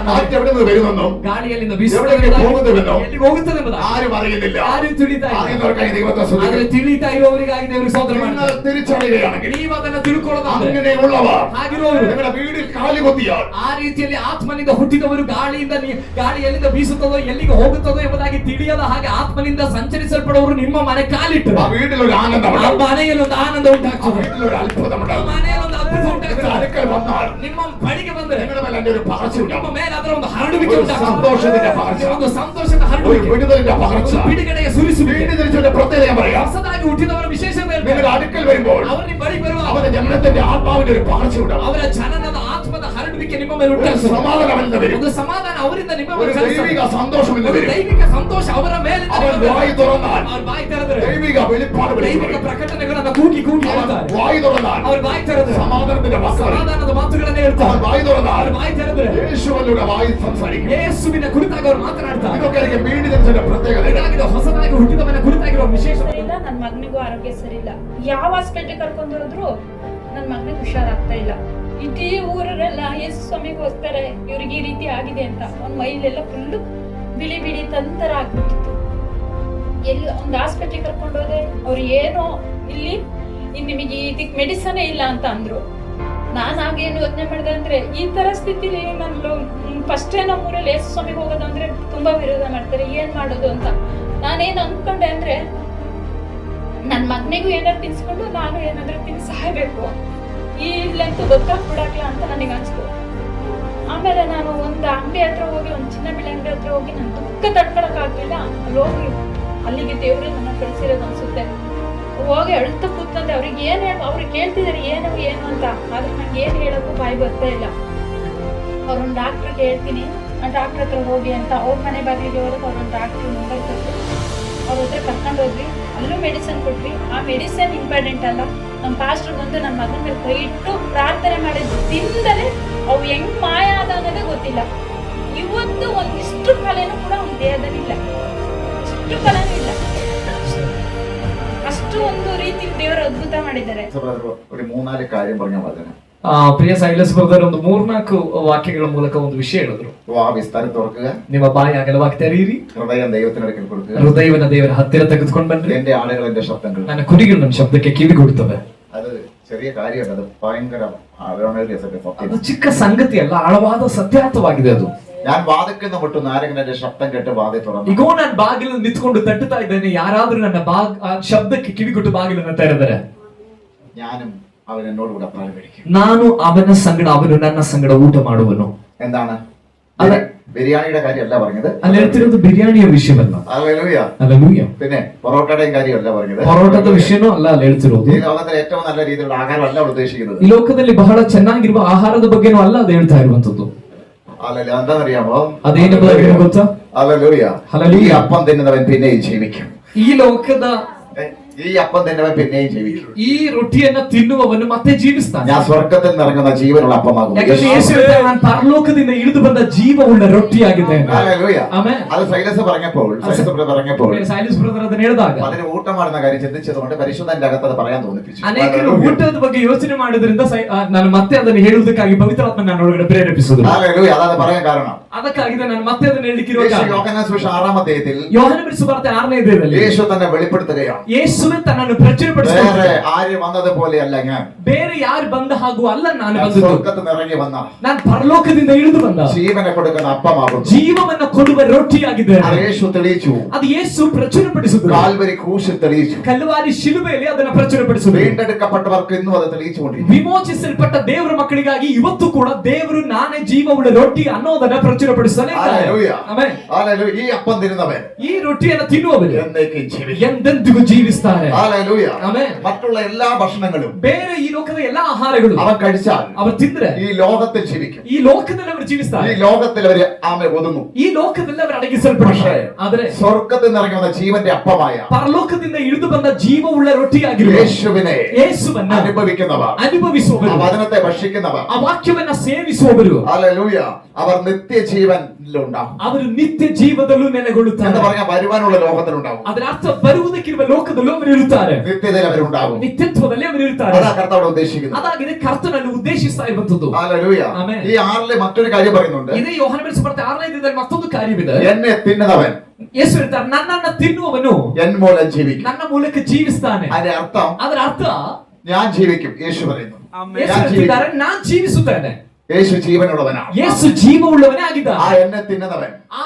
കാറ്റ് എവിടെ നിന്ന് വരുമെന്നും ಗಾಳಿ ಎಲ್ಲಿಂದ പോകുന്നുവെന്നും ಎಲ್ಲಿಗೆ ಹೋಗುತ್ತದೆ ಎಂಬುದಾಗಿ ആരും അറിയുന്നില്ല. ಯಾರು ತಿಳಿತಾ ಇಲ್ಲ. അറിയുന്നവർക്കായി ദൈവത്തെ സ്തുതിക്കുന്നു. ಆದರೆ ತಿಳಿತಾ ಇರುವವರಿಗಾಗಿ ದೇವರು ಸ್ತೋತ್ರ ಮಾಡ್ತಾರೆ. നിങ്ങൾ തിരിച്ചറിയുകയാണെങ്കിൽ ನೀವು ಅದನ್ನು ತಿಳ್ಕೊಳ್ಳೋದಾದ್ರೆ അങ്ങനെയുള്ളവർ ಹಾಗಿರುವವರು നിങ്ങളുടെ വീടിൽ കാലുകുത്തിയാൽ ಆ ರೀತಿಯಲ್ಲಿ ಆತ್ಮನಿಂದ ಹುಟ್ಟಿದವರು ಗಾಳಿ ಎಲ್ಲಿಂದ ಬೀಸುತ್ತದೋ ಎಲ್ಲಿಗೆ ಹೋಗುತ್ತದೋ ಎಂಬುದಾಗಿ ತಿಳಿಯದ ಹಾಗೆ ಆತ್ಮನಿಂದ ಸಂಚರಿಸಲ್ಪಡುವವರು ನಿಮ್ಮ ಮನೆ ಕಾಲಿಟ್ಟರು ആ വീട്ടിലൊരു ആനന്ദം ಆ ಮನೆಯಲ್ಲಿ ಒಂದು ಆನಂದ ಉಂಟಾಗ್ತದೆ. വീട്ടിലൊരു അത്ഭുതം ಆ ಮನೆಯಲ್ಲಿ ಒಂದು ಅದ್ಭುತ ಉಂಟಾಗ್ತದೆ. അടുക്കൽ വന്നാൽ ನಿಮ್ಮ ಬಳಿಗೆ ಬಂದರೆ നിങ്ങളുടെ മേലെ അതിന്റെ ഒരു പകർച്ച ನಿಮ್ಮ ഉണ്ടാവും. ಮೇಲೆ ಅದರ ಒಂದು ಹರಡುವಿಕೆ ഒരു ಉಂಟಾಗ್ತದೆ. സന്തോഷത്തിന്റെ പകർച്ച, ಒಂದು ಸಂತೋಷದ ഒരു ಹರಡುವಿಕೆ, വിടുതലിന്റെ പകർച്ച. ಒಂದು ಬಿಡುಗಡೆಯ ಸುರಿಸುವಿಕೆ. വീട്ടിൽ തിരിച്ചൊരു പ്രത്യേകത ഞാൻ പറയാം. ಹೊಸದಾಗಿ ಹುಟ್ಟಿದವರ ವಿಶೇಷತೆ നിങ്ങളുടെ ಹೇಳ್ತಾರೆ. അടുക്കൽ വരുമ്പോൾ ಅವರು ನಿಮ್ಮ ಬಳಿ ಬರುವಾಗ അവരുടെ ജനനത്തിന്റെ ആത്മാവിന്റെ ഒരു പകർച്ച ഉണ്ടാവും. ಅವರ ಜನನದ ಆತ್ಮದ ಹರಡುವಿಕೆ ನಿಮ್ಮ ಮೇಲೆ ഒരു ಉಂಟಾಗ್ತದೆ. സമാധാനം എന്ന് വരും. ಒಂದು ಸಮಾಧಾನ ಅವರಿಂದ ನಿಮ್ಮ ഒരു ಮೇಲೆ ദൈവിക ಚಲಿಸ್ತದೆ. സന്തോഷം എന്ന് ಒಂದು വരും. ದೈವಿಕ ಸಂತೋಷ ಅವರ ಮೇಲೆ അവൻ വായി തുറന്നാൽ ಅವ್ರ ಬಾಯಿ ತೆರೆದರೆ ദൈവിക വെളിപ്പാട് ದೈವಿಕ വെളിപ്പെടും. ಪ್ರಕಟಣೆಗಳನ್ನು ಕೂಗಿ ಕೂಗಿ അവൻ ಹೇಳ್ತಾರೆ. വായി തുറന്നാൽ ಅವ್ರ ಬಾಯಿ ತೆರೆದರೆ സമാധാനത്തിന്റെ വാക്കുകൾ, ಸಮಾಧಾನದ ಮಾತುಗಳನ್ನೇ അവൻ ಹೇಳ್ತಾರೆ. വായി തുറന്നാൽ ಅವ್ರ ಬಾಯಿ ತೆರೆದರೆ യേശുവിലൂടെ വായി സംസാരിക്കും. ಯೇಸುವಿನ ಕುರಿತಾಗಿ ಅವರು ಮಾತನಾಡ್ತಾರೆ. ഇതൊക്കെ എനിക്ക് വീണ്ടും ജനിച്ചതിന്റെ പ്രത്യേകത. ಇದಾಗಿದೆ ಹೊಸದಾಗಿ ಹುಟ್ಟಿದವನ ಕುರಿತಾಗಿರುವ ವಿಶೇಷ. ನನ್ನ ಮಗನಿಗೂ ಆರೋಗ್ಯ ಸರಿ ಇಲ್ಲ. ಯಾವ ಹಾಸ್ಪಿಟಲ್ ಕರ್ಕೊಂಡು ಹೋದ್ರು ನನ್ನ ಮಗನಿಗೆ ಹುಷಾರಾಗ್ತಾ ಇಲ್ಲ. ಇಡೀ ಊರರೆಲ್ಲ ಯೇಸು ಸ್ವಾಮಿಗೆ ಹೋಗ್ತಾರೆ, ಇವ್ರಿಗೆ ಈ ರೀತಿ ಆಗಿದೆ ಅಂತ. ಅವ್ನ ಮೈಲೆಲ್ಲ ಫುಲ್ಲು ಬಿಳಿ ಬಿಳಿ ತಂತರ ಆಗ್ಬಿಟ್ಟಿತ್ತು. ಎಲ್ಲಿ ಒಂದು ಹಾಸ್ಪಿಟಲ್ ಕರ್ಕೊಂಡು ಹೋದೆ, ಅವ್ರು ಏನೋ ಇಲ್ಲಿ ನಿಮಗೆ ಇದಕ್ಕೆ ಮೆಡಿಸನೇ ಇಲ್ಲ ಅಂತ ಅಂದ್ರು. ನಾನು ಆಗೇನು ಯೋಚನೆ ಮಾಡಿದೆ ಅಂದ್ರೆ, ಈ ತರ ಸ್ಥಿತಿಲಿ ನಾನು ಫಸ್ಟೇ ನಮ್ಮೂರಲ್ಲಿ ಯೇಸು ಸ್ವಾಮಿಗೆ ಹೋಗೋದಂದ್ರೆ ತುಂಬಾ ವಿರೋಧ ಮಾಡ್ತಾರೆ, ಏನ್ ಮಾಡೋದು ಅಂತ ನಾನೇನು ಅಂದ್ಕೊಂಡೆ ಅಂದ್ರೆ, ನನ್ನ ಮಗನಿಗೂ ಏನಾದ್ರು ತಿನ್ಸ್ಕೊಂಡು ನಾನು ಏನಾದ್ರೂ ತಿನ್ಸಿ ಸಾಯ್ಬೇಕು, ಇಲ್ಲಂತೂ ಗೊತ್ತಾಗ್ಬಿಡಕ್ಲ ಅಂತ ನನಗೆ ಅನ್ಸ್ತು. ಆಮೇಲೆ ನಾನು ಒಂದು ಅಂಗಡಿ ಹತ್ರ ಹೋಗಿ, ಒಂದು ಚಿನ್ನ ಬೆಳೆ ಅಂಗಡಿ ಹತ್ರ ಹೋಗಿ, ನಾನು ದುಃಖ ತಡ್ಕೊಳಕ್ ಆಗ್ಲಿಲ್ಲ. ಅಲ್ಲಿ ಹೋಗಿ ಅಲ್ಲಿಗೆ ದೇವ್ರೆ ನನ್ನ ಕಳ್ಸಿರೋದು ಅನ್ಸುತ್ತೆ. ಹೋಗಿ ಅಳ್ತಾ ಕೂತಂತೆ ಅವ್ರಿಗೆ ಅವ್ರಿಗೆ ಕೇಳ್ತಿದಾರೆ ಏನು ಏನು ಅಂತ. ಆದ್ರೆ ನಂಗೆ ಏನ್ ಹೇಳಕ್ಕೂ ಬಾಯಿ ಬರ್ತಾ ಇಲ್ಲ. ಅವ್ರೊಂದು ಡಾಕ್ಟರ್ಗೆ ಹೇಳ್ತೀನಿ, ಆ ಡಾಕ್ಟರ್ ಹತ್ರ ಹೋಗಿ ಅಂತ. ಅವ್ರ ಮನೆ ಬಾಗಿಲಿಗೆ ಹೋದಾಗ ಅವ್ರೊಂದು ಡಾಕ್ಟರ್ ನಂಬರ್ ಕೊಟ್ಟು ಅವ್ರ ಹತ್ರ ಕರ್ಕೊಂಡು ಹೋದ್ವಿ. ಅಲ್ಲೂ ಮೆಡಿಸನ್ ಕೊಟ್ವಿ. ಆ ಮೆಡಿಸನ್ ಇಂಪಾರ್ಟೆಂಟ್ ಅಲ್ಲ, ನಮ್ಮ ಪಾಸ್ಟರ್ ಬಂದು ನನ್ನ ಮಗನ ಮೇಲೆ ಕೈ ಇಟ್ಟು ಪ್ರಾರ್ಥನೆ ಮಾಡಿದ ದಿನದಲ್ಲೇ ಅವು ಹೆಂಗ್ ಮಾಯ ಆದ ಅನ್ನೋದೇ ಗೊತ್ತಿಲ್ಲ. ಇವತ್ತು ಒಂದಿಷ್ಟು ಕಲೆನೂ ಕೂಡ ಅವ್ನ ದೇಹದಲ್ಲಿ ಇಲ್ಲ, ಇಷ್ಟು ಕಲೆನೂ ಇಲ್ಲ. ಅಷ್ಟು ಒಂದು ರೀತಿ ದೇವರು ಅದ್ಭುತ ಮಾಡಿದ್ದಾರೆ. ഒരു 3-4 കാര്യം പറഞ്ഞ വചനം. ಪ್ರಿಯ ಸೈಲಸ್ ಬ್ರದರ್ ಒಂದು 3-4 ವಾಕ್ಯಗಳ ಮೂಲಕ ಒಂದು ವಿಷಯ ಹೇಳಿದ್ರು. ആ വിസ്താരം തുറക്കുക, ನಿಮ್ಮ ಬಾಯಿ ಅಗಲವಾಗಿ ತೆರೆಯಿರಿ, ഹൃദയം ദൈവത്തിനടുക്കൽ കൊടുക്കുക, ಹೃದಯವನ್ನ ದೇವರ ಹತ್ತಿರ ತೆಗೆದುಕೊಂಡು ಬನ್ರಿ. എന്റെ ആളുകൾ എന്റെ ശബ്ദങ്ങൾ. ನನ್ನ ಕುರಿಗಳು ನನ್ನ ಶಬ್ದಕ್ಕೆ ಕಿವಿ ಕೊಡುತ್ತವೆ. അത് ചെറിയ കാര്യമല്ല, അത് ഭയങ്കര ಅದು ಚಿಕ್ಕ ಸಂಗತಿ ಅಲ್ಲ, ಆಳವಾದ ಸತ್ಯಾರ್ಥವಾಗಿದೆ ಅದು. ഞാൻ വാതിൽക്കുന്ന മുട്ടുന്ന ആരെങ്കിലും എന്റെ ശബ്ദം കേട്ട് വാതിൽ തുറന്നു. ಈಗೋ ನಾನು ಬಾಗಿಲನ್ನು ನಿಂತ್ಕೊಂಡು ತಟ್ಟುತ್ತಾ ಇದ್ದೇನೆ, ಯಾರಾದ್ರೂ ನನ್ನ ಶಬ್ದಕ್ಕೆ ಕಿವಿ ಕೊಟ್ಟು ಬಾಗಿಲನ್ನು ತೆರೆದರೆ ഞാനും അവൻ എന്നോട് കൂടെ പ്രാപിക്കും. ನಾನು ಅವನ ಸಂಗಡ, ಅವನು ನನ್ನ ಸಂಗಡ ಊಟ ಮಾಡುವನು. എന്താണ് അതെ, ബിരിയാണിയുടെ കാര്യമല്ല പറഞ്ഞത്, ಅಲ್ಲಿ ಹೇಳ್ತಿರೋದು ಬಿರಿಯಾನಿಯ ವಿಷಯವಲ್ಲ. ഹല്ലേലൂയ. ഹല്ലേലൂയ. പിന്നെ പൊറോട്ടയുടെയും കാര്യമല്ല പറഞ്ഞത്, ಪರೋಟದ ವಿಷಯನೂ ಅಲ್ಲ ಅಲ್ಲಿ ಹೇಳ್ತಿರೋದು. ഈ ലോകത്തിലെ ഏറ്റവും നല്ല രീതിയിലുള്ള ആഹാരമല്ല അവിടെ ഉദ്ദേശിക്കുന്നത്. ಈ ಲೋಕದಲ್ಲಿ ಬಹಳ ಚೆನ್ನಾಗಿರುವ ಆಹಾರದ ಬಗ್ಗೆನೂ ಅಲ್ಲ ಅದು ಹೇಳ್ತಾ ಇರುವಂತದ್ದು. ഹല്ലേലൂയ. എന്താണെന്നറിയാമോ? ಅದೇನೆಂಬುದಾಗಿ ಗೊತ್ತಾ? ഹല്ലേലൂയ. ഹല്ലേലൂയ. ഈ അപ്പം തിന്നുന്നവൻ പിന്നെയും ജീവിക്കും. ಈ ಲೋಕದ ഈ അപ്പം തിന്നുന്നവൻ പിന്നെയും ജീവിക്കും. ಈ ರೊಟ್ಟಿಯನ್ನ ತಿನ್ನುವವನು ಮತ್ತೆ ಜೀವಿಸ್ತಾನೆ. ഞാൻ സ്വർഗ്ഗത്തിൽ നിന്ന് ഇറങ്ങുന്ന ജീവനുള്ള അപ്പമാകും. ಯಾಕಂದ್ರೆ ಯೇಸು ಹೇಳ್ತಾರೆ, ನಾನು ಪರಲೋಕದಿಂದ ಇಳಿದು ಬಂದ ಜೀವವುಳ್ಳ ರೊಟ್ಟಿಯಾಗಿದ್ದೇನೆ. ഹല്ലേലൂയ. ಆಮೆನ್. അത് സൈലസ് പറഞ്ഞപ്പോൾ ಸೈಲಸ್ ಬ್ರದರ್ ಅದನ್ನ ಹೇಳಿದಾಗ അതിന് ഊട്ടം ಮಾಡುന്ന കാര്യം ചിന്തിച്ചതുകൊണ്ട് പരിശുദ്ധന്റെ അകത്ത് അത് പറയാൻ തോന്നിപ്പിച്ചു. ಅನೇಕರು ಊಟದ ಬಗ್ಗೆ ಯೋಚನೆ ಮಾಡೋದ್ರಿಂದ ನಾನು ಮತ್ತೆ ಅದನ್ನು ಹೇಳುವುದಕ್ಕಾಗಿ ಪವಿತ್ರಾತ್ಮ ನನ್ನ ಒಳಗಡೆ ಪ್ರೇರೇಪಿಸಿದ್ರು. ഹല്ലേലൂയ. അതാണ് പറയാൻ കാരണം. ಅದಕ್ಕಾಗಿದೆ ನಾನು ಮತ್ತೆ ಅದನ್ನ ಹೇಳಿರುವ യോഹന്നാൻ സുവിശേഷം 6-ാം അധ്യായത്തിൽ ಯೋಹನ ಸುವಾರ್ತೆ 6ನೇ ಅಧ್ಯಾಯದಲ್ಲಿ യേശു തന്നെ വെളിപ്പെടുത്തുകയാണ്. ಯೇಸುವೆ ತನ್ನನ್ನು ಪ್ರಚುರಪಡಿಸುತ್ತಾನೆ. വേറെ ആര് വന്നതുപോലെയല്ല ഞാൻ, ಬೇರೆ ಯಾರು ಬಂದ ಹಾಗೂ ಅಲ್ಲ ನಾನು ಬಂದದ್ದು, സ്വർഗ്ഗത്തിൽ നിന്ന് ഇറങ്ങി വന്ന ನಾನು ಪರಲೋಕದಿಂದ ಇಳಿದು ಬಂದ ജീവനെ കൊടുക്കുന്ന അപ്പമാകുന്നു. ಜೀವವನ್ನು ಕೊಡುವ ರೊಟ್ಟಿಯಾಗಿದ್ದೇನೆ. അത് യേശു തെളിയിച്ചു. ಅದು ಯೇಸು ಪ್ರಚುರಪಡಿಸಿದ್ರು. കാൽവരി ക്രൂശിൽ തെളിയിച്ചു. ಕಲ್ವಾರಿ ಶಿಲುಬೆಯಲ್ಲಿ ಅದನ್ನು ಪ್ರಚುರಪಡಿಸಿದ್ರು. വീണ്ടെടുക്കപ്പെട്ടവർക്ക് ഇന്നും അത് തെളിയിച്ചുകൊണ്ടിരിക്കുന്നു. ವಿಮೋಚಿಸಲ್ಪಟ್ಟ ದೇವರ ಮಕ್ಕಳಿಗಾಗಿ ಇವತ್ತು ಕೂಡ ದೇವರು ನಾನೇ ಜೀವವುಳ್ಳ ರೊಟ್ಟಿ ಅನ್ನೋದನ್ನ ಪ್ರಚುರಪಡಿಸ್ತಾನೆ. ആമേൻ. ഹല്ലേലൂയ. ഈ അപ്പം തിന്നുന്നവൻ, ಈ ರೊಟ್ಟಿಯನ್ನು ತಿನ್ನುವವನು എന്നേക്കും ജീവിക്കും. ಎಂದೆಂದಿಗೂ ಜೀವಿಸ್ತಾನೆ. ഹല്ലേലൂയ. ಆಮೆನ್. മറ്റുള്ള എല്ലാ ഭക്ഷണങ്ങളും, ಬೇರೆ ಈ ಲೋಕದ ಎಲ್ಲಾ ಆಹಾರಗಳು അവൻ കഴിച്ചാൽ ಅವರು ತಿಂದ್ರೆ ഈ ലോകത്തിൽ ജീവിക്കും. ಈ ಲೋಕದಲ್ಲಿ ಅವರು ಜೀವಿಸ್ತಾರೆ. ഈ ലോകത്തിൽ അവര് ഒതുങ്ങും. ಈ ಲೋಕದಲ್ಲಿ ಅವರು ಅಡಗಿಸಲ್ಪಡುತ್ತಾರೆ. ಆದರೆ സ്വർഗ്ഗത്തിൽ നിന്ന് ഇറങ്ങി വന്ന ജീവന്റെ അപ്പമായ ಪರಲೋಕದಿಂದ ಇಳಿದು ಬಂದ ಜೀವವುಳ್ಳ ರೊಟ್ಟಿಯಾಗಿರುವ ಯೇಸುವನ್ನ ಅನುಭವಿಸುವವರು, ആ വചനത്തെ ഭക്ഷിക്കുന്നവർ, ಆ ವಾಕ್ಯವನ್ನ ಸೇವಿಸುವವರು, ഹല്ലേലൂയ, അവർ നിത്യജീവനിലുണ്ടാവും. ಅವರು ನಿತ್ಯ ಜೀವದಲ್ಲೂ ನೆಲೆಗೊಳ್ಳುತ್ತಾರೆ. എന്ന് പറഞ്ഞാൽ വരുവാനുള്ള ലോകത്തിലുണ്ടാവും. ಅದರ ಅರ್ಥ ಬರುವುದಕ್ಕಿರುವ ಲೋಕದಲ್ಲೂ ಅವರಿರುತ್ತಾರೆ, നിത്യതയിൽ അവരുണ്ടാകും. ನಿತ್ಯತ್ವದಲ್ಲಿ ಅವರಿರುತ್ತಾರೆ. അതാ കർത്താവ് ഉദ്ദേശിക്കുന്നത്. ಅದಾಗಿದೆ ಕರ್ತನಲ್ಲಿ ಉದ್ದೇಶಿಸ್ತಾ ಇರುವಂತದ್ದು. ഹല്ലേലൂയ. ആമേൻ. ഈ 6 മറ്റൊരു കാര്യം പറയുന്നുണ്ട്. ಇದೇ ಯೋಹಾನ ಬೆಳೆಸಲ್ಪಟ್ಟ 6ನೇ ಅಧ್ಯಾಯದಲ್ಲಿ ಮತ್ತೊಂದು ಕಾರ್ಯವಿದೆ. എന്നെ തിന്നുന്നവൻ ಯೇಸು ಹೇಳ್ತಾರೆ, ನನ್ನನ್ನು ತಿನ್ನುವವನು എൻ മൂലം ജീവിക്കും. ನನ್ನ ಮೂಲಕ ಜೀವಿಸ್ತಾನೆ. അതിന്റെ അർത്ഥം ಅದರ ಅರ್ಥ ഞാൻ ജീവിക്കും. യേശു പറയുന്നു. ಯೇಸು ഞാൻ ജീവിക്കും. ಹೇಳ್ತಿದ್ದಾರೆ, ನಾನು ಜೀವಿಸುತ್ತೇನೆ. യേശു ജീവനുള്ളവനാണ്. ಯೇಸು ಜೀವವುಳ್ಳವನೇ ಆಗಿದ್ದಾನೆ. ആ എന്നെ തിന്നുന്നവൻ ಆ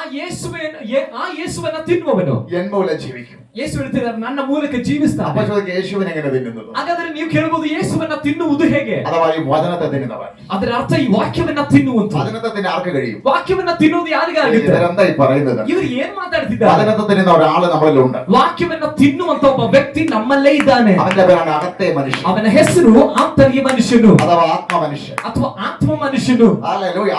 ಯೇಸುವನ್ನ ತಿನ್ನುವವನು എൻ മൂലം ജീവിക്കും. ಯೇಸು ಹೇಳ್ತಿದ್ದಾರೆ, ನನ್ನ ಮೂಲಕ ಜೀವಿಸ್ತಾನೆ. അപ്പൊ ചോദിക്കുക, യേശുവിനെ എങ്ങനെ തിന്നുന്നത്? ಹಾಗಾದ್ರೆ ನೀವು ಕೇಳಬಹುದು, ಯೇಸುವನ್ನ ತಿನ್ನುವುದು ಹೇಗೆ? അഥവാ ഈ വചനത്തെ തിന്നുന്നവൻ. ಅದರ ಅರ್ಥ ಈ ವಾಕ್ಯವನ್ನ ತಿನ್ನುವಂತ. വചനത്തെ തിന്നാൻ ആർക്ക് കഴിയും? ವಾಕ್ಯವನ್ನ ತಿನ್ನುವುದು ಯಾರಿಗಾಗುತ್ತೆ? ഇവരെന്താ ഈ പറയുന്നത്? ಇವರು ಏನ್ ಮಾತಾಡ್ತಿದ್ದಾರೆ? വചനത്തെ തിന്നുന്ന ഒരാള് നമ്മളിലുണ്ട്. ವಾಕ್ಯವನ್ನ ತಿನ್ನುವಂತ ಒಬ್ಬ ವ್ಯಕ್ತಿ ನಮ್ಮಲ್ಲೇ ಇದ್ದಾನೆ. അവന്റെ പേരാണ് അകത്തെ മനുഷ്യൻ. ಅವನ ಹೆಸರು ಆಂತರ್ಯ ಮನುಷ್ಯನು അഥവാ ആത്മമനുഷ്യൻ. ಅಥವಾ ಆತ್ಮ ಮನುಷ್ಯನು. ഹല്ലേലൂയ.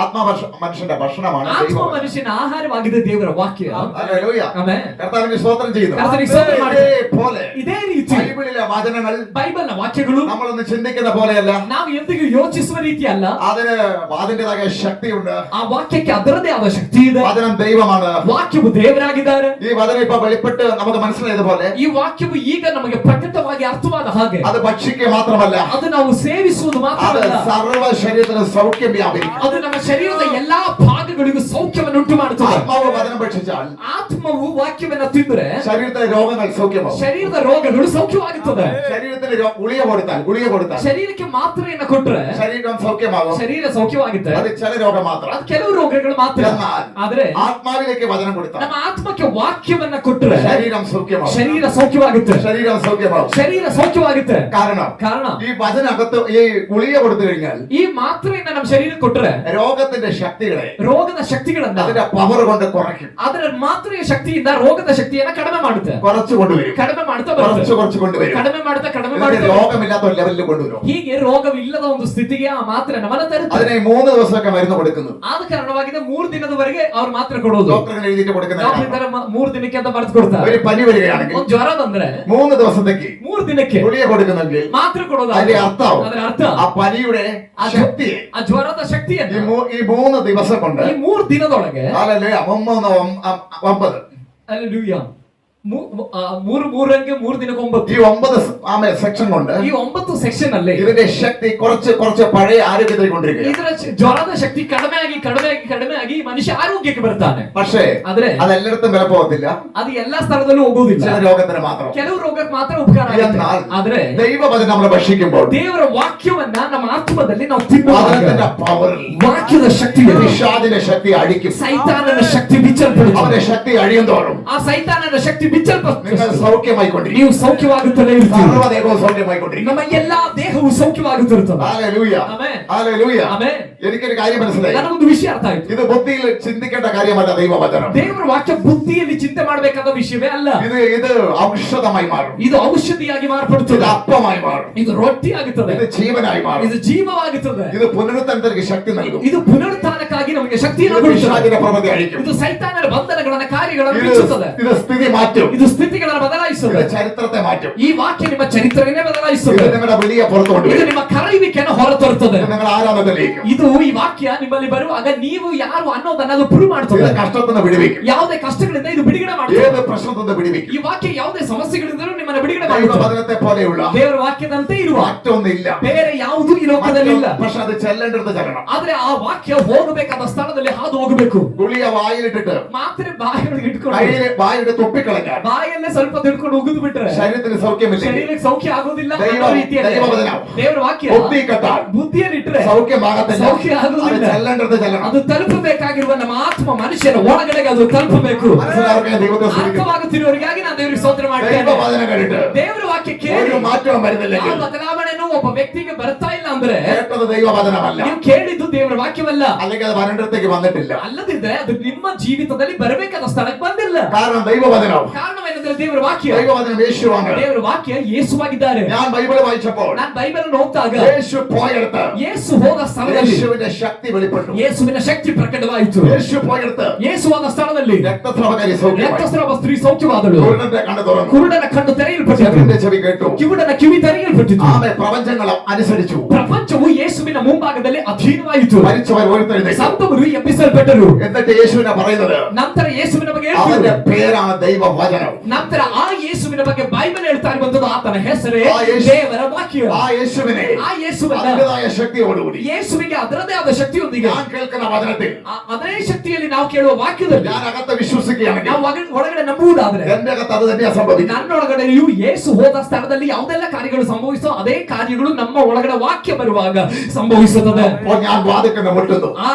മനുഷ്യന്റെ ഭക്ഷണമാണ് ಆತ್ಮ ദൈവവചനം. ಮನುಷ್ಯನ ಆಹಾರವಾಗಿದೆ ದೇವರ ವಾಕ್ಯ. ഹല്ലേലൂയ. ಆಮೆನ್. കർത്താവിനെ സ്തോത്രം ചെയ്യുന്നു. കർത്താവിനെ സ്തോത്രം ಮಾಡುತ್ತೇವೆ. പോലെ ಇದೇ ರೀತಿ ബൈബിളിലെ വചനങ്ങൾ, ಬೈಬಲ್ನ ವಾಕ್ಯಗಳು നമ്മളൊന്ന് ചിന്തിക്കുന്ന പോലെയല്ല. ನಾವು ಎಂದಿಗೂ ಯೋಚಿಸುವ ರೀತಿ ಅಲ್ಲ. അതിന്റേതായ ശക്തിയുണ്ട്. ಆ ವಾಕ್ಯಕ್ಕೆ ಅದರದೇ ಆದ ಶಕ್ತಿ ಇದೆ. വചനം ദൈവമാണ്. ವಾಕ್ಯವು ದೇವರಾಗಿದ್ದಾರೆ. ഈ വചനം ഇപ്പൊ വെളിപ്പെട്ട് നമുക്ക് മനസ്സിലായതുപോലെ ಈ ವಾಕ್ಯವು ಈಗ ನಮಗೆ ಪ್ರಕಟವಾಗಿ ಅರ್ಥವಾದ ಹಾಗೆ അത് ഭക്ഷിക്കുക മാത്രമല്ല, ಅದು ನಾವು ಸೇವಿಸುವುದು അത് ಮಾತ್ರವಲ್ಲ, സർവ്വ ശരീരത്തിന് സൗഖ്യം വ്യാപരിക്കും. ಅದು ನಮ್ಮ ಶರೀರದ ಎಲ್ಲಾ ಭಾಗಗಳಿಗೂ ಸೌಖ್ಯವನ್ನು ಉಂಟು ಮಾಡುತ್ತದೆ. ആത്മാവ് വചനം ഭക്ഷിച്ചാൽ ಆತ್ಮವು ವಾಕ್ಯವನ್ನ ತಿಂದರೆ ശരീരത്തിലെ രോഗങ്ങൾ സൗഖ്യമാവും. ಶರೀರದ ರೋಗಗಳು ಸೌಖ್ಯವಾಗುತ್ತದೆ. ശരീരത്തിന് ഗുളിക കൊടുത്താൽ ಶರೀರಕ್ಕೆ ಮಾತ್ರೆಯನ್ನು ಕೊಟ್ಟರೆ ശരീരം സൗഖ്യമാകും. ಶರೀರ ಸೌಖ್ಯವಾಗುತ್ತೆ. അത് ചില രോഗം മാത്രം. ಅದು ಕೆಲವು ರೋಗಗಳು ಮಾತ್ರ. ಆದ್ರೆ ആത്മാവിലേക്ക് വചനം കൊടുത്താൽ, ನಮ್ಮ ಆತ್ಮಕ್ಕೆ ವಾಕ್ಯವನ್ನ ಕೊಟ್ಟರೆ ശരീരം സൗഖ്യമാകും. ಶರೀರ ಸೌಖ್ಯವಾಗುತ್ತೆ. ശരീരം സൗഖ്യമാകും. ಶರೀರ ಸೌಖ್ಯವಾಗುತ್ತೆ. കാരണ ഈ വചനകത്ത് ഈ ഗുളിക കൊടുത്തു കഴിഞ്ഞാൽ, ಈ ಮಾತ್ರೆಯನ್ನ ನಮ್ಮ ಶರೀರಕ್ಕೆ ಕೊಟ್ಟರೆ രോഗത്തിന്റെ ശക്തികളെ, ರೋಗದ ಶಕ್ತಿಗಳನ್ನ അതിന്റെ പവർ കൊണ്ട് കുറയ്ക്കും. ಅದರ ಮಾತ್ರೆಯ ಶಕ್ತಿಯಿಂದ ರೋಗದ ಶಕ್ತಿಯನ್ನ ಕಡಿಮೆ ಮಾಡುತ್ತೆ. കുറച്ച് കൊണ്ടുവരും. ಕಡಿಮೆ ಮಾಡ್ತಾ ಬರುತ್ತೆ. കുറച്ച് കൊണ്ടുവരും. ಕಡಿಮೆ ಮಾಡ್ತಾ എന്നിട്ട് രോഗമില്ലാത്ത ഒരു ലെവലിൽ കൊണ്ടുവരും. ಹೀಗೆ ರೋಗವಿಲ್ಲದ ಒಂದು ಸ್ಥಿತಿಗೆ ಆ ಮಾತ್ರೆ ನಮ್ಮನ್ನ ತರುತ್ತೆ. അതിനെ 3 ദിവസമൊക്കെ മരുന്ന് കൊടുക്കുന്നു. ಆದ ಕಾರಣವಾಗಿದೆ 3 ದಿನದವರೆಗೆ ಅವ್ರು ಮಾತ್ರೆ ಕೊಡೋದು. ഡോക്ടറിന് എഴുതിയിട്ട് കൊടുക്കുന്ന 3 ದಿನಕ್ಕೆ ಅಂತ ಬರೆದು ಕೊಡ್ತಾರೆ. ഒരു പനി വരികയാണെങ്കിൽ, ಒಂದು ಜ್ವರ ಬಂದ್ರೆ 3 ദിവസത്തേക്ക് 3 ದಿನಕ್ಕೆ ഗുളിക കൊടുക്കുന്നെങ്കിൽ ಮಾತ್ರೆ ಕೊಡೋದು. അതിന്റെ അർത്ഥം ಅದರ ಅರ್ಥ ആ പനിയുടെ ശക്തിയെ ಆ ಜ್ವರದ ಶಕ್ತಿಯನ್ನು ഈ 3 ദിവസം കൊണ്ട്, ಈ 3 ದಿನದೊಳಗೆ, ഹല്ലേലൂയ, 9 ಹಲ್ಲೆಲೂಯಾ, 3 ದಿನಕ್ಕೆ 9, ഈ 9 സെക്ഷൻ കൊണ്ട്, ಈ 9 ಸೆಕ್ಷನ್ ಅಲ್ಲಿ ഇതിന്റെ ശക്തി കുറച്ച് പഴയ ആരോഗ്യത്തിൽ കൊണ്ടിരിക്കുക. ಇದರ ಜ್ವರದ ಶಕ್ತಿ ಕಡಿಮೆ ಆಗಿ ಮನುಷ್ಯ ಆರೋಗ್ಯಕ್ಕೆ ಬರ್ತಾನೆ. പക്ഷേ ಆದ್ರೆ അതെല്ലായിടത്തും വില പോകത്തില്ല. ಅದು ಎಲ್ಲಾ ಸ್ಥಳದಲ್ಲೂ ಹೋಗೋದಿಲ್ಲ. ചില രോഗത്തിന് മാത്രം. ಕೆಲವು ರೋಗಕ್ಕೆ ಮಾತ್ರ ಉಪಕಾರ ಆಗುತ್ತೆ. ಆದ್ರೆ ദൈവവചനം നമ്മൾ ഭക്ഷിക്കുമ്പോൾ ದೇವರ ವಾಕ್ಯವನ್ನ ನಮ್ಮ ಆತ್ಮದಲ್ಲಿ ನಾವು ತಿನ್ನುವಾಗ വചനത്തിന്റെ പവർ, ವಾಕ್ಯದ ಶಕ್ತಿ, പിശാചിന്റെ ശക്തി അടിക്കും. ಸೈತಾನನ ಶಕ್ತಿ ಬಿಚ್ಚಲ್ಪಡುತ್ತೆ. അവന്റെ ശക്തി അഴിയും തോറും ಆ ಸೈತಾನನ ಶಕ್ತಿ ಬಿಚ್ಚಲ್ಪಡುತ್ತೆ. നിങ്ങൾ സൗഖ്യമായിക്കൊണ്ടിരിക്കും. ನೀವು ಸೌಖ್ಯವಾಗುತ್ತಲೇ ಇರ್ತೀರಿ. സർവ്വദേഹവും സൗഖ്യമായിക്കൊണ്ടിരിക്കും. ನಮ್ಮ ಎಲ್ಲಾ ದೇಹವು ಸೌಖ್ಯವಾಗುತ್ತಿರುತ್ತದೆ. ഹല്ലേലൂയ. ಆಮೆನ್. ഹല്ലേലൂയ. ಆಮೆನ್. എനിക്കൊരു കാര്യം മനസ്സിലായി. ನನಗೊಂದು ವಿಷಯ ಅರ್ಥ ಆಯ್ತು. ഇത് ബുദ്ധിയിൽ ചിന്തിക്കേണ്ട കാര്യമല്ല ദൈവവചനം. ದೇವರ ವಾಕ್ಯ ಬುದ್ಧಿಯಲ್ಲಿ ಚಿಂತೆ ಮಾಡಬೇಕಾದ ವಿಷಯವೇ ಅಲ್ಲ. ഇത് ഔഷധമായി മാറും. ಇದು ಔಷಧಿಯಾಗಿ ഇത് ಮಾರ್ಪಡುತ್ತದೆ. അപ്പമായി മാറും. ಇದು ರೊಟ್ಟಿ ಆಗುತ್ತದೆ. ഇത് ജീവനായി മാറും. ಇದು ಜೀವವಾಗುತ್ತದೆ. ഇത് പുനരുത്ഥാനത്തിലേക്ക് ശക്തി നൽകും. ಇದು ಪುನರುತ್ಥಾನಕ್ಕಾಗಿ ನಮಗೆ ಶಕ್ತಿಯನ್ನು ഇത് ಕೊಡುತ್ತದೆ. പിശാചിന്റെ പ്രവൃത്തി അഴിക്കും. ಇದು ಸೈತಾನನ ಬಂಧನಗಳನ್ನ ಕಾರ್ಯಗಳನ್ನು ಬಿಚ್ಚುತ್ತದೆ. ഇത് സ്ഥിതി മാറ്റും. ಇದು ಸ್ಥಿತಿಗಳನ್ನು ಬದಲಾಯಿಸುತ್ತದೆ. ഇത് ചരിത്രത്തെ മാറ്റും. ಈ ವಾಕ್ಯ ನಿಮ್ಮ ಚರಿತ್ರೆಯನ್ನೇ ഇത് ಬದಲಾಯಿಸುತ್ತದೆ. നിങ്ങളുടെ വലിയ പുറത്തു ಇದು കൊണ്ടുവരും. ನಿಮ್ಮ ಕರೆಯುವಿಕೆಯನ್ನು ಹೊರತರುತ್ತದೆ. ഇത് നിങ്ങൾ ആരാധന തെളിയിക്കും. ಇದು ಈ ವಾಕ್ಯ ನಿಮ್ಮಲ್ಲಿ ಬರುವಾಗ ನೀವು ಯಾರು ಅನ್ನೋದನ್ನ ಅದು ಪ್ರೂವ್ ಮಾಡುತ್ತದೆ. ഇത് കഷ്ടത്തിൽ നിന്ന് വിടുവിക്കും. ಯಾವುದೇ ಕಷ್ಟಗಳಿಂದ ಇದು ಬಿಡುಗಡೆ ಮಾಡುತ್ತದೆ. ഏത് പ്രശ്നത്തിൽ നിന്ന് വിടുവിക്കും. ಈ ವಾಕ್ಯ ಯಾವುದೇ ಸಮಸ್ಯೆಗಳಿಂದಲೂ ನಿಮ್ಮನ್ನ ಬಿಡುಗಡೆ ಮಾಡುತ್ತದೆ. ദൈവവചനത്തെ പോലെയുള്ള ದೇವರ ವಾಕ್ಯದಂತೆ ಇರುವ മറ്റൊന്നില്ല. ಬೇರೆ ಯಾವುದೂ ಈ ಲೋಕದಲ್ಲಿಲ್ಲ. പക്ഷെ അത് ചെല്ലേണ്ടടുത്ത് ചെല്ലണം. ಆದ್ರೆ ಆ ವಾಕ್ಯ ಹೋಗಬೇಕಾದ ಸ್ಥಳದಲ್ಲಿ ಹಾದು ಹೋಗಬೇಕು. ഗുളിക വായിലിട്ടിട്ട് ಮಾತ್ರೆ ಬಾಯಿಯೊಳಗೆ ಇಟ್ಕೊಂಡು വായുടെ തുപ്പിക്കളഞ്ഞാൽ ಬಾಯಲ್ಲೇ ಸ್ವಲ್ಪ ತಿಳ್ಕೊಂಡು ಉಗಿದು ಬಿಟ್ರೆ ശരീരത്തിന് സൗഖ്യമില്ല. ಶರೀರಕ್ಕೆ ಸೌಖ್ಯ ಆಗೋದಿಲ್ಲ. ದೈವ- ಅನ್ನೋ ರೀತಿಯಲ್ಲಿ ದೈವವಚನ. ದೇವರ ವಾಕ್ಯ ബുദ്ധി കെട്ടാൽ ಬುದ್ಧಿಯಲ್ಲಿ ಇಟ್ರೆ സൗഖ്യമാകത്തില്ല. ಸೌಖ್ಯ അത് ಆಗೋದಿಲ್ಲ. ചെല്ലേണ്ടടുത്ത് ചെല്ലണം. ಅದು ತಲುಪಬೇಕಾಗಿರುವ ನಮ್ಮ ಆತ್ಮ ಮನುಷ್ಯನ ಒಳಗಡೆಗೆ ಅದು ತಲುಪಬೇಕು. മനസ്സിലാക്കാൻ ദൈവത്തെ സ്തുതിക്കുന്നു. ಅರ್ಥವಾಗುತ್ತಿರುವವರಿಗಾಗಿ ನಾನು ದೇವರಿಗೆ ಸ್ತೋತ್ರ ಮಾಡ್ತೇನೆ. ദൈവവചനം കേട്ടിട്ട് ದೇವರ ವಾಕ್ಯ ಕೇಳಿ ഒരു മാറ്റവും വരുന്നില്ലെങ്കിൽ ಯಾವ ಬದಲಾವಣೆನೂ ಒಬ್ಬ ವ್ಯಕ್ತಿಗೆ ಬರ್ತಾ ಇಲ್ಲ ಅಂದ್ರೆ കേട്ടത് ദൈവവചനമല്ല. ನೀವು ಕೇಳಿದ್ದು ದೇವರ ವಾಕ್ಯವಲ್ಲ. അല്ലെങ്കിൽ അത് വരണ്ടത്തേക്ക് വന്നിട്ടില്ല. ಅಲ್ಲದಿದ್ರೆ ಅದು ನಿಮ್ಮ ಜೀವಿತದಲ್ಲಿ ಬರಬೇಕಾದ ಸ್ಥಳಕ್ಕೆ ಬಂದಿಲ್ಲ. കാരണം ദൈവവചനം, ಕಾರಣವೇನೆಂದರೆ ದೇವರ ವಾಕ್ಯ, ദൈവവചനം യേശുവാണ്. ದೇವರ ವಾಕ್ಯ ಯೇಸುವಾಗಿದ್ದಾರೆ. ഞാൻ ബൈബിൾ വായിച്ചപ്പോൾ ನಾನು ಬೈಬಲ್ ಅನ್ನು ಓದಿದಾಗ യേശു പോയെടുത്ത് ಯೇಸು ಹೋದ ಸ್ಥಳದಲ್ಲಿ യേശുവിന്റെ ശക്തി വെളിപ്പെട്ടു. ಯೇಸುವಿನ ಶಕ್ತಿ ಪ್ರಕಟವಾಯಿತು. യേശു പോയെടുത്ത് ಯೇಸುವಾದ ಸ್ಥಳದಲ್ಲಿ രക്തസ്രാവകാരി സൗഖ്യമായി. ರಕ್ತಸ್ರಾವ ಸ್ತ್ರೀ ಸೌಖ್ಯವಾದಳು. കുരുടന്റെ കണ്ണ് തുറന്നു. ಕುರುಡನ ಕಣ್ಣು ತೆರೆಯಲ್ಪಟ್ಟಿತು. ചെവിന്റെ ചെവി കേട്ടു. ಕಿವುಡನ ಕಿವಿ ತೆರೆಯಲ್ಪಟ್ಟಿತು. ആമേ പ്രപഞ്ചങ്ങൾ അനുസരിച്ചു. ಪ್ರಪಂಚವು ಯೇಸುವಿನ ಯೇಸುವಿನ ಮುಂಭಾಗದಲ್ಲಿ ಅಧೀನವಾಯಿತು. മരിച്ചവർ ഉയർത്തെഴുന്നേറ്റു. ಸತ್ತವರು ಎಬ್ಬಿಸಲ್ಪಟ್ಟರು. എന്നിട്ട് യേശുവിനെ പറയുന്നത് ನಂತರ ಯೇಸುವಿನ ಬಗ್ಗೆ അവന്റെ ಹೇಳ್ತಾರೆ. പേരാണ് ദൈവവചനം. ನಂತರ ಆ ಯೇಸುವಿನ ಬಗ್ಗೆ ಬೈಬಲ್ ಹೇಳ್ತಾ ಇರುವಂತದ್ದು ಆತನ ಹೆಸರೇ ಆ ಯೇಸು- ದೇವರ ವಾಕ್ಯ. ആ യേശുവിനെ ಆ ಯೇಸುವನ್ನ അതിൻ്റെതായ ശക്തിയോടുകൂടി ಯೇಸುವಿಗೆ ಅದರದೇ ಆದ ಶಕ್ತಿಯೊಂದಿಗೆ ഞാൻ കേൾക്കുന്ന വചനത്തിൽ ಅದೇ ಶಕ್ತಿಯಲ್ಲಿ ನಾವು ಕೇಳುವ ವಾಕ್ಯದಲ್ಲಿ ഞാൻ ಅಗತ್ತೆ ವಿಶ್ವಸಿക്കുകയാണെങ്കിൽ ನಾವು ಒಳಗಡೆ ನಂಬುವುದಾದ್ರೆ എന്റെ ಅಗത്ത് ಅದು തന്നെയാ ಸಂಭವಿക്കും. ನನ್ನೊಳಗಡೆಯೂ ಯೇಸು ಹೋದ ಸ್ಥಳದಲ್ಲಿ ಯಾವುದೆಲ್ಲ ಕಾರ್ಯಗಳು ಸಂಭವಿಸೋ ಅದೇ ಕಾರ್ಯಗಳು ನಮ್ಮ ಒಳಗಡೆ ವಾಕ್ಯ ಬರುವಾಗ ಸಂಭವಿಸುತ್ತದೆ. അപ്പോൾ ഞാൻ വാതിൽക്കൽ മുട്ടുന്നു.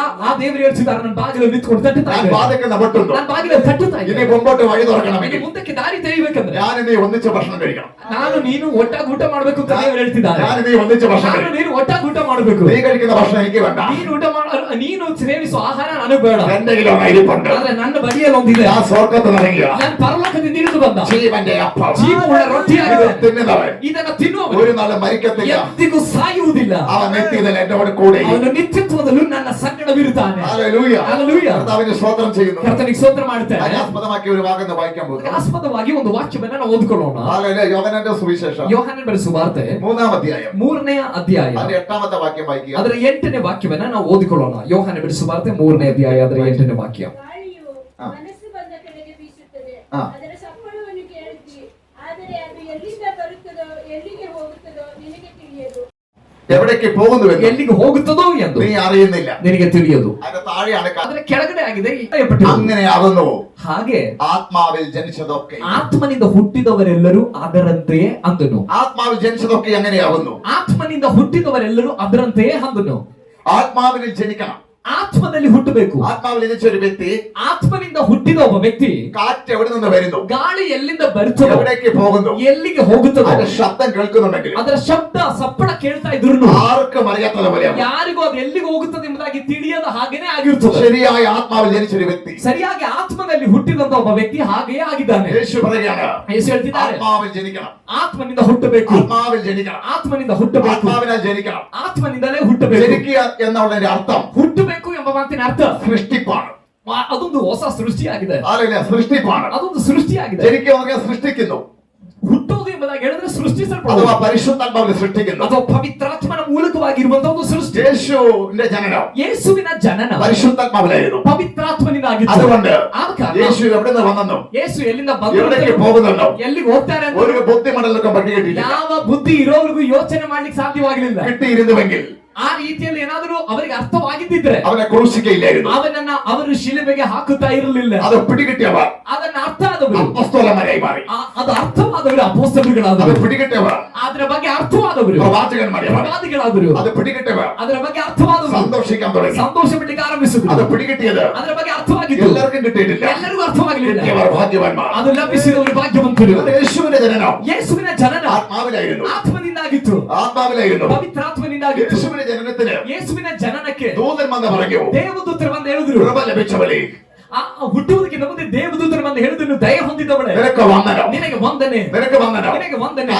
ಆ ದೇವರು ಹೇಳ್ತಿದ್ದಾರೆ, ನನ್ನ ಬಾಗಿಲಲ್ಲಿ ನಿಂತ್ಕೊಂಡು ತಟ್ಟುತ್ತಾ ഞാൻ ಇದ್ದೇನೆ. വാതിൽക്കൽ മുട്ടുന്നു. ನನ್ನ ಬಾಗಿಲಲ್ಲಿ ತಟ್ಟುತ್ತಾ ഇനി ಇದ್ದೇನೆ. മുമ്പോട്ട് വഴി ನನಗೆ തുറക്കണമെങ്കിൽ ಮುಂದಕ್ಕೆ ದಾರಿ ತೆರೆಯಬೇಕಂದ್ರೆ ഞാൻ ഇനി ഒന്നിച്ച് ഭക്ഷണം കഴിക്കണം. ನಾನು ನೀನು ಒಟ್ಟಾಗಿ ಊಟ ಮಾಡಬೇಕು ಅಂತ ದೇವರು ಹೇಳ್ತಿದ್ದಾರೆ. ഞാൻ ഇനി ഒന്നിച്ച് ഭക്ഷണം ನಾನು കഴിക്കണം. ನೀನು ಒಟ್ಟಾಗಿ ಊಟ ಮಾಡಬೇಕು. നീ കഴിക്കുന്ന ഭക്ഷണം എനിക്ക് വേണ്ട. ನೀನು ಸೇವಿಸುವ ಆಹಾರ ನನಗೆ ಬೇಡ. എന്റെ കയ്യിൽ ഇരിപ്പുണ്ട്. ಆದ್ರೆ ನನ್ನ ಬಳಿಯಲ್ಲಿ ಒಂದಿದೆ. ഞാൻ സ്വർഗ്ഗത്തിൽ നിറങ്ങിയ ನಾನು ಪರಲೋಕದಿಂದ ಇಳಿದು ಬಂದ ജീവന്റെ അപ്പം ಜೀವವುಳ್ಳ ರೊಟ್ಟಿಯಾಗಿದೆ. തിന്നുന്നവൻ ಇದನ್ನು ತಿನ್ನುವವನು ഒരു നാൾ മരിക്കത്തില്ല. ಎಂದಿಗೂ ಸಾಯುವುದಿಲ್ಲ. അവൻ നിത്യത്തിൽ എന്നോട് കൂടെ. ಅವನು ನಿತ್ಯತ್ವದಲ್ಲೂ ನನ್ನ ಸಂಗಡವಿರುತ್ತಾನೆ. ഹല്ലേലൂയ. ಹಲ್ಲೆಲೂಯಾ. കർത്താവിനെ സ്തോത്രം ചെയ്യുന്നു. ಕರ್ತನಿಗೆ ಸ್ತೋತ್ರ ಮಾಡುತ್ತೇನೆ. ആസ്പദമാക്കിയ ഒരു വാക്യം വായിക്കാൻ പോകുന്നു. ಆಸ್ಪದವಾಗಿ ಒಂದು ವಾಕ್ಯವನ್ನ ನಾವು ಓದಿಕೊಳ್ಳೋಣ. ഹല്ലേലൂയ. യോഹന്നാന്റെ സുവിശേഷം ಯೋಹಾನನ ಬರೆದ ಸುವಾರ್ತೆ 3-ാം അധ്യായം 3ನೇ ಅಧ್ಯಾಯ അതിന്റെ 8-ാമത്തെ വാക്യം വായിക്കുക. ಅದರ 8ನೇ ವಾಕ್ಯವನ್ನ ನಾವು ಓದಿಕೊಳ್ಳೋಣ. ಯೋಹಾನನ ಬರೆದ ಸುವಾರ್ತೆ 3ನೇ ಅಧ್ಯಾಯ ಅದರ 8ನೇ ವಾಕ್ಯ. ಗಾಳಿಯು ಮನಸ್ಸು ಬಂದ ಕಡೆಗೆ ಬೀಸುತ್ತದೆ, ಆ. ಅದರ ಸಪ್ಪಳವನ್ನು ಕೇಳುತ್ತಿ, ಆದರೆ ಅದು ಎಲ್ಲಿಂದ ಬರುತ್ತದೋ ಎಲ್ಲಿಗೆ ಹೋಗುತ್ತದೋ ನಿನಗೆ ತಿಳಿಯದು. എവിടേക്ക് പോകുന്നുവെന്ന് ಎಲ್ಲಿಗೆ ಹೋಗುತ್ತದೋ ಎಂದು നീ അറിയുന്നില്ല. ನಿನಗೆ ತಿಳಿಯದು. അതിന്റെ താഴെയാണ് ಅದರ ಕೆಳಗಡೆ ಆಗಿದೆ ಇಟ್ಟಲ್ಪಟ್ಟಿರುವುದು. അങ്ങനെയാകുന്നു ಹಾಗೆ ആത്മാവിൽ ജനിച്ചതൊക്കെ. ಆತ್ಮನಿಂದ ಹುಟ್ಟಿದವರೆಲ್ಲರೂ ಅದರಂತೆಯೇ ಅಂದನು. ആത്മാവിൽ ജനിച്ചതൊക്കെ എങ്ങനെയാകുന്നു? ಆತ್ಮನಿಂದ ಹುಟ್ಟಿದವರೆಲ್ಲರೂ ಅದರಂತೆಯೇ ಅಂದನು. ആത്മാവിൽ ജനിക്കണം. ಆತ್ಮದಲ್ಲಿ ಹುಟ್ಟಬೇಕು. ആത്മാവിൽ ജനിച്ച ഒരു വ്യക്തി ಆತ್ಮನಿಂದ ಹುಟ್ಟಿದ ಒಬ್ಬ ವ್ಯಕ್ತಿ കാറ്റ് എവിടെ നിന്ന് വരുന്നു, ಗಾಳಿ ಎಲ್ಲಿಂದ ಬರುತ್ತದೋ, എവിടേക്ക് പോകുന്നു, ಎಲ್ಲಿಗೆ ಹೋಗುತ್ತದೋ, അതിന്റെ ശബ്ദം കേൾക്കുന്നുണ്ടെങ്കിൽ ಅದರ ಶಬ್ದ ಸಪ್ಪಳ ಕೇಳ್ತಾ ಇದ್ರು ആർക്കും അറിയാത്തത് പോലെയാണ്. ಯಾರಿಗೂ ಅದು ಎಲ್ಲಿಗೆ ಹೋಗುತ್ತದೆ ಎಂಬುದಾಗಿ ತಿಳಿಯದ ಹಾಗೇನೆ ಆಗಿರುತ್ತದೆ. ശരിയായ ആത്മാവിൽ ജനിച്ചൊരു വ്യക്തി, ಸರಿಯಾಗಿ ಆತ್ಮದಲ್ಲಿ ಹುಟ್ಟಿದಂತ ಒಬ್ಬ ವ್ಯಕ್ತಿ ಹಾಗೆಯೇ ಆಗಿದ್ದಾನೆ. യേശു പറയുകയാണ് ಯೇಸು ಹೇಳ್ತಿದ್ದಾರೆ, ആത്മാവിൽ ജനിക്കണം. ಆತ್ಮನಿಂದ ಹುಟ್ಟಬೇಕು. ആത്മാവിൽ ജനിക്കണം. ಆತ್ಮನಿಂದ ಹುಟ್ಟಬೇಕು. ആത്മാവിനാൽ ജനിക്കണം. ಆತ್ಮನಿಂದಲೇ ಹುಟ್ಟಬೇಕು. ജനിക്കുക എന്നുള്ളതിന്റെ അർത്ഥം ಹುಟ್ಟಬೇಕು ಎಂಬ ಮಾತಿನ ಅರ್ಥ സൃഷ്ടിപ്പാണ്. ಅದೊಂದು ಹೊಸ ಸೃಷ್ಟಿಯಾಗಿದೆ. ആളില്ല, സൃഷ്ടിപ്പാണ്. ಅದೊಂದು ಸೃಷ್ಟಿಯಾಗಿದೆ. ജനിക്കുക എന്ന് പറഞ്ഞാൽ സൃഷ്ടിക്കുന്നു. ಹುಟ್ಟೋದು ಎಂಬುದಾಗಿ ಹೇಳಿದ್ರೆ ಸೃಷ್ಟಿಸಲ್ಪಡುವುದು അഥവാ പരിശുദ്ധാത്മാവിൽ സൃഷ്ടിക്കുന്നു. ಅಥವಾ ಪವಿತ್ರಾತ್ಮನ ಮೂಲಕವಾಗಿರುವಂತಹ ಒಂದು ಸೃಷ್ಟಿ. യേശുവിന്റെ ജനനം ಯೇಸುವಿನ ಜನನ പരിശുദ്ധാത്മാവിലായിരുന്നു. ಪವಿತ್ರಾತ್ಮನಿಂದಾಗಿತ್ತು. അതുകൊണ്ട് ಆದ ಕಾರಣ യേശു എവിടെ നിന്ന് വന്നെന്നോ, ಯೇಸು ಎಲ್ಲಿಂದ എവിടേക്ക് ಬಂದರು, പോകുന്നുണ്ടോ, ಎಲ್ಲಿಗೆ ಹೋಗ್ತಾರೆ ಅಂತ ഒരു ബുദ്ധിമണ്ഡലൊക്കെ പട്ടികിട്ടില്ല. ಯಾವ ಬುದ್ಧಿ ಇರೋವರೆಗೂ ಯೋಚನೆ ಮಾಡ್ಲಿಕ್ಕೆ ಸಾಧ್ಯವಾಗಿರಲಿಲ್ಲ. കിട്ടിയിരുന്നുവെങ്കിൽ ಆ ರೀತಿಯಲ್ಲಿ ಏನಾದರೂ ಅವರಿಗೆ ಅರ್ಥವಾಗಿದ್ದಿದ್ರೆ അവനെ ക്രൂശിക്കയില്ലായിരുന്നു. ಅವನನ್ನ ಅವರು ಶಿಲುಬೆಗೆ ಹಾಕುತ್ತಾ ಇರಲಿಲ್ಲ. അത് പിടികിട്ടിയവർ ಅದನ್ನ ಅರ್ಥ ಆದವರು അപ്പോസ്തലന്മാരായി മാറി. ಅದು ಅರ್ಥವಾದವರು അത് ಅಪೊಸ್ತಲರುಗಳಾದರು. പിടികിട്ടിയവർ ಅದರ ಬಗ್ಗೆ ಅರ್ಥವಾದವರು പ്രവാചകന്മാരായി മാറി. ಪ್ರವಾದಿಗಳಾದರು. അത് പിടികിട്ടിയവർ ಅದರ ಬಗ್ಗೆ ಅರ್ಥವಾದವರು സന്തോഷിക്കാൻ തുടങ്ങി. ಸಂತೋಷ ಪಡ್ಲಿಕ್ಕೆ ಆರಂಭಿಸಿದ್ರು. അത് പിടികിട്ടിയത് ಅದರ ಬಗ್ಗೆ ಅರ್ಥವಾಗಿತ್ತು. എല്ലാവർക്കും കിട്ടിയിട്ടില്ല. ಎಲ್ಲರಿಗೂ ಅರ್ಥವಾಗಲಿಲ್ಲ. കിട്ടിയവർ ഭാഗ്യവാന്മാർ. ಅದು ಲಭಿಸಿದವರು ಭಾಗ್ಯವಂತರು. അത് യേശുവിന്റെ ജനനം ಯೇಸುವಿನ ಜನನ ആത്മാവിലായിരുന്നു. ಆತ್ಮನಿಂದಾಗಿತ್ತು. ആത്മാവിലായിരുന്നു. ಪವಿತ್ರಾತ್ಮನಿಂದಾಗಿತ್ತು. യേശുവിന്റെ ജനനത്തിന് ಯೇಸುವಿನ ಜನನಕ್ಕೆ ദൂതൻ വന്ന് പറഞ്ഞു, ದೇವದೂತರು ಬಂದು ಹೇಳಿದ್ರು, കൃപ ലഭിച്ചവളെ, ಹುಟ್ಟುವುದಕ್ಕಿಂತ ಮುಂದೆ ದೇವದೂತರು ಬಂದು ಹೇಳಿದ್ರು, ದಯ ಹೊಂದಿದವಳೆ, നിനക്ക് വന്ദനം, ನಿನಗೆ ವಂದನೆ, നിനക്ക് വന്ദനം. ನಿನಗೆ ವಂದನೆ.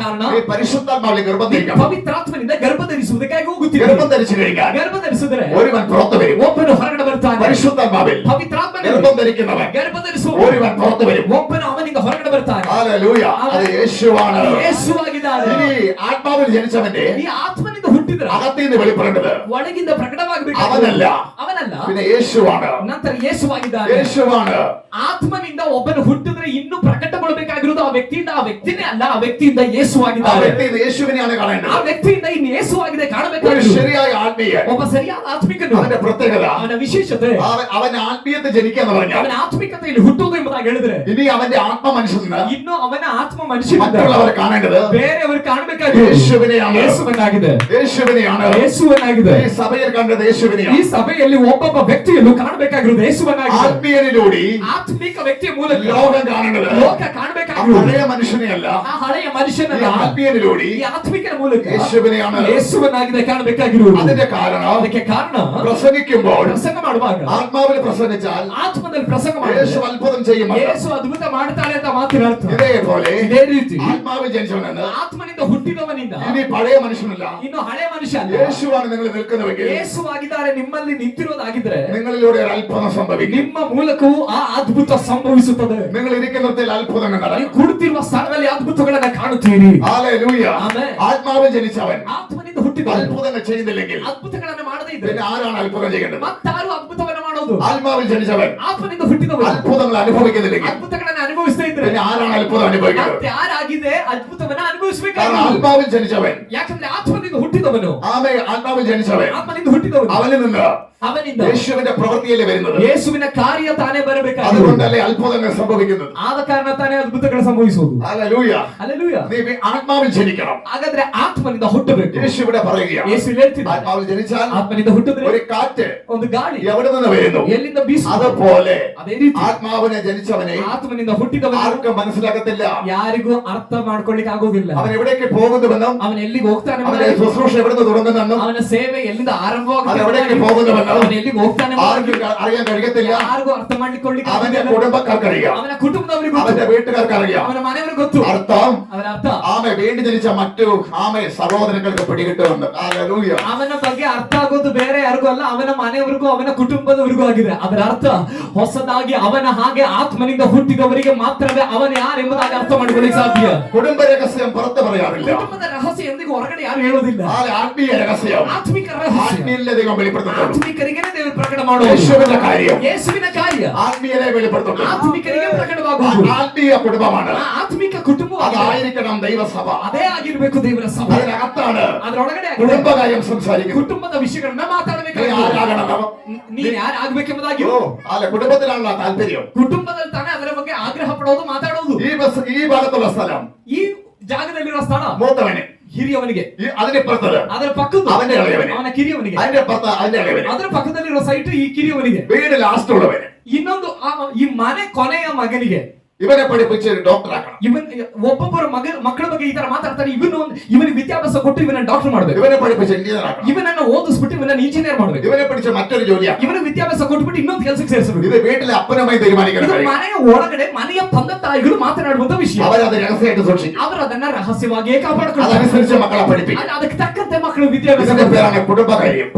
കാരണം ഈ പരിശുദ്ധാത്മാവിലെ ഗർഭം ധരിക്കണം. ಪವಿತ್ರಾತ್ಮನಿಂದ ಗರ್ಭ ಧರಿಸುವುದಕ್ಕಾಗಿ ಹೋಗುತ್ತೀವಿ. ഗർഭം ധരിച്ചു കഴിഞ്ഞാൽ ಗರ್ಭ ಧರಿಸಿದ್ರೆ ഒരുവൻ പുറത്തു വരും. ಒಬ್ಬನು ಹೊರಗಡೆ ಬರ್ತಾನೆ. പരിശുദ്ധാത്മാവിൽ ಪವಿತ್ರಾತ್ಮನಿಂದ ഗർഭം ധരിക്കുന്നവൻ ಗರ್ಭ ಧರಿಸುವ ഒരുവൻ പുറത്തു വരും. ಒಬ್ಬನು ಅವನಿಂದ ಹೊರಗಡೆ ಬರ್ತಾನೆ. ഹല്ലേലൂയ. അത് യേശുവാണ്. ಅದು ಯೇಸುವಾಗಿದ್ದಾರೆ. ഇനി ആത്മാവിൽ ജനിച്ചവന്റെ ಈ ಆತ್ಮನಿಂದ ಹುಟ್ಟಿದ್ರೆ അകത്ത് നിന്ന് വെളിപ്പെടേണ്ടത് ಒಳಗಿಂದ ಪ್ರಕಟವಾಗಬೇಕು. ಅವನಲ್ಲ, ಅವನಲ್ಲ, പിന്നെ യേശുവാണ്. ನಂತರ ಯೇಸುವಾಗಿದ್ದಾರೆ. യേശുവാണ്. ಆತ್ಮನಿಂದ ಒಬ್ಬನು ಹುಟ್ಟಿದ್ರೆ ಇನ್ನೂ ಪ್ರಕಟಗೊಳ್ಳಬೇಕಾಗಿರುವುದು ಆ ವ್ಯಕ್ತಿಯಿಂದ, ಆ ವ್ಯಕ್ತಿನೇ ಅಲ್ಲ, ಆ ವ್ಯಕ್ತಿಯಿಂದ ആ ಯೇಸುವಾಗಿದ್ದಾರೆ. വ്യക്തി യേശുവിനെയാണ് ಆ കാണേണ്ടത്. ವ್ಯಕ್ತಿಯಿಂದ ಇನ್ನು ಯೇಸುವಾಗಿದೆ ഒരു ಕಾಣಬೇಕಾಗಿರುವುದು. ശരിയായ ആത്മീയൻ. ಒಬ್ಬ ಸರಿಯಾದ ಆತ್ಮಿಕನು, അവന്റെ പ്രത്യേകത, ಅವನ ವಿಶೇಷತೆ, അവൻ ആത്മീയത്തെ ജനിക്കാന്ന് പറഞ്ഞാൽ ಅವನ ಆತ್ಮಿಕತೆಯಲ್ಲಿ ಹುಟ್ಟುವುದು ಎಂಬುದಾಗಿ ಹೇಳಿದ್ರೆ ഇനി അവന്റെ ആത്മ മനുഷ്യന് ಇನ್ನು ಅವನ ಆತ್ಮ ಮನುಷ್ಯನಿಂದ മറ്റുള്ളവരെ കാണേണ്ടത് ಬೇರೆಯವರು ಕಾಣಬೇಕಾಗಿರುವುದು യേശുവിനെയാണ്. ಯೇಸುವನ್ನಾಗಿದೆ. യേശുവിനെയാണ്. ಯೇಸುವನ್ನಾಗಿದೆ. ഈ സഭയിൽ കണ്ടത് ಈ യേശുവിനെയാണ്. ಸಭೆಯಲ್ಲಿ ಒಬ್ಬೊಬ್ಬ ವ್ಯಕ್ತಿಯಲ್ಲೂ ಕಾಣಬೇಕಾಗಿರುವುದು ಯೇಸುವನ್ನಾಗಿದೆ. ആത്മീയനിലൂടെ ಆತ್ಮಿಕ ವ್ಯಕ್ತಿಯ ಮೂಲಕ ലോകം കാണേണ്ടത് ಲೋಕ ആ ಕಾಣಬೇಕಾಗಿರುವುದು പഴയ മനുഷ്യനെയല്ല, ಆ ಹಳೆಯ ഈ ಮನುಷ್ಯನಲ್ಲ, ആത്മീയനിലൂടെ ಈ ಆತ್ಮಿಕನ ಮೂಲಕ യേശുവിനെയാണ്. ಯೇಸುವನ್ನಾಗಿದೆ ಕಾಣಬೇಕಾಗಿರುವುದು. അതിന്റെ കാരണം ಅದಕ್ಕೆ ಕಾರಣ പ്രസംഗിക്കുമ്പോൾ ಪ್ರಸಂಗ ಮಾಡುವಾಗ ആത്മാവിൽ പ്രസംഗിച്ചാൽ ಆತ್ಮದಲ್ಲಿ ಪ್ರಸಂಗ യേശു ಮಾಡಿದ್ರೆ അത്ഭുതം ചെയ്യുമെന്ന്. ಯೇಸು ಅದ್ಭುತ ಮಾಡ್ತಾಳೆ ಅಂತ ಮಾತಿನ ಅರ್ಥ. ഇതേപോലെ ಇದೇ ರೀತಿ ആത്മാവിൽ ജനിച്ചവനെന്ന് ಆತ್ಮನಿಂದ ಹುಟ್ಟಿದವನಿಂದ ഇനി പഴയ മനുഷ്യനല്ല, ಇನ್ನು ಹಳೆ ಮನುಷ್ಯ ಅಲ್ಲ, യേശുവാണ് നിങ്ങൾ നിൽക്കുന്നുവെങ്കിൽ ಯೇಸುವಾಗಿದ್ದಾರೆ ನಿಮ್ಮಲ್ಲಿ ನಿಂತಿರೋದಾಗಿದ್ರೆ നിങ്ങളിലൂടെ ഒരു അത്ഭുതം സംഭവിക്കും. ನಿಮ್ಮ ಮೂಲಕವೂ ಆ ಅದ್ಭುತ ಸಂಭವಿಸುತ್ತದೆ. നിങ്ങൾ ഇരിക്കുന്നിടത്തിൽ അത്ഭുതങ്ങൾ ನೀವು നടക്കും. ಕುಳಿತಿರುವ ಸ್ಥಳದಲ್ಲಿ ಅದ್ಭುತಗಳನ್ನ ಕಾಣುತ್ತೀರಿ. ഹല്ലേലൂയ. ആമേൻ. ആത്മാവിൽ ജനിച്ചവൻ ಆತ್ಮನಿಂದ ಹುಟ್ಟಿದವನು അത്ഭുതങ്ങൾ ചെയ്യുന്നില്ലെങ്കിൽ ಅದ್ಭುತಗಳನ್ನು ಮಾಡದೇ ಇದ್ರೆ പിന്നെ ആരാണ് അത്ഭുതം ചെയ്യേണ്ടത്? ಮತ್ತಾರು ಅದ್ಭುತವನ್ನು ಮಾಡೋದು? ആത്മാവിൽ ജനിച്ചവൻ ಆತ್ಮನಿಂದ ಹುಟ್ಟಿದವನು അത്ഭുതങ്ങൾ അനുഭവിക്കുന്നില്ലെങ്കിൽ ಅದ್ಭುತಗಳನ್ನು ಅನುಭವಿಸ್ತಾ ಇದ್ರೆ പിന്നെ ആരാണ് അത്ഭുതം അനുഭവിക്കുന്നത്? ಮತ್ತೆ ಯಾರಾಗಿದೆ ಅದ್ಭುತವನ್ನ കാരണം ಅನುಭವಿಸಬೇಕಾಗಿ? ആത്മാവിൽ ജനിച്ചവൻ, ಯಾಕಂದ್ರೆ ಆತ್ಮನಿಂದ ಹುಟ್ಟಿದವನು, ആത്മാവിൽ ജനിച്ചവൻ ಆತ್ಮನಿಂದ ಹುಟ್ಟಿದವನು, അവനിൽ നിന്ന് ಅವನಿಂದ യേശുവിന്റെ പ്രവൃത്തിയല്ലേ വരുന്നത്. ಯೇಸುವಿನ ಕಾರ್ಯ ತಾನೇ ಬರಬೇಕಾಗಿ, അതുകൊണ്ടല്ലേ അത്ഭുതങ്ങൾ സംഭവിക്കുന്നത്. ಆದ ಕಾರಣ ತಾನೇ ಅದ್ಭುತಗಳು ಸಂಭವಿಸುವುದು. ഹല്ലേലൂയ. ಹಲ್ಲೆಲೂಯಾ. നീ ആത്മാവിൽ ജനിക്കണം. ಹಾಗಾದ್ರೆ ಆತ್ಮನಿಂದ ಹುಟ್ಟಬೇಕು. യേശു ഇവിടെ പറയുകയാണ്, ಯೇಸು ಹೇಳ್ತಿದ್ದಾನೆ, ആത്മാവിൽ ജനിച്ചാൽ ಆತ್ಮನಿಂದ ಹುಟ್ಟಿದ್ರೆ ഒരു കാറ്റ് ಒಂದು ಗಾಳಿ എവിടെ നിന്ന് വരുന്നു? ಎಲ್ಲಿಂದ ಬೀಸುತ್ತದೆ? അതുപോലെ ಅದೇ ರೀತಿ ആത്മാവിനെ ജനിച്ചവനെ ಆತ್ಮನಿಂದ ಹುಟ್ಟಿದವನು ആർക്കും മനസ്സിലാകത്തില്ല. ಯಾರಿಗೂ ಅರ್ಥ ಮಾಡ್ಕೊಳ್ಳಿಕ್ಕೆ ಆಗೋದಿಲ್ಲ. അവൻ എവിടേക്ക് പോകുന്നുവെന്നും ಅವನು ಎಲ್ಲಿಗೆ ಹೋಗ್ತಾನೆ, അവന്റെ ശുശ്രൂഷ എവിടെ നിന്ന് തുടങ്ങുന്നെന്നും ಅವನ ಸೇವೆ ಎಲ್ಲಿಂದ അത് ಆರಂಭವಾಗುತ್ತೆ, എവിടേക്ക് പോകുന്നുവെന്നും ಅವನು ಎಲ್ಲಿಗೆ ಹೋಗ್ತಾನೆ ആർക്കും അറിയാൻ കഴിയത്തില്ല. ಯಾರಿಗೂ ಅರ್ಥ ಮಾಡ್ಲಿಕ್ಕೆ അവന്റെ കുടുംബക്കാർക്കറിയാം, ಅವನ ಕುಟುಂಬದವರಿಗೆ അവന്റെ ಗೊತ್ತು, വീട്ടുകാർക്കറിയാം. ಅವನ ಮನೆಯವರಿಗೆ ಗೊತ್ತು. അർത്ഥം ಅವನ ಅರ್ಥ ആമെ വേണ്ടി ജനിച്ച മറ്റു ആമെ സഹോദരങ്ങൾക്ക് പിടികിട്ടുമെന്ന്. ഹല്ലേലൂയ. ಅವನ ಬಗ್ಗೆ ಅರ್ಥ ಆಗೋದು ಬೇರೆ ಯಾರಿಗೂ ಅಲ್ಲ, ಅವನ ಮನೆಯವರಿಗೂ ಅವನ ಕುಟುಂಬದವರಿಗೂ ಆಗಿದೆ. ಅದರ ಅರ್ಥ ಹೊಸದಾಗಿ ಅವನ ಹಾಗೆ ಆತ್ಮನಿಂದ ಹುಟ್ಟಿದವರಿಗೆ ಮಾತ್ರವೇ ಅವನ ಯಾರೆಂಬುದಾಗಿ ಅರ್ಥ ಮಾಡಿಕೊಳ್ಳಿಕ್ಕೆ ಸಾಧ್ಯ. കുടുംബ രഹസ്യം പുറത്ത് പറയാറില്ല. ಕುಟುಂಬದ ರಹಸ್ಯ ಎಂದಿಗೂ ಹೊರಗಡೆ ಯಾರು ಹೇಳೋದಿಲ್ಲ. ആത്മീയ രഹസ്യം ಆತ್ಮಿಕ ರಹಸ್ಯ ആത്മീയ ദൈവം വെളിപ്പെടുത്തുന്നു. ಆತ್ಮಿಕರಿಗೆ ದೇವರು ಪ್ರಕಟ ಮಾಡುವುದು. യേശുവിന്റെ കാര്യം ಯೇಸುವಿನ ಕಾರ್ಯ ആത്മീയനെ വെളിപ്പെടുത്തുന്നു. ಆತ್ಮಿಕರಿಗೆ ಪ್ರಕಟವಾಗುವುದು. ആത്മീയ കുടുംബമാണ്. ಆ ಆತ್ಮಿಕ ಕುಟುಂಬ അതായിരിക്കണം ദൈവസഭ. ಅದೇ ಆಗಿರ್ಬೇಕು ದೇವರ ಸಭೆ. അതിനകത്താണ് ಅದರೊಳಗಡೆ കുടുംബകാര്യം സംസാരിക്കുന്നത്. ಕುಟುಂಬದ ವಿಷಯಗಳನ್ನ നീ ಮಾತಾಡಬೇಕಾಗಿ ആരാകണം? ನೀನ್ ಯಾರಾಗಬೇಕೆಂಬುದಾಗಿ അല്ല, കുടുംബത്തിലാണല്ലോ താല്പര്യം. ಕುಟುಂಬದಲ್ಲಿ ತಾನೇ ಅದರ ಬಗ್ಗೆ ಆಗ್ರಹ ಪಡೋದು, ಮಾತಾಡೋದು. ഈ ഭാഗത്തുള്ള സ്ഥലം ಈ ಜಾಗದಲ್ಲಿರುವ ಸ್ಥಳ മൂത്തവന്, ಹಿರಿಯವನಿಗೆ, അതിനിപ്പുറത്തത് ಅದರ ಪಕ್ಕದ അവന്റെ ഇളയവന്, ಅವನ ಕಿರಿಯವನಿಗೆ, അതിന്റെ അപ്പുറത്ത് അതിന്റെ ഇളയവന്, ಅದರ ಪಕ್ಕದಲ್ಲಿರುವ ಸೈಟ್ ಈ ಕಿರಿಯವನಿಗೆ, വീട് ലാസ്റ്റ് ഉള്ളവന്, ಇನ್ನೊಂದು ಈ ಮನೆ ಕೊನೆಯ ಮಗನಿಗೆ. ഇവനെ പഠിപ്പിച്ച് ഡോക്ടർ ആക്കണം. ಇವನ್ ಒಬ್ಬೊಬ್ಬರ ಮಕ್ಕಳ ಬಗ್ಗೆ ಈ ತರ ಮಾತಾಡ್ತಾರೆ. ಇವನಿಗೆ ವಿದ್ಯಾಭ್ಯಾಸ ಕೊಟ್ಟು ಇವನ ಡಾಕ್ಟರ್ ಮಾಡ್ಬೇಕು. ഇവനെ പഠിപ്പിച്ച് എഞ്ചിനീയർ ആക്കണം. ಇವನನ್ನ ಓದಿಸ್ಬಿಟ್ಟು ಇವನನ್ನ ಇಂಜಿನಿಯರ್ ಮಾಡ್ಬೇಕು. ഇവനെ പഠിച്ച് മറ്റൊരു ജോലിയാക്കണം. ಇವನ ವಿದ್ಯಾಭ್ಯಾಸ ಕೊಟ್ಬಿಟ್ಟು ಇನ್ನೊಂದು ಕೆಲಸಕ್ಕೆ ಸೇರಿಸಬೇಕು. ഇത് വീട്ടിലെ അപ്പനുമായി തീരുമാനിക്കണം. ಇದು ಮನೆಯ ಒಳಗಡೆ ಮನೆಯ ತಂದೆ ತಾಯಿಗಳು ಮಾತನಾಡುವಂತ ವಿಷಯ. അവരത് രഹസ്യമായിട്ട് സൂക്ഷിക്കും. ಅವರು ಅದನ್ನ ರಹಸ್ಯವಾಗಿಯೇ ಕಾಪಾಡಿಕೊಳ್ಳುತ್ತಾರೆ. അതനുസരിച്ച് മക്കളെ പഠിപ്പിക്കും. ಅದಕ್ಕೆ ತಕ್ಕಂತೆ ಮಕ್ಕಳು ವಿದ್ಯಾಭ್ಯಾಸ. ഇതിന്റെ പേരാണ് കുടുംബകാര്യം.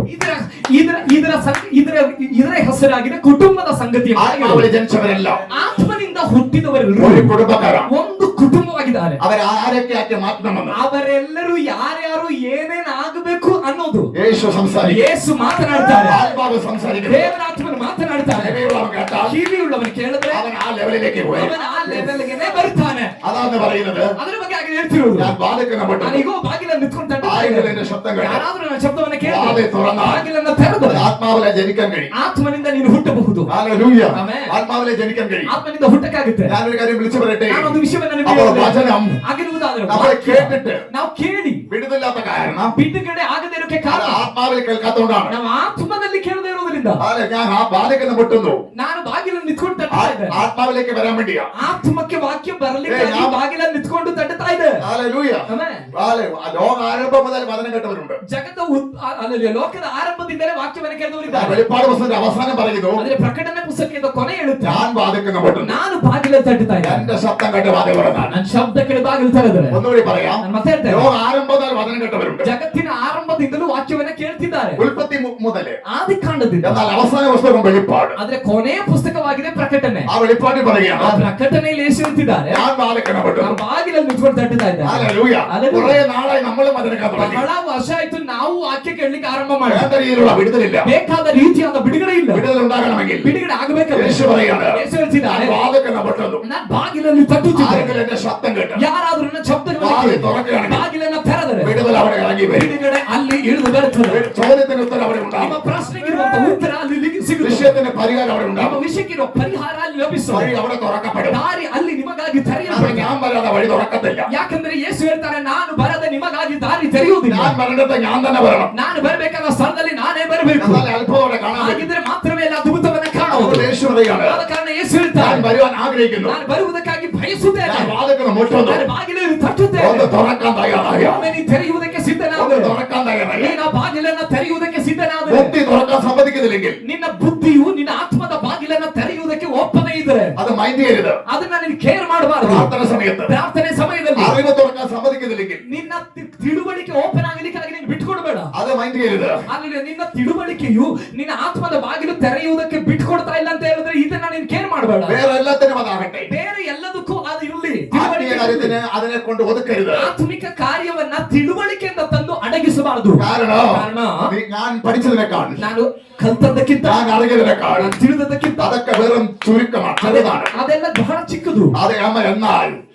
ಇದರ ಹೆಸರಾಗಿದೆ ಕುಟುಂಬದ ಸಂಗತಿ. ആത്മാവിൽ ജനിച്ചവരെല്ലാം ಆತ್ಮನಿಂದ ಹುಟ್ಟಿದವರೆಲ್ಲರೂ ഒരു കുടുംബക്കാരാണ്. ಒಂದು ಕುಟುಂಬವಾಗಿದ್ದಾರೆ. അവരാരൊക്കെ ആക്കി മാറ്റണമെന്ന് ಅವರೆಲ್ಲರೂ ಯಾರ್ಯಾರು ಏನೇನ್ ಆಗಬೇಕು ಅನ್ನೋದು യേശു സംസാരിക്കും. ಯೇಸು ಮಾತನಾಡ್ತಾರೆ. ആത്മാവ് സംസാരിക്കും. ದೇವರ ಆತ್ಮನು ಮಾತನಾಡ್ತಾರೆ. ചെവിയുള്ളവൻ കേട്ടാൽ ಕಿವಿಯುಳ್ಳವನು ಕೇಳಿದ್ರೆ അവൻ ആ ലെവലിലേക്ക് പോയി. ಅವನ ಆ ಲೆವೆಲ್ಗೆ ಬರ್ತಾನೆ. അതാണ് പറയുന്നത്. ಅದರ ಬಗ್ಗೆ ಹಾಗೆ ಹೇಳ್ತಿರೋದು. ഞാൻ വാതിൽക്കൽ പെട്ടു. ನಾನೀಗೋ ಬಾಗಿಲನ್ನು ನಿಂತ್ಕೊಂಡು ആരെങ്കിലും എന്റെ ശബ്ദം കേട്ടാൽ ಯಾರಾದ್ರೂ ನನ್ನ ಶಬ್ದವನ್ನು ಕೇಳಿದ್ರೆ വാതിൽ തുറന്നാൽ ಬಾಗಿಲನ್ನು ತೆರೆದರೆ ആത്മാവിലെ ജനിക്കാൻ കഴിയും. ಆತ್ಮನಿಂದ ನೀನು ಹುಟ್ಟಬಹುದು. ഹല്ലേലൂയ. ആമേൻ. ആത്മാവിലെ ജനിക്കാൻ കഴിയും. ಆತ್ಮನಿಂದ ಹುಟ್ಟಕ್ಕಾಗುತ್ತೆ. ഞാനൊരു കാര്യം വിളിച്ചു പറയട്ടെ. ನಾನೊಂದು ವಿಷಯವನ್ನು ನಿಮಗೆ അപ്പോൾ ಹೇಳ್ತೇನೆ. വചനം ಆಗಿರುವುದಾದ್ರೆ നമ്മൾ കേട്ടിട്ട് ನಾವು ಕೇಳಿ വിടുതലില്ലാത്ത കാരണം ಬಿಡುಗಡೆ ಆಗದೇ ಇರೋಕೆ അത് ಕಾರಣ ആത്മാവിൽ കേൾക്കാത്തതുകൊണ്ടാണ്. ನಾವು ആത്ಮದಲ್ಲಿ ಕೇಳದೇ ಇರೋದ್ರಿಂದ. ഞാൻ ആ വാതിൽക്കൽ മുട്ടുന്നു. ನಾನು ಬಾಗಿಲನ್ನು ನಿಂತ್ಕೊಂಡು ತಟ್ಟುತ್ತಾ ಇದ್ದೆ. ആത്മാവിലേക്ക് വരാൻ വേണ്ടിയാ. ಆತ್ಮಕ್ಕೆ ವಾಕ್ಯ ಬರಲಿಕ್ಕೆ ಬಾಗಿಲನ್ನು ನಿಂತ್ಕೊಂಡು ತಟ್ಟುತ್ತಾ ಇದೆ. ഹല്ലേലൂയ. ಆಮೆನ್. ലോകാരംഭം മുതൽ വചനം കേട്ടവരുണ്ട്. ಜಗತ್ತ ಲೋಕದ ಆರಂಭದಿಂದಲೇ ವಾಕ್ಯವನ್ನು ಕೇಳಿದವರಿದ್ದಾರೆ. വെളിപ്പാട് പുസ്തകത്തിന്റെ അവസാനം പറയുന്നു, ಆದರೆ ಪ್ರಕಟಣೆ ಪುಸ್ತಕದ ಕೊನೆ ಹೇಳುತ್ತೆ, ഞാൻ വാതിൽക്കൽ മുട്ടുന്നു. ನಾನು ಬಾಗಿಲನ್ನು ತಟ್ಟುತ್ತಾ ಇದ್ದೆ. എന്റെ ശബ്ദം കേട്ട് വാതിൽ തുറന്നാൽ. ನನ್ನ ಶಬ್ದ ಕೇಳಿ ಬಾಗಿಲು ತೆರೆದರೆ. ഒന്നുകൂടി പറയാം. ನಾನು ಮತ್ತೆ ಹೇಳ್ತೇನೆ, ലോകാരംഭം മുതൽ വചനം കേട്ടവരുണ്ട്. ಜಗತ್ತಿನ ಆರಂಭದಿಂದಲೂ ವಾಕ್ಯವನ್ನ ಕೇಳ್ತಿದ್ದಾರೆ. ഉൽപ്പത്തി മുതൽ ಆದಿಕಾಂಡದಿಂದ. എന്നാൽ അവസാന പുസ്തകം വെളിപ്പാട്. ಆದ್ರೆ ಕೊನೆಯ ಪುಸ್ತಕವಾಗಿದೆ ಪ್ರಕಟಣೆ. ആ വെളിപ്പാടിൽ ಆ പറയുകയാണ്, ಪ್ರಕಟಣೆಯಲ್ಲಿ ಯೇಸು ಹೇಳ್ತಿದ್ದಾರೆ, ഞാൻ വാതിൽക്കൽ മുട്ടുന്നു. ನಾನು ಬಾಗಿಲನ್ನು ನಿಂತ್ಕೊಂಡು ತಟ್ಟುತ್ತಾ ಇದ್ದೆ. ഹല്ലേലൂയ. ഹല്ലേലൂയ. കുറേ നാളായി നമ്മളും വചനം തുടങ്ങി. ಬಹಳ ವರ್ಷ ಆಯ್ತು ನಾವು ವಾಕ್ಯ ಕೇಳಲಿಕ್ಕೆ ಆರಂಭ ಮಾಡಿ. വേണ്ട രീതിയിലുള്ള വിടുതലില്ല. ಬೇಕಾದ ರೀತಿಯಾದ ಬಿಡುಗಡೆ ಇಲ್ಲ. വിടുതൽ ഉണ്ടാകണമെങ്കിൽ ಬಿಡುಗಡೆ ಆಗಬೇಕಲ್ಲ. യേശു പറയാണ്, ಯೇಸು ಹೇಳ್ತಿದ್ದಾರೆ, ഞാൻ വാതിൽക്കൽ മുട്ടുന്നു. ನಾನು ಬಾಗಿಲಲ್ಲಿ ತಟ್ಟುತ್ತಿದ್ದೆ. ആരെങ്കിലും എന്റെ ശബ്ദം കേട്ട് ಯಾರಾದ್ರೂ ನನ್ನ ಶಬ್ದವನ್ನು വാതിൽ ಕೇಳಿ തുറക്കുകയാണെങ്കിൽ ಬಾಗಿಲನ್ನು ತೆರೆದರೆ വിടുതൽ അവിടെ ഇറങ്ങി വരും. ಬಿಡುಗಡೆ ಅಲ್ಲಿ ಇಳಿದು ಬರುತ್ತದೆ. ചോദ്യത്തിന് ഉത്തരം അവിടെ ನಿಮ್ಮ ഉണ്ടാകും. ಪ್ರಶ್ನೆಗಿರುವಂತ ಉತ್ತರ ಅಲ್ಲಿ ಸಿಗುತ್ತದೆ. വിഷയത്തിന് പരിഹാരം അവിടെ ನಿಮ್ಮ ഉണ്ടാകും. ವಿಷಯಕ್ಕಿರೋ ಪರಿಹಾರ ಅಲ್ಲಿ വഴി ಲಭಿಸುತ್ತದೆ. അവിടെ തുറക്കപ്പെടും. ದಾರಿ ಅಲ್ಲಿ ನಿಮಗಾಗಿ അപ്പോൾ ತೆರೆಯಲ್ಪಡುತ್ತದೆ. ഞാൻ വരാതെ വഴി തുറക്കത്തില്ല. ಯಾಕಂದ್ರೆ ಯೇಸು ಹೇಳ್ತಾರೆ, ನಾನು ಬರದೆ ನಿಮಗಾಗಿ ದಾರಿ ತೆರೆಯುವುದಿಲ್ಲ. ഞാൻ വരേണ്ടത് ഞാൻ തന്നെ വരണം. ನಾನು ಬರಬೇಕಾದ ಸ್ಥಳದಲ್ಲಿ ನಾನೇ ಬರಬೇಕು. എന്നാൽ അത്ഭുതത്തോടെ കാണാൻ പറ്റും. ಹಾಗಿದ್ರೆ ಮಾತ್ರವೇ ಅಲ್ಲ ಅದ್ಭುತವನ್ನ ಕಾಣುವುದು. അതുകൊണ്ട് യേശു പറയാണ്, ಆದ ಕಾರಣ ಯೇಸು ഞാൻ ಹೇಳ್ತಾರೆ, വരുവാൻ ആഗ്രഹിക്കുന്നു. ನಾನು ಬರುವುದಕ್ಕಾಗಿ ಬಯಸುತ್ತೇನೆ. ഞാൻ വാതിൽക്കൽ മുട്ടുന്നു. ನಾನು ಬಾಗಿಲನ್ನು ತಟ್ಟುತ್ತೇನೆ. ഒന്ന് തുറക്കാൻ തയ്യാറായ. ಒಮ್ಮೆ ನೀನು ತೆರೆಯುವುದಕ್ಕೆ ഒന്ന് ಸಿದ್ಧನಾದರೆ, തുറക്കാൻ തയ്യാറായ. ನೀನು ಆ ಬಾಗಿಲನ್ನು ತೆರೆಯುವುದಕ್ಕೆ ಸಿದ್ಧನಾದರೆ, ബുദ്ധി തുറക്കാൻ സമ്മതിക്കുന്നില്ലെങ്കിൽ ನಿನ್ನ ಬುದ್ಧಿಯು ನಿನ್ನ ಆತ್ಮದ ಬಾಗಿಲನ್ನು ತೆರೆಯುವುದಕ್ಕೆ ಒಪ್ಪದೆ ಇದ್ರೆ അത് മൈൻഡ് ചെയ്യരുത്. ಅದನ್ನ ನೀನು ಕೇರ್ ಮಾಡಬಾರದು. പ്രാർത്ഥന സമയത്ത് ಪ್ರಾರ್ಥನೆ ಸಮಯದಲ್ಲಿ അറിവ് തുറക്കാൻ സമ്മതിക്കുന്നില്ലെങ്കിൽ ನಿನ್ನ ತಿಳುವಳಿಕೆ ಓಪನ್ ಆಗಲಿಕ್ಕಾಗಿ ನೀನು ಬಿಟ್ಕೊಡ್ಬೇಡ. അത് മൈൻഡ് ചെയ്യരുത്. ಅಲ್ಲಿ ನಿನ್ನ ತಿಳುವಳಿಕೆಯು ನಿನ್ನ ಆತ್ಮದ ಬಾಗಿಲು ತೆರೆಯುವುದಕ್ಕೆ ಬಿಟ್ಕೊಡ್ತಾ ಇಲ್ಲ ಅಂತ ಹೇಳಿದ್ರೆ ಇದನ್ನ ನೀನು ಕೇರ್ ಮಾಡಬೇಡ. വേറെ എല്ലാത്തിനും അതാകട്ടെ. ಬೇರೆ ಎಲ್ಲದಕ್ಕೂ ಅದು ಇರಲಿ. ആത്മീയ കാര്യത്തിന് അതിനെ കൊണ്ട് ഒതുക്കരുത്. ಆತ್ಮಿಕ ಕಾರ್ಯವನ್ನ ತಿಳುವಳಿಕೆಯಿಂದ ತಂದು ಅಡ ಅಡಗಿಸಬಾರದು. ಕಾರಣ ഞാൻ പഠിച്ചതിനേക്കാൾ, ನಾನು ಕಲ್ತದ್ದಕ್ಕಿಂತ, ഞാൻ അറിഞ്ഞതിനേക്കാൾ ನಾನು ತಿಳಿದದ್ದಕ್ಕಿಂತ അതൊക്കെ വെറും ചുരുക്കമാണ്, ചെറുതാണ്. ಅದೆಲ್ಲ ಬಹಳ ಚಿಕ್ಕದು. അതെ അമ്മ. എന്നാൽ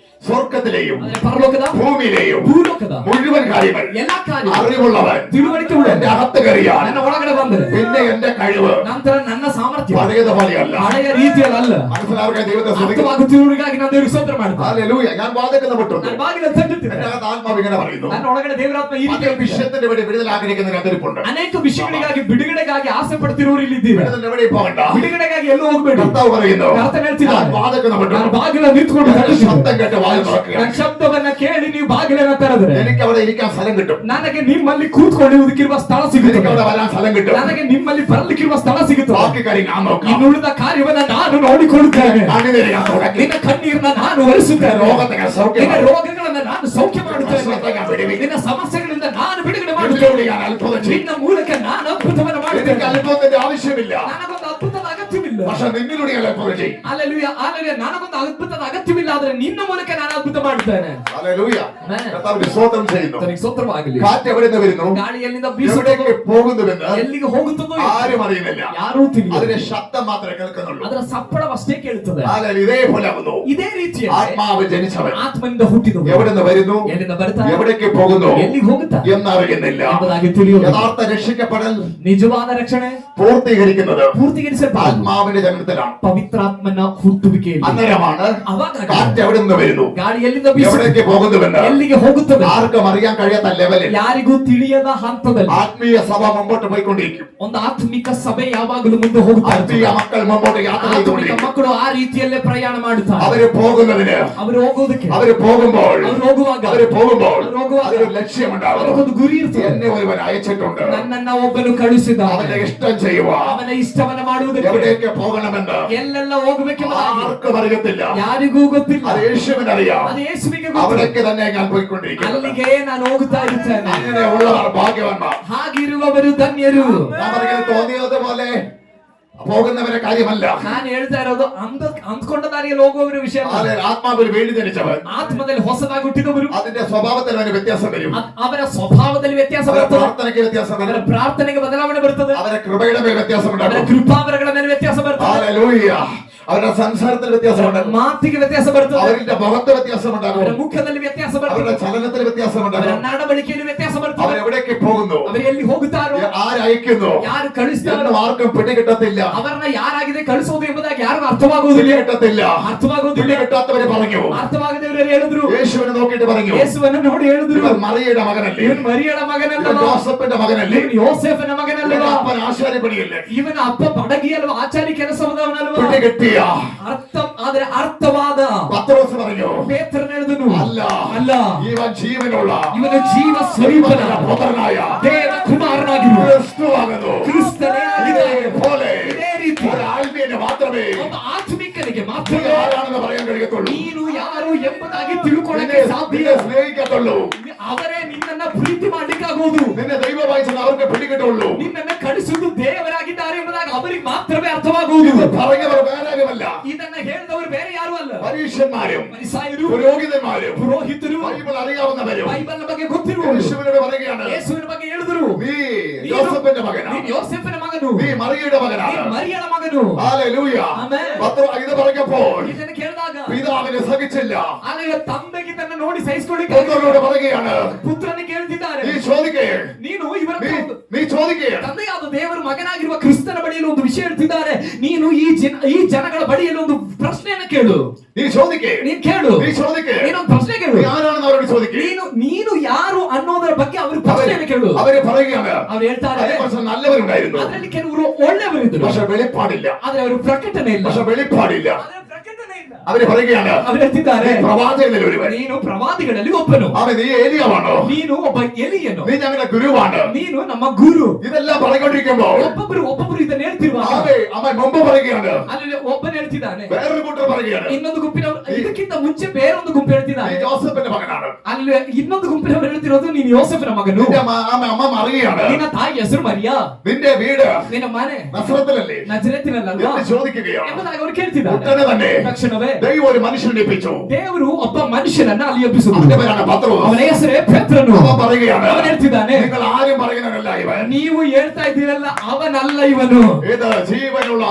സ്വർഗത്തിലെയും ಪರಲೋಕದ ഭൂമിയിലെയും ಭೂಲೋಕದ മുഴുവൻ കാര്യങ്ങൾ ಎಲ್ಲಾ ಕಾರ್ಯ അറിവുള്ളവൻ ತಿಳುವಳಿಕೆ എന്റെ അകത്ത് കയറിയാൽ ನನ್ನ ಒಳಗಡೆ ಬಂದರೆ പിന്നെ എന്റെ കഴിവ് ನಂತರ ನನ್ನ ಸಾಮರ್ಥ್ಯ പഴയതുപോലെയല്ല, ಹಳೆಯ ರೀತಿಯಲ್ಲ. മനസ്സിലാവുക. ദൈവത്തെ സ്തുതിക്കുന്നു. ಅರ್ಥವಾಗುತ್ತಿರುವವರಿಗಾಗಿ ನಾನು ದೇವರಿಗೆ ಸ್ತೋತ್ರ ಮಾಡ್ತೇನೆ. ഹല്ലേലൂയ. ഞാൻ വാതിൽക്കൽ മുട്ടുന്നു. ನಾನು ಬಾಗಿಲ ತಟ್ಟುತ್ತೇನೆ. എന്റെ അകത്ത് ആത്മാവ് ഇങ്ങനെ പറയുന്നു. ನನ್ನ ಒಳಗಡೆ ದೇವರಾತ್ಮ ಈ ರೀತಿ വിഷയത്തിന്റെ വേണ്ടി വിടുതൽ ആഗ്രഹിക്കുന്ന അതിരിപ്പുണ്ട്. ಅನೇಕ ವಿಷಯಗಳಿಗಾಗಿ ಬಿಡುಗಡೆಗಾಗಿ ಆಸೆ ಪಡ್ತಿರೋರು ಇಲ್ಲಿ ಇದ್ದೀರಾ. വിടുതൽ എവിടെ പോകണ്ട, ಬಿಡುಗಡೆಗಾಗಿ ಎಲ್ಲೂ ಹೋಗಬೇಡಿ. കർത്താവ് പറയുന്നു, ಕರ್ತನು ಹೇಳ್ತಿದ್ದಾನೆ, ഞാൻ വാതിൽക്കൽ മുട്ടുന്നു. ನಾನು ಬಾಗಿಲ ನಿಂತುಕೊಂಡು ശബ്ദം കേട്ട് വാതിൽ തുറക്കുക. ನನ್ನ ಶಬ್ದವನ್ನ ಕೇಳಿ ನೀವು ಬಾಗಿಲನ್ನ ತೆರೆದರೆ എനിക്ക് അവിടെ ഇരിക്കാൻ സ്ഥലം കിട്ടും. ನನಗೆ ನಿಮ್ಮಲ್ಲಿ ಕೂತ್ಕೊಳ್ಳುವುದಕ್ಕಿರುವ ಸ್ಥಳ ಸಿಗುತ್ತೆ. എനിക്ക് അവിടെ വരാൻ സ്ഥലം കിട്ടും. ನನಗೆ ನಿಮ್ಮಲ್ಲಿ ಬರಲಿಕ್ಕಿರುವ ಸ್ಥಳ ಸಿಗುತ್ತೆ. ബാക്കി കാര്യം ഞാൻ നോക്കാം. ಇನ್ನುಳಿದ ಕಾರ್ಯವನ್ನ ನಾನು ನೋಡಿಕೊಳ್ಳುತ್ತೇನೆ. കണ്ണുനീര് ഞാൻ തുടയ്ക്കും. ನಿನ್ನ ಕಣ್ಣೀರನ್ನ ನಾನು ಒರೆಸುತ್ತೇನೆ. രോഗത്തെ ഞാൻ സൗഖ്യം ನಿನ್ನ ചെയ്യും. ರೋಗಗಳನ್ನ ನಾನು ಸೌಖ್ಯ ಮಾಡುತ್ತೇನೆ. ഞാൻ വിടുവിക്കും. ನಿನ್ನ ಸಮಸ್ಯೆಗಳಿಂದ ನಾನು ಬಿಡುಗಡೆ ഇതിലൂടെ ಮಾಡುತ್ತೇನೆ. ഞാൻ അത്ഭുതം ചെയ്യും. ನಿನ್ನ ಮೂಲಕ ನಾನು ಅದ್ಭುತವನ್ನು എനിക്ക് ಮಾಡುತ್ತೇನೆ. അത്ഭുതത്തിന്റെ ആവശ്യമില്ല, ನನಗೊಂದು ಅದ್ಭುತದ ಅಗತ್ಯವಿಲ್ಲ. പക്ഷെ നിന്നിലൂടെ ഞാൻ അത്ഭുതം ചെയ്യും. Hallelujah, hallelujah. ನನಗೊಂದು ಅದ್ಭುತದ ಅಗತ್ಯವಿಲ್ಲ, ಆದರೆ ನಿನ್ನ ಮೂಲಕ ನಾನು ಅದ್ಭುತ ಮಾಡುತ್ತೇನೆ. ഹല്ലേലൂയ. ആമേൻ. കർത്താവിന് സ്തോത്രം ചെയ്യുന്നു. ತನಗೆ ಸ್ತೋತ್ರವಾಗಲಿ. കാറ്റ് എവിടെ നിന്ന് വരുന്നു, ಗಾಳಿ ಎಲ್ಲಿಂದ ಬೀಸುತ್ತದೋ, എവിടേക്ക് പോകുന്നുവെന്ന് ಎಲ್ಲಿಗೆ ಹೋಗುತ್ತದೋ ആരും അറിയുന്നില്ല. ಯಾರೂ ತಿಳಿಯಲ್ಲ. അതിന്റെ ശബ്ദം മാത്രമേ കേൾക്കുന്നുള്ളൂ. ಅದರ ಸಪ್ಪಳವಷ್ಟೇ ಕೇಳುತ್ತದೆ. ഹല്ലേലൂയ. ഇതേപോലെ ആകുന്നു. ಇದೇ ರೀತಿಯಲ್ಲಿ ആത്മാവ് ജനിച്ചവൻ ಆತ್ಮನಿಂದ ಹುಟ್ಟಿದವರು എവിടെ നിന്ന് വരുന്നു, ಎಲ್ಲಿಂದ ಬರ್ತಾರೆ, എവിടേക്ക് പോകുന്നു ಎಲ್ಲಿಗೆ ಹೋಗುತ್ತಾರೆ എന്നറിയുന്നില്ല. ಎಂಬುದಾಗಿ ತಿಳಿಯುವುದು. യഥാർത്ഥ രക്ഷിക്കപ്പെടൽ ನಿಜವಾದ ರಕ್ಷಣೆ പൂർത്തീകരിക്കുന്നത് ಪೂರ್ತಿಗರಿಸಲ್ಪಡುವುದು ആത്മാവിന്റെ ജനനത്തിലാണ്. ಪವಿತ್ರಾತ್ಮನ ಹುಟ್ಟುವಿಕೆಯಲ್ಲಿ. അന്നേരമാണ് ಅವಾಗ കാറ്റ് എവിടെ നിന്ന് വരുന്നു, ಗಾಳಿ ಎಲ್ಲಿಂದ ಬೀಸುತ್ತದೆ, എവിടേക്ക് പോകുന്നുവെന്ന് ಎಲ್ಲಿಗೆ ಹೋಗುತ್ತದೆ ആർക്കും അറിയാൻ കഴിയാത്ത ലെവലിൽ ಯಾರಿಗೂ ತಿಳಿಯದ ಹಂತದಲ್ಲಿ ആത്മീയ സഭ മുമ്പോട്ട് പോയിക്കൊണ്ടിരിക്കും. ಒಂದು ಆತ್ಮಿಕ ಸಭೆ ಯಾವಾಗಲೂ ಮುಂದೆ ಹೋಗುತ್ತಾ ആത്മീയ ಇರ್ತದೆ. മക്കൾ മുമ്പോട്ട് യാത്ര ಆತ್ಮಿಕ ചെയ്തുകൊണ്ടിരിക്കും. ಮಕ್ಕಳು ಆ ರೀತಿಯಲ್ಲೇ ಪ್ರಯಾಣ ಮಾಡುತ್ತಾರೆ. അവര് പോകുന്നതിന്, ಅವರು ಹೋಗೋದಕ್ಕೆ, അവര് പോകുമ്പോൾ, ಅವರು ಹೋಗುವಾಗ, അവര് പോകുമ്പോൾ ಅವರು ಹೋಗುವಾಗ അതൊരു ലക്ഷ്യമുണ്ടാകും. ಅದಕ್ಕೊಂದು ಗುರಿ ಇರ್ತದೆ. എന്നെ ഒരുവൻ അയച്ചിട്ടുണ്ട്, ನನ್ನನ್ನ ಒಬ್ಬನು ಕಳುಹಿಸಿದ, അവന്റെ ഇഷ്ടം ചെയ്യുവാൻ. ಅವನ ಇಷ್ಟವನ್ನ ಮಾಡುವುದಕ್ಕೆ എവിടേക്ക് പോകണമെന്ന് ಎಲ್ಲೆಲ್ಲ ಹೋಗಬೇಕೆಂಬುದಾಗಿ ആർക്കും അറിയത്തില്ല. ಯಾರಿಗೂ ಗೊತ್ತಿಲ್ಲ. അത് യേശുവിനറിയാം. ಅದು ಯೇಸುವಿಗೆ ಗೊತ್ತು. അവിടേക്ക് തന്നെ ഞാൻ പോയിക്കൊണ്ടിരിക്കുന്നത്. ಅಲ್ಲಿಗೆ ನಾನು ಹೋಗುತ್ತಾ ಇರುತ್ತೇನೆ. അങ്ങനെയുള്ളവർ ഭാഗ്യവാന്മാർ. ಹಾಗಿರುವವರು ಧನ್ಯರು. ഞാൻ പറയുന്നത് തോന്നിയതുപോലെ പോകുന്നവരെ കാര്യമല്ല. ನಾನು ಹೇಳ್ತಾ ಇರೋದು ಅಂದ್ಕೊಂಡ ದಾರಿಯಲ್ಲಿ ಹೋಗುವವರ ವಿಷಯ ಅಲ್ಲ. ಆದರೆ ആത്മാവിൽ വേണ്ടി ജനിച്ചവൻ, ಆತ್ಮದಲ್ಲಿ ಹೊಸದಾಗಿ ಹುಟ್ಟಿದವರು, അതിന്റെ സ്വഭാവത്തിൽ അവന് വ്യത്യാസം വരും. ಅವರ ಸ್ವಭಾವದಲ್ಲಿ ವ್ಯತ್ಯಾಸ അവരുടെ ಬರ್ತದೆ, പ്രാർത്ഥനയ്ക്ക് വ്യത്യാസം ಅವರ വരും. ಪ್ರಾರ್ಥನೆಗೆ ಬದಲಾವಣೆ ಬರ್ತದೆ, അവരുടെ കൃപയുടെ മേൽ വ്യത്യാസം ಅವರ ഉണ്ടാകും. ಕೃಪಾವರಗಳ ಮೇಲೆ ವ್ಯತ್ಯಾಸ ಬರ್ತದೆ, ഹല്ലേലൂയ. അവരുടെ സംസാരത്തിൽ വ്യത്യാസം ഉണ്ടാകും. ಮಾತಿಗೆ ವ್ಯತ್ಯಾಸ ಬರ್ತದೆ, അവരുടെ മുഖത്ത് വ്യത്യാസം ഉണ്ടാകും. ಅವರ ಮುಖದಲ್ಲಿ ವ್ಯತ್ಯಾಸ ಬರ್ತದೆ, അവരുടെ ചലനത്തിൽ വ്യത്യാസം ಅವರ ഉണ്ടാകും. ನಡವಳಿಕೆಯಲ್ಲಿ ವ್ಯತ್ಯಾಸ ಬರ್ತದೆ. അവരെവിടേക്ക് പോകുന്നു, ಅವರು ಎಲ್ಲಿ ಹೋಗುತ್ತಾರೋ, ആരയക്കുന്നു ಯಾರು ಕಳಿಸ್ತಾರೋ, എന്നും ആർക്കും പിടികിട്ടത്തില്ല. ಅವರನ್ನ ಯಾರಾಗಿದೆ ಕಳಿಸೋದು ಎಂಬುದಾಗಿ ಯಾರಿಗೂ ಅರ್ಥವಾಗುವುದಿಲ್ಲ. പിടികിട്ടത്തില്ല. ಅರ್ಥವಾಗುವುದಿಲ್ಲ. പിടികിട്ടാത്തവര് പറഞ്ഞു, ಅರ್ಥವಾಗದವರು ಹೇಳಿದ್ರು, യേശുവിനെ നോക്കിയിട്ട് പറഞ്ഞു, ಯೇಸುವನ್ನು ನೋಡಿ ಹೇಳಿದ್ರು, ഇവൻ മറിയയുടെ മകനല്ലേ, ಇವನು ಮರಿಯಳ ഇവൻ ಮಗನಲ್ಲವ, ജോസഫിന്റെ മകനല്ലേ, ಇವನು ಯೋಸೇಫನ ഇവൻ ಮಗನಲ್ಲವ, അപ്പൻ ആശാരിപ്പണിയല്ലേ. ಇವನ ಅಪ್ಪ ಬಡಗಿಯಲ್ವ, ಆಚಾರಿ ಕೆಲಸವದವನಲ್ವ. പിടികിട്ടിയ ಆದರೆ ಅರ್ಥವಾದ പത്രോസ് പറഞ്ഞു, ಪೇತ್ರನ ಹೇಳಿದನು, അല്ല ಅಲ್ಲ, ഇവൻ ജീവനുള്ള ಇವನು ಜೀವ ಸ್ವರೂಪನ പുത്രനായ ದೇವ ಕುಮಾರನಾಗಿರುವ ക്രിസ്തുവാകുന്നു. ಕ್ರಿಸ್ತನೇ ಆಗಿದ್ದಾನೆ. ഇതേപോലെ ಇದೇ ರೀತಿ ഒരു ആത്മീയന് മാത്രമേ ಒಬ್ಬ ಆತ್ಮಿಕನಿಗೆ നീ ಮಾತ್ರ ആരാണെന്ന് പറയാൻ കഴിയത്തുള്ളൂ. ನೀನು ಯಾರು ಎಂಬುದಾಗಿ ತಿಳ್ಕೊಳ್ಳಕ್ಕೆ നിന്നെ ಸಾಧ್ಯ. സ്നേഹിക്കത്തുള്ളൂ. ಅವರೇ ನಿನ್ನನ್ನ ಪ್ರೀತಿ ಮಾಡ್ಲಿಕ್ಕಾಗುವುದು. നിന്നെ ദൈവവായിച്ചത് അവർക്ക് പിടികിട്ടുള്ളൂ. ನಿನ್ನನ್ನ ಕಳಿಸುವುದು ದೇವರಾಗಿದ್ದಾರೆ ಎಂಬುದಾಗಿ ಅವರಿಗೆ ಮಾತ್ರವೇ ಅರ್ಥವಾಗುವುದು. ഇത് പറഞ്ഞവർ വേറാരുമല്ല, ಇದನ್ನ ಹೇಳಿದವರು ಬೇರೆ ಯಾರು ಅಲ್ಲ, പരീക്ഷന്മാരും ಫರಿಸಾಯರು, പുരോഹിതന്മാരും ಪುರೋಹಿತರು, ബൈബിൾ അറിയാവുന്നവരും ಬೈಬಲ್ ಬಗ್ಗೆ ಗೊತ್ತಿರುವವರು യേശുവിനോട് പറയുകയാണ്, ಯೇಸುವಿನ ಬಗ್ಗೆ ಹೇಳಿದರು, നീ ജോസഫിന്റെ മകനാണ്, ನೀನು ಯೋಸೇಫನ ಮಗನು, നീ മറിയയുടെ മകനാണ്. ನೀನು ಮರಿಯಳ മಗನು. ഹല്ലേലൂയ. ആമേൻ. ഇത് പറഞ്ഞപ്പോൾ ಇದನ್ನು ಕೇಳಿದಾಗ പിതാവിന് സഹിച്ചില്ല. ಆಗ ತಂದೆಗೆ ತನ್ನ ನೋಡಿ ಸಹಿಸಿಕೊಳ್ಳಿಕ್ಕೆ പുത്രനോട് പറയുകയാണ്, ಪುತ್ರನಿಗೆ ಕೇಳ್ತಿದ್ದಾರೆ, നീ ചോദിക്കേ, ನೀನು ಇವರ നീ ചോദിക്കേ. ತಂದೆಯಾದ ದೇವರು ಮಗನಾಗಿರುವ ಕ್ರಿಸ್ತನ ಬಳಿಯಲ್ಲಿ ಒಂದು ವಿಷಯ ಹೇಳ್ತಿದ್ದಾರೆ, ನೀನು ಈ ಜನಗಳ ಬಳಿಯಲ್ಲಿ ಒಂದು ಪ್ರಶ್ನೆಯನ್ನು ಕೇಳು, നീ ചോദിക്കേ, ನೀನು ಕೇಳು, നീ ചോദിക്കേ. ನೀನೊಂದು ಪ್ರಶ್ನೆ ಕೇಳು, നീ ആരാണെന്ന് അവരോട് ചോദിക്കേ. ನೀನು ಯಾರು ಅನ್ನೋದರ ಬಗ್ಗೆ ಅವರು ಪ್ರಶ್ನೆಯನ್ನು ಕೇಳು. അവര് പറയുകയാണ്, ಅವ್ರು ಹೇಳ್ತಾರೆ, അതിൽ കുറച്ച് നല്ലവരുണ്ടായിരുന്നു, ಅದರಲ್ಲಿ ಕೆಲವರು ಒಳ್ಳೆಯವರಿದ್ದರು, പക്ഷെ വെളിപ്പാടില്ല. ಆದ್ರೆ ಅವರು ಪ್ರಕಟಣೆ ಇಲ್ಲ, പക്ഷെ വെളിപ്പാടില്ല. ಆದ್ರೆ ಪ್ರಕಟಣೆ ಇಲ್ಲ. അവര് പറയുകയാണ്, ಅವ್ರು ಹೇಳ್ತಿದ್ದಾರೆ, നീ പ്രവാചകനിൽ ഒരുവൻ, ನೀನು ಪ್ರವಾದಿಗಳಲ್ಲಿ ಒಬ್ಬನು, അവൻ നീ ഏലിയാവാണോ, ನೀನು ಒಬ್ಬ ಎಲಿಯನು, നീ ഞങ്ങളുടെ ഗുരുവാണ്. ನೀನು ನಮ್ಮ ಗುರು. ഇതെല്ലാം പറഞ്ഞുകൊണ്ടിരിക്കുമ്പോൾ ಒಬ್ಬೊಬ್ಬರು ಒಬ್ಬರು ಇದನ್ನ ಹೇಳ್ತಿರುವಾಗ അവൻ മുമ്പ് പറയുകയാണ്, ಅಲ್ಲಿ ಒಬ್ಬನು ಹೇಳ್ತಿದ್ದಾನೆ, വേറൊരു കൂട്ടർ പറയുകയാണ്, ಇನ್ನೊಂದು ಗುಂಪಿನವರು ಇದಕ್ಕಿಂತ ಮುಂಚೆ ಬೇರೊಂದು ಗುಂಪು ಹೇಳ್ತಿದ್ದಾನೆ, ജോസഫിന്റെ മകനാണ്. ಅಲ್ಲಿ ಇನ್ನೊಂದು ಗುಂಪಿನವರು ಹೇಳ್ತಿರೋದು ನೀನು ಯೋಸೇಫನ ಮಗನು, അമ്മ അറിയുകയാണ്, ನಿನ್ನ ತಾಯಿ ಹೆಸರು ಮರಿಯಾ, നിന്റെ വീട് ನಿನ್ನ ಮನೆ നസറത്തിലല്ലേ ನಜರೇತಿನಲ್ಲಲ್ವಾ എന്ന് ചോദിക്കുകയാണ്. ಎಂಬುದಾಗಿ ಅವರು ಕೇಳ್ತಿದ್ದಾರೆ. ഉടനെ തന്നെ ತಕ್ಷಣವೇ ദൈവം ഒരു മനുഷ്യനെ ഏൽപ്പിച്ചു. ದೇವರು ಒಬ್ಬ ಮನುಷ್ಯನನ್ನ ಅಲ್ಲಿ ಎಬ್ಬಿಸಿದರು. അവന്റെ പേരാണ് പത്രോസ്. ಅವನ ಹೆಸರೇ ಪೇತ್ರನು. അവൻ പറയുകയാണ്, ಅವನು ಹೇಳ್ತಿದ್ದಾನೆ, നിങ്ങൾ ആരും പറയുന്നവനല്ല ഇവൻ, ನೀವು ಹೇಳ್ತಾ ಇದ್ದೀರಲ್ಲ ಅವನಲ್ಲ ಇವನು, ഇത് ജീവനുള്ള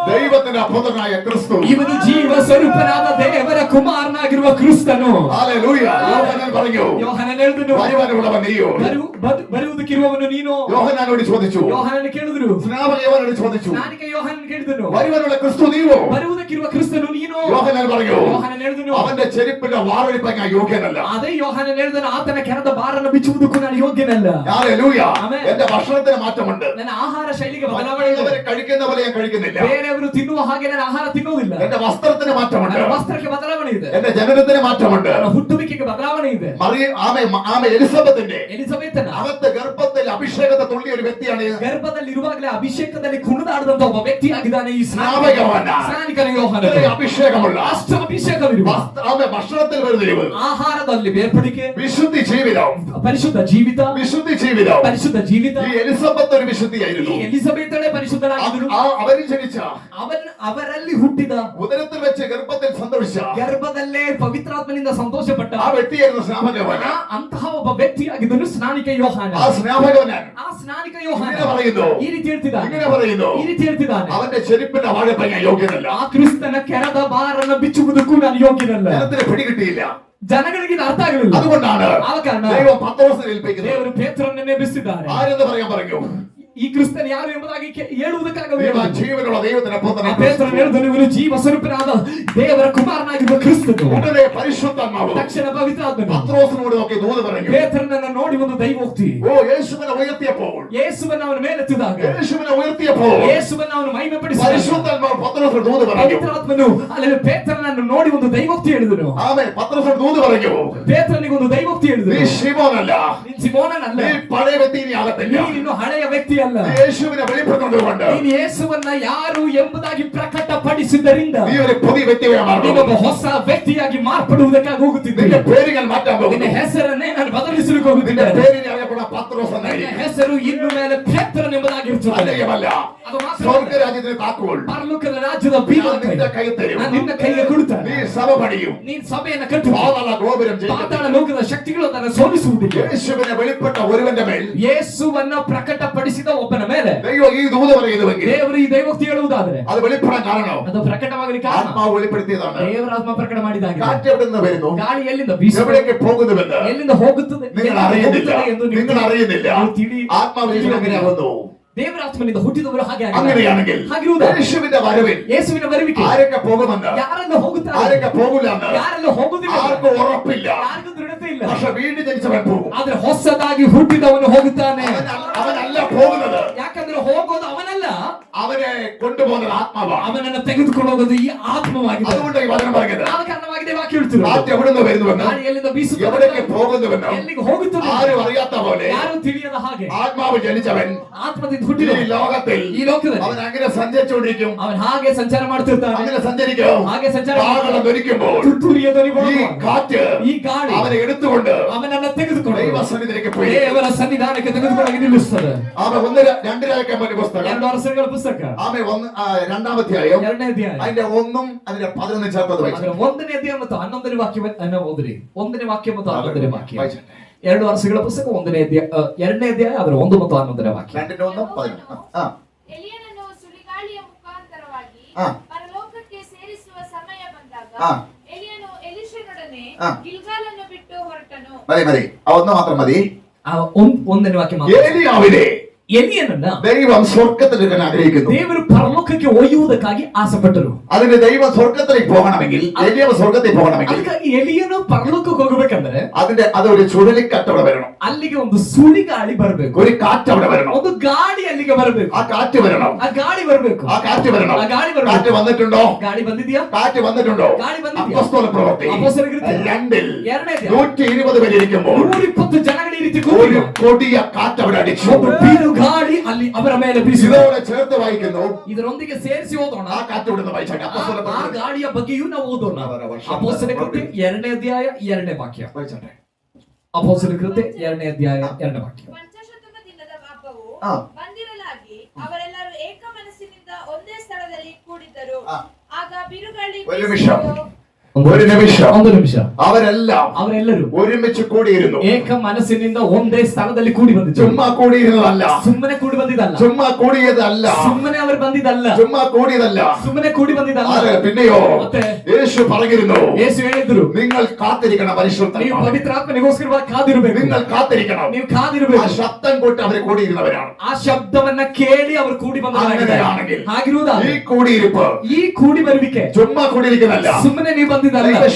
ദൈവത്തിന്റെ പുത്രനായ ക്രിസ്തു, ಇವನು ಜೀವ ಸ್ವರೂಪನಾದ ದೇವರ ಕುಮಾರನಾಗಿರುವ ಕ್ರಿಸ್ತನು. ഹല്ലേലൂയ. യോഹന്നാൻ പറഞ്ഞു, ಯೋಹಾನನ ಹೇಳಿದನು, വരുവാനുള്ളവൻ നീയോ, ಬರುವುದಕ್ಕಿರುವವನು ನೀನು. യോഹന്നാനോട് ചോദിച്ചു, ಯೋಹಾನನ ಕೇಳಿದ್ರು, സ്നാപക യോഹന്നാനോട് ചോദിച്ചു, ಸ್ನಾನಿಕ ಯೋಹಾನನ ಕೇಳಿದನು, വരുവാനുള്ള ക്രിസ്തു നീയോ, ಬರುವುದಕ್ಕಿರುವ ಕ್ರಿಸ್ತನು ನೀನು. യോഹന്നാൻ പറഞ്ഞു, ಯೋಹಾನನ ಹೇಳಿದನು, അവന്റെ ചെരുപ്പിന്റെ വാറടിപ്പാൻ ഞാൻ യോഗ്യനല്ല. ಅದೇ ಯೋಹಾನನ ಹೇಳಿದನು, ಆತನ ಕೆರದ ಬಾರನ್ನು ಬಿಚ್ಚುವುದಕ್ಕೂ ನಾನು ಯೋಗ್ಯನಲ್ಲ. ഹല്ലേലൂയ. ആമേൻ. എന്റെ ഭക്ഷണത്തിന് മാറ്റമുണ്ട്. ನನ್ನ ಆಹಾರ ಶೈಲಿಗೆ ಬದಲಾವಣೆ ಇದೆ. മറ്റുള്ളവർ കഴിക്കുന്ന പോലെ ഞാൻ കഴിക്കുന്നില്ല. ಬೇರೆಯವರು ತಿನ್ನುವ ಹಾಗೆ ನಾನು ಆಹಾರ ತಿನ್ನುವುದಿಲ್ಲ. എന്റെ വസ്ത്രത്തിന് മാറ്റമുണ്ട്. ನನ್ನ ವಸ್ತ್ರಕ್ಕೆ ಬದಲಾವಣೆ ಇದೆ. എന്റെ ജനനത്തിന് മാറ്റമുണ്ട്. ನನ್ನ ಹುಟ್ಟುವಿಕೆಗೆ ಬದಲಾವಣೆ ಇದೆ. ആമേ എലിസബത്തിന്റെ ಎಲಿಜಬೆತನ അകത്ത് ഗർഭത്തിൽ അഭിഷേകത്തെ തുള്ളിയ ഒരു വ്യക്തിയാണ്. ಗರ್ಭದಲ್ಲಿರುವಾಗಲೇ ಅಭಿಷೇಕದಲ್ಲಿ ಕುಣಿದಾಡದಂತ ಒಬ್ಬ ವ್ಯಕ್ತಿಯಾಗಿದ್ದಾನೆ ಈ സ്നാപക യോഹന്നാൻ. ಸ್ನಾನಿಕನ ಯೋಹಾನ. അഭിഷേകമുള്ള ಅಷ್ಟು ಅಭಿಷೇಕವಿರುವ ഭക്ഷണത്തിൽ വേർതിരിവ്, ಆಹಾರದಲ್ಲಿ ಬೇರ್ಪಡಿಕೆ, വിശുദ്ധി ജീവിതം, ಪರಿಶುದ್ಧ ಜೀವಿತ, വിശുദ്ധി ജീവിതം. ಪರಿಶುದ್ಧ ಜೀವಿತ. ഈ എലിസബത്ത് ഒരു വിശുദ്ധിയായിരുന്നു. ಈ ಎಲಿಜಬೆತಳೆ ಪರಿಶುದ್ಧಳಾಗಿದ್ದಳು. അവരിൽ ജനിച്ച ಅವರಲ್ಲಿ ಹುಟ್ಟಿದ ഉദരത്തിൽ വെച്ച് ഗർഭത്തിൽ സന്തോഷിച്ച ಗರ್ಭದಲ್ಲೇ ಪವಿತ್ರಾತ್ಮನಿಂದ ಸಂತೋಷಪಟ್ಟ ആ വ്യക്തിയായിരുന്നു സ്നാപക യോഹന്നാൻ. ಅಂತಹ ಒಬ್ಬ ವ್ಯಕ್ತಿಯಾಗಿದ್ದನು ಸ್ನಾನಿಕ ಯೋಹಾನ. ആ സ്നാപക യോഹന്നാൻ ಆ ಸ್ನಾನಿಕ ಯೋಹಾನ ഇങ്ങനെ പറയുന്നു, ಈ ರೀತಿ ಹೇಳ್ತಿದ್ದಾನೆ, ഇങ്ങനെ പറയുന്നു, ಈ ರೀತಿ ಹೇಳ್ತಿದ್ದಾನೆ, അവന്റെ ചെരുപ്പിന്റെ വാഴപ്പൻ ഞാൻ യോഗ്യനല്ല. ಆ ಕ್ರಿಸ್ತನ ಕೆರದ ಬಾರನ್ನು ಬಿಚ್ಚುವುದಕ್ಕೂ ನಾನು ಯೋಗ್ಯನಲ್ಲ. ജനത്തിന് പിടികിട്ടിയില്ല. ಜನಗಳಿಗೆ ಇದು ಅರ್ಥ ಆಗಲಿಲ್ಲ. അതുകൊണ്ടാണ് ಆ ಕಾರಣ ദൈവം പത്രോസിനെ ഏൽപ്പിക്കുന്നത്. ದೇವರು ಪೇತ್ರನನ್ನೇ ಬಿಸಿದ್ದಾರೆ. ആരെന്ന് പറയാൻ പറഞ്ഞു, ಈ ಕ್ರಿಸ್ತನ್ ಯಾರು ಎಂಬುದಾಗಿ ಹೇಳುವುದಕ್ಕಾಗವೇ ഇവൻ ജീവനുള്ള ദൈവത്തിന്റെ പുത്രനായ ಪೇತ್ರನು ಹೇಳಿದನು, ಇವನು ಜೀವ ಸ್ವರೂಪನಾದ ದೇವರ ಕುಮಾರನಾಗಿರುವ ಕ್ರಿಸ್ತನು. ഉടനെ പരിശുദ്ധാത്മാവ് ತಕ್ಷಣ ಪವಿತ್ರಾತ್ಮನು പത്രോസിനോട് നോക്കി ദൂത് പറഞ്ഞു, ಪೇತ್ರನನ್ನು ನೋಡಿ ಒಂದು ದೈವೋಕ್ತಿ, ഓ യേശുവിനെ ഉയർത്തിയപ്പോൾ, ಯೇಸುವನ್ನು ಅವನ ಮೇಲೆತ್ತಿದಾಗ, യേശുവിനെ ഉയർത്തിയപ്പോൾ ಯೇಸುವನ್ನು ಅವನು ಮಹಿಮೆಪಡಿಸಿದಾಗ, പരിശുദ്ധാത്മാവ് പത്രോസിനോട് ദൂത് പറഞ്ഞു. ಪವಿತ್ರಾತ್ಮನು ಅಲ್ಲಿ ಪೇತ್ರನನ್ನು ನೋಡಿ ಒಂದು ದೈವೋಕ್ತಿ ಹೇಳಿದನು. ആമേൻ. പത്രോസിനോട് ദൂത് പറഞ്ഞു, ಪೇತ್ರನಿಗೆ ಒಂದು ದೈವೋಕ್ತಿ നീ ಹೇಳಿದನು, ശിമോനല്ല, ನೀನು ಸಿಮೋನನಲ್ಲ, നീ പഴയ വ്യക്തി നീ ആകത്തില്ല. ನೀನು ಹಳೆಯ ವ್ಯಕ್ತಿ ಅಲ್ಲ, നീ യേശുവിനെ വെളിപ്പെടുത്തുന്നതുകൊണ്ട് ನೀನು ಯೇಸುವನ್ನ ಯಾರು ಎಂಬುದಾಗಿ ಪ್ರಕಟಪಡಿಸಿದ್ದರಿಂದ നീ ഒരു പുതിയ വ്യക്തിയായി മാറുന്നു. ನೀನೊಬ್ಬ ಹೊಸ ವ್ಯಕ್ತಿಯಾಗಿ ಮಾರ್ಪಡುವುದಕ್ಕಾಗಿ നിന്റെ ಹೋಗುತ್ತಿದ್ದೀಯ. പേര് ഞാൻ മാറ്റാൻ ನಿನ್ನ പോകുന്നു. ಹೆಸರನ್ನೇ ನಾನು ಬದಲಿಸಲಿಕ್ಕೆ നിന്റെ ಹೋಗುತ್ತಿದ್ದೇನೆ. പേരിനെ അറിയപ്പെടുന്ന പത്രോസ് ನಿನ್ನ എന്നായിരിക്കും. ಹೆಸರು ಇನ್ನು ಮೇಲೆ ಪೇತ್ರನೆಂಬುದಾಗಿರುತ್ತದೆ. അല്ലയമല്ല, ಅದು ಮಾತ್ರ സ്വർഗരാജ്യത്തിന് താക്കോൽ ಪರಲೋಕದ ರಾಜ್ಯದ ಬೀಗ ഞാൻ നിന്റെ കൈ തരും. ನಾನು ನಿನ್ನ ಕೈಗೆ ಕೊಡುತ್ತೇನೆ. നീ സഭ പണിയും. ನೀನು ಸಭೆಯನ್ನು ಕಟ್ಟು. പാതാള ഗോപുരം ജയിക്കും. ಪಾತಾಳ ಲೋಕದ ಶಕ್ತಿಗಳು ಅದನ್ನು ಸೋಲಿಸುವುದಿಲ್ಲ. യേശുവിനെ വെളിപ്പെട്ട ഒരുവന്റെ മേൽ ಯೇಸುವನ್ನ ಪ್ರಕಟಪಡಿಸಿದ ಒಬ್ಬನ ಮೇಲೆ ദൈവം ഈ ദൂത് പറയുന്നുവെങ്കിൽ ದೇವರು ಈ ದೈವೋಕ್ತಿ ಹೇಳುವುದಾದರೆ അത് വെളിപ്പെടാൻ കാരണം ಅದು ಪ್ರಕಟವಾಗಲಿಕ್ಕೆ ಕಾರಣ ആത്മാവ് വെളിപ്പെടുത്തിയതാണ്. ದೇವರ ಆತ್ಮ ಪ್ರಕಟ ಮಾಡಿದಾಗ. കാറ്റ് എവിടെ നിന്ന് വരുന്നു, ಗಾಳಿ ಎಲ್ಲಿಂದ ಬೀಸುತ್ತದೆ, എവിടേക്ക് പോകുന്നുവെന്ന് ಎಲ್ಲಿಂದ ಹೋಗುತ್ತದೆ, നിങ്ങൾ ಎಲ್ಲಿಂದ അറിയുന്നില്ല. ಹೋಗುತ್ತದೆ ಎಂದು ನೀವು നിങ്ങൾ അറിയുന്നില്ല. ತಿಳಿ- ആത്മാവ് അങ്ങനെയാകുന്നു. ದೇವರ ಆತ್ಮನಿಂದ ಹುಟ್ಟಿದವರು ಹಾಗೆ അങ്ങനെയാണെങ്കിൽ ಹಾಗಿರುವುದಾದರೆ യേശുവിന്റെ വരവിൽ ಯೇಸುವಿನ ಬರುವಿಕೆ ആരൊക്കെ പോകുമെന്ന്, ಯಾರೆಲ್ಲ ಹೋಗುತ್ತಾರೆ, ആരൊക്കെ പോകില്ലെന്ന് ಯಾರೆಲ್ಲ ಹೋಗುದಿಲ್ಲ, ആർക്കും ഉറപ്പില്ല. ಯಾರಿಗೂ ದೃಢತೆ ಇಲ್ಲ. പക്ഷെ വീണ്ടും ജനിച്ചവൻ പോകും. ಆದ್ರೆ ಹೊಸದಾಗಿ ಹುಟ್ಟಿದವನು ಹೋಗುತ್ತಾನೆ. അവനല്ല പോകുന്നത്, ಯಾಕಂದ್ರೆ ಹೋಗೋದು ಅವನಲ್ಲ, അവനെ കൊണ്ടുപോകുന്നത് ആത്മാവാണ്. ಅವನನ್ನು ತೆಗೆದುಕೊಂಡು ಹೋಗೋದು ಈ ಆತ್ಮವಾಗಿದೆ. അതുകൊണ്ട് ഈ വചനം പറഞ്ഞത് ಆದ ಕಾರಣವಾಗಿದೆ ವಾಕ್ಯ ಹೇಳ್ತಿರೋದು. കാറ്റ് എവിടെ നിന്ന് വരുന്നുവെന്ന്, ಗಾಳಿ ಎಲ್ಲಿಂದ ಬೀಸುತ್ತದೆ, എവിടേക്ക് പോകുന്നുവെന്ന് ಎಲ್ಲಿಗೆ ಹೋಗುತ್ತದೆ ആരും അറിയാത്ത പോലെ ಯಾರು ತಿಳಿಯದ ಹಾಗೆ ആത്മാവ് ജനിച്ചവൻ ಆತ್ಮದಿಂದ ഈ ಹುಟ್ಟಿದ ലോകത്തിൽ ಈ ಲೋಕದಲ್ಲಿ അവൻ അങ്ങനെ സഞ്ചരിച്ചുകൊണ്ടിരിക്കും. ಅವನು ಹಾಗೆ ಸಂಚಾರ ಮಾಡ್ತಿರ್ತಾನೆ. അങ്ങനെ സഞ്ചരിക്കും. ಹಾಗೆ ಸಂಚಾರ കാഹളം ധരിക്കുമ്പോൾ ತುತ್ತೂರಿಯ ಧ್ವನಿ ഈ ಬರುವಾಗ കാറ്റ് ಈ ಗಾಳಿ അവനെ എടുത്തുകൊണ്ട് ಅವನನ್ನ ತೆಗೆದುಕೊಂಡು ദൈവസന്നിധിയിലേക്ക് പോയി. ದೇವರ ಸನ್ನಿಧಾನಕ್ಕೆ ತೆಗೆದುಕೊಂಡು ನಿಲ್ಲಿಸುತ್ತದೆ. ആമേ. രണ്ട് രാജാക്കന്മാരുടെ പുസ്തകം, 2 ಅರಸರುಗಳ ಪುಸ್ತಕ ആമേ, രണ്ടാം അധ്യായം 2ನೇ ಅಧ್ಯಾಯ അതിന്റെ 1 അതിന്റെ 11 ചേർത്തത് വായിച്ചു. ಅದರ 1ನೇ ಅಧ್ಯಾಯ ಮತ್ತು 11ನೇ ವಾಕ್ಯವನ್ನು ಓದಿರಿ. 1ನೇ ವಾಕ್ಯ ಮತ್ತು 11ನೇ ವಾಕ್ಯ. വായിച്ചു. 2 ಅರಸರುಗಳ ಪುಸ್ತಕ 1ನೇ ಅಧ್ಯಾಯ 2ನೇ ಅಧ್ಯಾಯ ಅದರ 1 ಮತ್ತು 11ನೇ ವಾಕ್ಯ. 2:1-11. ಎಲಿಯನನ್ನು ಸುಳಿಗಾಳಿಯ ಮುಖಾಂತರವಾಗಿ ಆ. ಪರಲೋಕಕ್ಕೆ ಸೇರಿಸುವ ಸಮಯ ಬಂದಾಗ ಆ. ಎಲಿಯನು ಎಲಿಷನೊಡನೆ ಆ. ಗಿಲ್ಗಾಲನ್ನು ಬಿಟ್ಟು ಹೊರಟನು. മതി ഒന്ന് മാത്രം മതി. ಆ 1ನೇ ವಾಕ್ಯ ಮಾತ್ರ. ഏലിയാവിനെ ಎಲಿಯನನ್ನ ദൈവം സ്വർഗത്തിലേക്ക് ആഗ്രഹിക്കുന്നു. ದೇವರು ಪರಲೋಕಕ್ಕೆ ಒಯ್ಯುವುದಕ್ಕಾಗಿ ಆಸೆಪಟ್ಟರು. അതിന് ദൈവം സ്വർഗത്തിലേക്ക് പോകണമെങ്കിൽ, ഏലിയാവ് സ്വർഗത്തിൽ പോകണമെങ്കിൽ ಅದಕ್ಕಾಗಿ ಎಲಿಯನು ಪರಲೋಕಕ್ಕೆ ಹೋಗಬೇಕಂದ್ರೆ അതൊരു ചുഴലിക്കാറ്റ് അവിടെ വരണം. ಅಲ್ಲಿಗೆ ಒಂದು ಸುಳಿಗಾಳಿ ಬರಬೇಕು. ഒരു കാറ്റ് അവിടെ വരണം. ಒಂದು ಗಾಳಿ ಅಲ್ಲಿಗೆ ಬರಬೇಕು. ആ കാറ്റ് വരണം. ಆ ಗಾಳಿ ಬರಬೇಕು. ആ കാറ്റ് വരണം. ಆ ಗಾಳಿ ಬರಬೇಕು. കാറ്റ് വന്നിട്ടുണ്ടോ? ಗಾಳಿ ಬಂದಿದ್ಯಾ? കാറ്റ് വന്നിട്ടുണ്ടോ? ಗಾಳಿ ಬಂದಿದ್ಯಾ? അപ്പോസ്തല പ്രവൃത്തി ಅಪೊಸ್ತಲರ ಕೃತ್ಯ 2-ൽ 2ನೇ ಅಧ್ಯಾಯ 120 പേര് ഇരിക്കുമ്പോൾ 120 ಜನಗಳು ಈ ರೀತಿ ഒരു കൊടിയ കാറ്റ് അവിടെ അടിച്ചു. ಒಂದು ಬೀರು ಗಾಳಿ ಅಲ್ಲಿ ಅವರ ಮೇಲೆ ಬೀಸಿತು. ഇതോടെ ചേർത്ത് വായിക്കുന്നു. ಇದರೊಂದಿಗೆ ಸೇರಿಸಿ ಓದೋಣ. ആ കാറ്റ് വിടുന്ന വായിച്ചാട്ടെ. ಆ ಗಾಳಿಯ ಬಗ್ಗೆಯೂ ನಾವು ಓದೋಣ. ಅಪೊಸ್ತಲರ ಕೃತ್ಯ 2ನೇ ಅಧ್ಯಾಯ 2ನೇ ವಾಕ್ಯ. വായിച്ചാട്ടെ. ಅಪೊಸ್ತಲರ ಕೃತ್ಯ 2ನೇ ಅಧ್ಯಾಯ 2ನೇ ವಾಕ್ಯ. ಪಂಚಶತಮ ದಿನದ ಹಬ್ಬವು ಆ. ಬಂದಿರಲಾಗಿ ಅವರೆಲ್ಲರೂ ಏಕ ಮನಸ್ಸಿನಿಂದ ಒಂದೇ ಸ್ಥಳದಲ್ಲಿ ಕೂಡಿದ್ದರು. ಆ. ಆಗ ಬಿರುಗಾಳಿ ഒരു നിമിഷം. ಬೀಸಿತು. ഒരു നിമിഷം. ಒಂದು ನಿಮಿಷ. അവരെല്ലാരും ഒരുമിച്ച് കൂടിയിരുന്നു. ಏಕ ಮನಸ್ಸಿನಿಂದ ಒಂದೇ ಸ್ಥಳದಲ್ಲಿ ಕೂಡಿ ಬಂದಿದ್ರು. ചുമ്മാ കൂടിയിരുന്നതല്ല. ಸುಮ್ಮನೆ ಕೂಡಿ ಬಂದಿದ್ದಲ್ಲ. ചുമ്മാ കൂടിയതല്ല. ಸುಮ್ಮನೆ ಅವರು ಬಂದಿದ್ದಲ್ಲ. ചുമ്മാ കൂടിയതല്ല. ಸುಮ್ಮನೆ ಕೂಡಿ ಬಂದಿದ್ದಲ್ಲ. പിന്നെയോ ಮತ್ತೆ യേശു പറഞ്ഞിരുന്നു, ಯೇಸು ಹೇಳಿದ್ರು, നിങ്ങൾ കാത്തിരിക്കണം. പരിശുദ്ധ ನೀವು ಪವಿತ್ರಾತ್ಮನಿಗೋಸ್ಕರವಾಗಿ ಕಾದಿರಬೇಕು. നിങ്ങൾ കാത്തിരിക്കണം. ನೀವು ಕಾದಿರಬೇಕು. ആ ശബ്ദം ಕೊಟ್ಟು അവർ കൂടിയിരുന്നവരാണ്. ಆ ಶಬ್ದವನ್ನ ಕೇಳಿ ಅವರು ಕೂಡಿ അങ്ങനെയാണെങ്കിൽ ಹಾಗಿರುವುದಾದ್ರೆ ഈ കൂടിയിരിപ്പ് ಈ ಕೂಡಿ ಬರುವಿಕೆ ചുമ്മാ കൂടിയിരിക്കുന്നതല്ല. ಸುಮ್ಮನೆ ನೀವು ಬಂದಿದ್ದಲ್ಲ.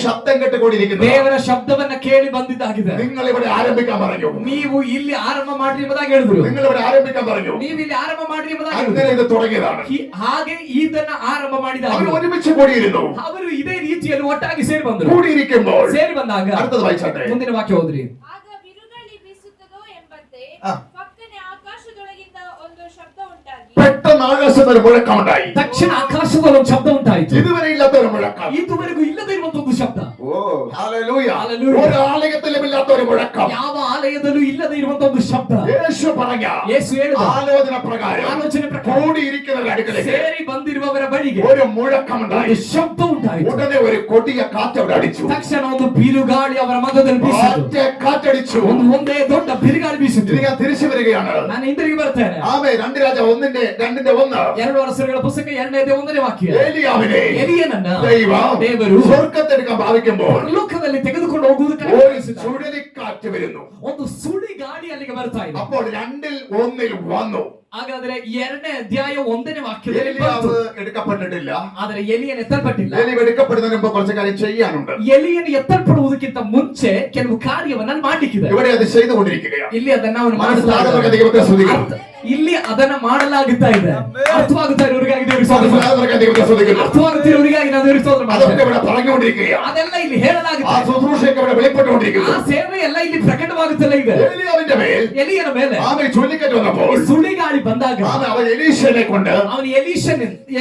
ശബ്ദം കേട്ട് കൂടിയിരിക്കുന്നു. ದೇವರ ಶಬ್ದವನ್ನ ಕೇಳಿ ಬಂದಿದ್ದಾಗಿದೆ. നിങ്ങൾ ഇവിടെ ആരംഭിക്കാൻ പറഞ്ഞു. ನೀವು ಇಲ್ಲಿ ಆರಂಭ ಮಾಡ್ರಿ ಎಂಬುದಾಗಿ ಹೇಳಿದ್ರು. നിങ്ങൾ ഇവിടെ ಆರಂಭಿക്കാൻ പറഞ്ഞു. ನೀವು ಇಲ್ಲಿ ಆರಂಭ ಮಾಡ್ರಿ ಎಂಬುದಾಗಿ അങ്ങനെ ഇത് തുടങ്ങിയതാണ്. ಹಾಗೆ ಇದನ್ನ ಆರಂಭ ಮಾಡಿದಾಗ അവർ ഒരുമിച്ച് കൂടിയിരുന്നു. ಅವರು ಇದೇ ರೀತಿಯಲ್ಲಿ ಒಟ್ಟಾಗಿ ಸೇರಿ ಬಂದರು. കൂടിയിരിക്കുമ്പോൾ ಸೇರಿ ಬಂದಾಗ അടുത്തത് വായിച്ചാട്ടെ. ಮುಂದಿನ ವಾಕ್ಯ ಓದ್ರಿ. ಆಗ ಬಿರುಗಾಳಿ ಬೀಸುತ್ತದೋ ಎಂಬಂತೆ ಆ. ಪಕ್ಕನೆ ಆಕಾಶದೊಳಗಿಂದ ಒಂದು ಶಬ್ದ ಉಂಟಾಗಿ പെട്ടെന്ന് ആകാശത്ത് ഒരു മുഴക്കമുണ്ടായി. ತಕ್ಷಣ ಆಕಾಶದಲ್ಲಿ ಒಂದು ಶಬ್ದ ಉಂಟಾಯಿತು. ഇതുവരെ ഇല്ലാത്ത ഒരു മുഴക്കം. ಇದುವರೆಗೂ ಇಲ್ಲದೆ ಇರುವಂತದ್ದು ಶಬ್ದ. ഹല്ലേലൂയ. ഹല്ലേലൂയ. ഒരു ആലയത്തിലും ഇല്ലാത്ത ഒരു മുഴക്കം. ಯಾವ ಆಲಯದಲ್ಲೂ ಇಲ್ಲದೆ ಇರುವಂತದ್ದು ಶಬ್ದ. യേശു പറഞ്ഞ ಯೇಸು ಹೇಳಿದ ആലോചന പ്രകാരം ಆಲೋಚನೆ ಪ್ರಕಾರ കൂടിയിരിക്കുന്നവരുടെ അടുക്കലേക്ക് ಸೇರಿ ಬಂದಿರುವವರ ಬಳಿಗೆ ഒരു മുഴക്കമുണ്ടായി. ಒಂದು ಶಬ್ದ ಉಂಟಾಯಿತು. ഉടനെ ഒരു കൊടിയ കാറ്റ് അവിടെ അടിച്ചു. ತಕ್ಷಣ ಒಂದು ಬಿರುಗಾಳಿ ಅವರ ಮಧ್ಯದಲ್ಲಿ ಬೀಸಿತು. ഒറ്റ കാറ്റടിച്ചു. ಒಂದೇ ದೊಡ್ಡ ಬಿರುಗಾಳಿ ಬೀಸಿತು. ഇനി ഞാൻ തിരിച്ചു വരികയാണ്. ನಾನು ಹಿಂದಿರುಗಿ ಬರ್ತೇನೆ. ആമേൻ. 2 രാജ 1-ന്റെ 1 ಎರಡು ಅರಸರುಗಳ ಪುಸ್ತಕ 2ನೇ ಅಧ್ಯಾಯ 1ನೇ ವಾಕ್ಯ. ഏലിയാവിനെ ಎಲಿಯನನ್ನ ದೇವರು ಸ್ವರ್ಗತ್തെടുക്കാൻ ഭാവിക്കുമ്പോൾ ಪರಲೋಕದಲ್ಲಿ ತೆಗೆದುಕೊಂಡು ಹೋಗುವುದಕ್ಕೆ ഒരു ചുഴലിക്കാറ്റ് വരുന്നു. ಒಂದು ಸುಳಿ ಗಾಳಿ ಅಲ್ಲಿಗೆ ಬರ್ತಾ ಇದೆ. അപ്പോൾ 2-1 വന്നു. ಹಾಗಾದ್ರೆ 2ನೇ ಅಧ್ಯಾಯ 1ನೇ ವಾಕ್ಯದಲ್ಲಿ ഏലിയാവ് ಬಂತು. എടുക്കപ്പെട്ടിട്ടില്ല. ಆದರೆ ಎಲಿಯನ್ ಎತ್ತಲ್ಪಟ್ಟಿಲ್ಲ. ഏലിയാവ് എടുക്കപ്പെടുന്നതിന് മുമ്പ് കുറച്ച് കാര്യം ചെയ്യാനുണ്ട്. ಎಲಿಯನ್ ಎತ್ತಲ್ಪಡುವುದಕ್ಕಿಂತ ಮುಂಚೆ ಕೆಲವು ಕಾರ್ಯವನ್ನ ಮಾಡ್ಲಿಕ್ಕಿದೆ. ഇവിടെ അത് ചെയ്തുകൊണ്ടിരിക്കുകയാണ്. ಇಲ್ಲಿ ಅದನ್ನ ಅವನು മനസ്സിലാകുന്നവർക്ക് ദൈവത്തെ സ്തുതിക്കുന്നു. ಇಲ್ಲಿ ಅದನ್ನ ಮಾಡಲಾಗುತ್ತಾ ಇದೆ. ಅರ್ಥವಾಗುತ್ತಾ ಇರೋರಿಗಾಗಿ ದೇವರಿಗೆ ಸ್ತೋತ್ರ ಮಾಡ್ತೇನೆ. മനസ്സിലാകുന്നവർക്ക് ദൈവത്തെ സ്തുതിക്കുന്നു. ಅರ್ಥವಾಗುತ್ತಿರೋರಿಗಾಗಿ ನಾನು ದೇವರಿಗೆ ಸ್ತೋತ್ರ അതൊക്കെ ಮಾಡ್ತೇನೆ. ഇവിടെ പറഞ്ഞുകൊണ്ടിരിക്കുകയാണ്. ಅದೆಲ್ಲ ಇಲ್ಲಿ ആ ಹೇಳಲಾಗುತ್ತೆ. ശുശ്രൂഷയൊക്കെ ഇവിടെ വെളിപ്പെട്ടുകൊണ്ടിരിക്കുന്നു. ಆ ಸೇವೆ ಎಲ್ಲ ಇಲ್ಲಿ ಪ್ರಕಟವಾಗುತ್ತಲೇ ಇದೆ. ഏലിയാവിന്റെ മേൽ ಎಲಿಯನ ಮೇಲೆ ആമേൻ ചുഴലിക്കാറ്റ് വന്നപ്പോൾ ಈ ಸುಳಿಗಾಳಿ ಬಂದಾಗ ആമേൻ അവൻ എലീശനെ കൊണ്ട് ಅವನು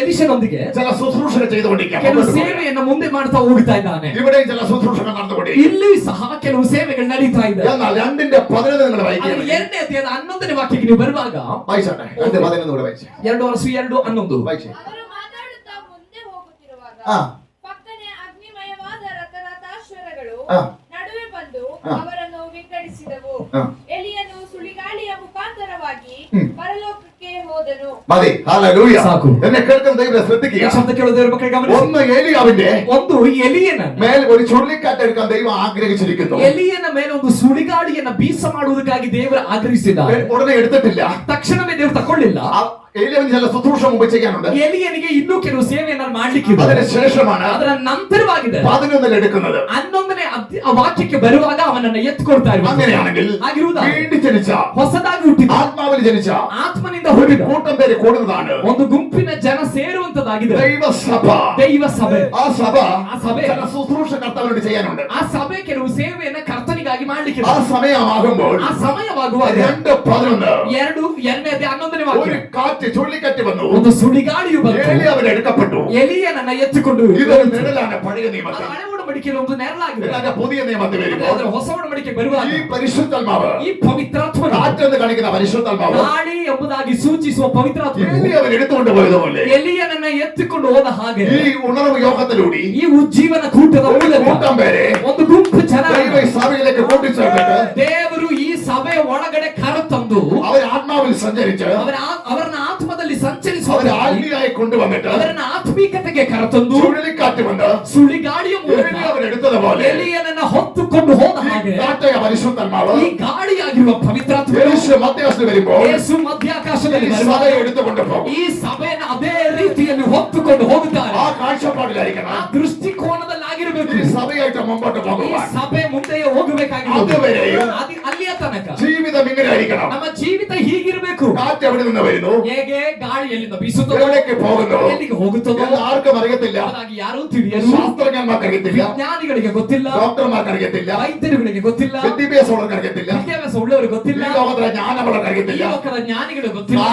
ಎಲೀಶನೊಂದಿಗೆ ചില ശുശ്രൂഷകൾ ചെയ്തുകൊണ്ടിരിക്കുകയാണ്. ಕೆಲವು ಸೇವೆಯನ್ನ ಮುಂದೆ ಮಾಡ್ತಾ ಹೋಗ್ತಾ ಇದ್ದಾನೆ. ഇവിടെ ചില ശുശ്രൂഷകൾ നടന്നുകൊണ്ടിരിക്കുന്നു. ಇಲ್ಲಿ ಸಹ ಕೆಲವು ಸೇವೆಗಳು ನಡೀತಾ ಇದೆ. എന്നാൽ 2-11 നിങ്ങൾ ಆದ್ರೆ വായിക്കുക. 2ನೇ ಅಧ್ಯಾಯದ 11ನೇ ವಾಕ್ಯಕ್ಕೆ ನೀವು ಬರುವಾಗ വായിച്ചാട്ടെ. 2-11 കൂടെ വായിച്ചേ. 2 ವರ್ಷ 2:11 വായിച്ചേ. ಅವರು ಮಾತಾಡುತ್ತಾ ಮುಂದೆ ಹೋಗುತ್ತಿರುವಾಗ ആ. ಪಕ್ಕನೆ ಅಗ್ನಿಮಯವಾದ ರಥರಥಾಶ್ವರಗಳು ಆ. ನಡುವೆ ಬಂದು ಆ. ಅವರನ್ನು ವಿಂಗಡಿಸಿದವು. ആ. ಎಲಿಯನು ಸುಳಿಗಾಳಿಯ ಮುಖಾಂತರವಾಗಿ ಹ್ಮ್. ಪರಲೋಕಕ್ಕೆ ಹೋದನು. മതി. ഹല്ലേലൂയ. സാക്കു. എന്നെ കേൾക്കുന്ന ദൈവത്തെ ശ്രദ്ധിക്കുക. ಈ ಶಬ್ದ ಕೇಳೋದರ ಬಗ್ಗೆ ಗಮನಿಸಿ. ഒന്ന് ഏലിയാവിന്റെ ಒಂದು ಎಲಿಯನ മേൽ ഒരു ചുഴലിക്കാറ്റ് എടുക്കാൻ ദൈവം ആഗ്രഹിച്ചിരിക്കുന്നു. ಎಲಿಯನ ಮೇಲೆ ಒಂದು ಸುಳಿಗಾಳಿಯನ್ನ ಬೀಸ ಮಾಡುವುದಕ್ಕಾಗಿ ದೇವರು ಆಗ್ರಹಿಸಿದ್ದಾರೆ. ഉടനെ എടുത്തിട്ടില്ല. ತಕ್ಷಣವೇ ದೇವರು ತಕೊಳ್ಳಿಲ್ಲ. ഏലിയാവിന് ചില ശുശ്രൂഷ മുമ്പ് ചെയ്യാനുണ്ട്. ಎಲಿಯನಿಗೆ ಇನ್ನೂ ಕೆಲವು ಸೇವೆಯನ್ನ ಮಾಡ್ಲಿಕ್ಕಿದೆ. അതിന് ശേഷമാണ് ಅದರ ನಂತರವಾಗಿದೆ 11 എടുക്കുന്നത്. 11ನೇ ವಾಕ್ಯಕ್ಕೆ ಬರುವಾಗ ಅವನನ್ನ ಎತ್ಕೊಳ್ತಾ ಇರುವುದು. അങ്ങനെയാണെങ്കിൽ ಆಗಿರುವುದಾದ್ರೆ വീണ്ടും ജനിച്ച ಹೊಸದಾಗಿ ಹುಟ್ಟಿದ ആത്മാവിൽ ജനിച്ച ಆತ್ಮನಿಂದ ഒരു ಹುಟ್ಟಿದ കൂട്ടം പേര് കൂടുന്നതാണ് ಒಂದು ಗುಂಪಿನ ಜನ ಸೇರುವಂತದ್ದಾಗಿದೆ ദൈവസഭ. ದೈವ ಸಭೆ. ആ സഭ ಆ ಸಭೆ ചില ശുശ്രൂഷ കർത്താവിനോട് ചെയ്യാനുണ്ട്. ಆ ಸಭೆ ಕೆಲವು ಸೇವೆಯನ್ನ ಕರ್ತನಿಗಾಗಿ ಮಾಡ್ಲಿಕ್ಕೆ ആ സമയമാകുമ്പോൾ ಆ ಸಮಯವಾಗುವಾಗ 2:11 2ನೇ ಅಧ್ಯಾಯ 11ನೇ ವಾಕ್ಯ. ഒരു കാറ്റ് ചുഴലിക്കാറ്റ് വന്നു. ಒಂದು ಸುಳಿಗಾಳಿಯು ಬಂತು. ഏലിയാവ് എടുക്കപ്പെട്ടു. ಎಲಿಯನನ್ನ ಎತ್ತಿಕೊಂಡು ഇതൊരു നിഴലാണ് പഴയ ಅದು നിയമത്തിൽ. ಹಳೆ ಒಡಂಬಡಿಕೆಯಲ್ಲಿ ಒಂದು ನೆರಳಾಗಿದೆ. ഇതിന്റെ പുതിയ നിയമത്തിൽ വരുമ്പോൾ ಅದರ ಹೊಸ ಒಡಂಬಡಿಕೆ ಬರುವಾಗ ഈ പരിശുദ്ധാത്മാവ്, ಈ ಪವಿತ್ರಾತ್ಮನು കാറ്റെന്ന് കാണിക്കുന്ന പരിശുദ്ധാത്മാവ് ಗಾಳಿ ಎಂಬುದಾಗಿ ಸೂಚಿಸುವ ಪವಿತ್ರಾತ್ಮನು ഏലിയാവിനെ എടുത്തുകൊണ്ട് പോയതുപോലെ ಎಲಿಯನನ್ನ ಎತ್ತಿಕೊಂಡು ಹೋದ ಹಾಗೆ ഈ ഉണർവ് യോഗത്തിലൂടെ ಈ ಉಜ್ಜೀವನ ಕೂಟದ ഒരു ಮೂಲಕ കൂട്ടം പേരെ ಒಂದು ಗುಂಪು ಜನ ദൈവ ഈ സഭയിലേക്ക് കൂട്ടിച്ചേർത്തിട്ട് ದೇವರು ಈ ಸಭೆಯ ಒಳಗಡೆ ಕರೆತಂದು അവർ ആത്മാവിൽ സഞ്ചരിച്ച് ಅವರನ್ನ ಆತ್ಮದಲ್ಲಿ അവർ ಸಂಚರಿಸುವ ആത്മീയായി കൊണ്ടുവന്നിട്ട് ಅವರನ್ನ ಆತ್ಮೀಕತೆಗೆ ಕರೆತಂದು ചുഴലിക്കാറ്റ് വന്ന് ಸುಳಿಗಾಳಿಯ ಮೂಲಕ ഏലിയാവിനെ എടുത്തതുപോലെ ಎಲಿಯನನ್ನ ಹೊತ್ತುಕೊಂಡು ಹೋದ ഈ ಹಾಗೆ കാറ്റായ പരിശുദ്ധാത്മാവ് ಈ ಗಾಳಿಯಾಗಿರುವ ಪವಿತ್ರಾತ್ಮ യേശു മധ്യസ്ഥ വരുമ്പോൾ ಯೇಸು ಮಧ್ಯಾಕಾಶದಲ್ಲಿ ഈ ಬರುವಾಗ സഭയെ എടുത്തുകൊണ്ട് പോകും. ಈ ಸಭೆಯನ್ನು ಅದೇ ರೀತಿಯಲ್ಲಿ ಹೊತ್ತುಕೊಂಡು ಹೋಗುತ್ತಾರೆ. ആ കാഴ്ചപ്പാടിലായിരിക്കണം ಆ ದೃಷ್ಟಿಕೋನದಲ್ಲಾಗಿರಬೇಕು. ഈ സഭയായിട്ട് മുമ്പോട്ട് ಈ പോകുവാൻ. ಸಭೆ ಮುಂದೆಯೇ ಹೋಗಬೇಕಾಗಿರೋದು. അതുവരെയും ಅಲ್ಲಿಯ ತನಕ ജീവിതം ഇങ്ങനെ ആയിരിക്കണം. ನಮ್ಮ ಜೀವಿತ ಹೀಗಿರಬೇಕು ಹೋಗ್ಬೇಕು. കാറ്റ് എവിടെ നിന്ന് വരുന്നു, ಹೇಗೆ ಗಾಳಿ ಎಲ್ಲಿಂದ ಬೀಸುತ್ತದೋ, എവിടേക്ക് പോകുന്നു ಎಲ್ಲಿಗೆ ಹೋಗುತ್ತದೋ എന്ന് ആർക്കും അറിയത്തില്ല. ಅದಾಗಿ ಯಾರೂ ತಿಳಿಯರು. ശാസ്ത്രജ്ഞന്മാർക്ക് അറിയത്തില്ല, ವಿಜ್ಞಾನಿಗಳಿಗೆ ಗೊತ್ತಿಲ್ಲ, ഡോക്ടർമാർക്ക് അറിയത്തില്ല, ವೈದ್ಯರುಗಳಿಗೆ ಗೊತ್ತಿಲ್ಲ, വിദ്യാഭ്യാസമുള്ളവർക്ക് അറിയത്തില്ല, ವಿದ್ಯಾಭ್ಯಾಸ ಉಳ್ಳವರಿಗೆ ಗೊತ್ತಿಲ್ಲ, ഈ ലോകത്തിലെ ജ്ഞാനമുള്ളവർക്ക് ಈ അറിയത്തില്ല. ಲೋಕದ ಜ್ಞಾನಿಗಳಿಗೆ ಗೊತ್ತಿಲ್ಲ.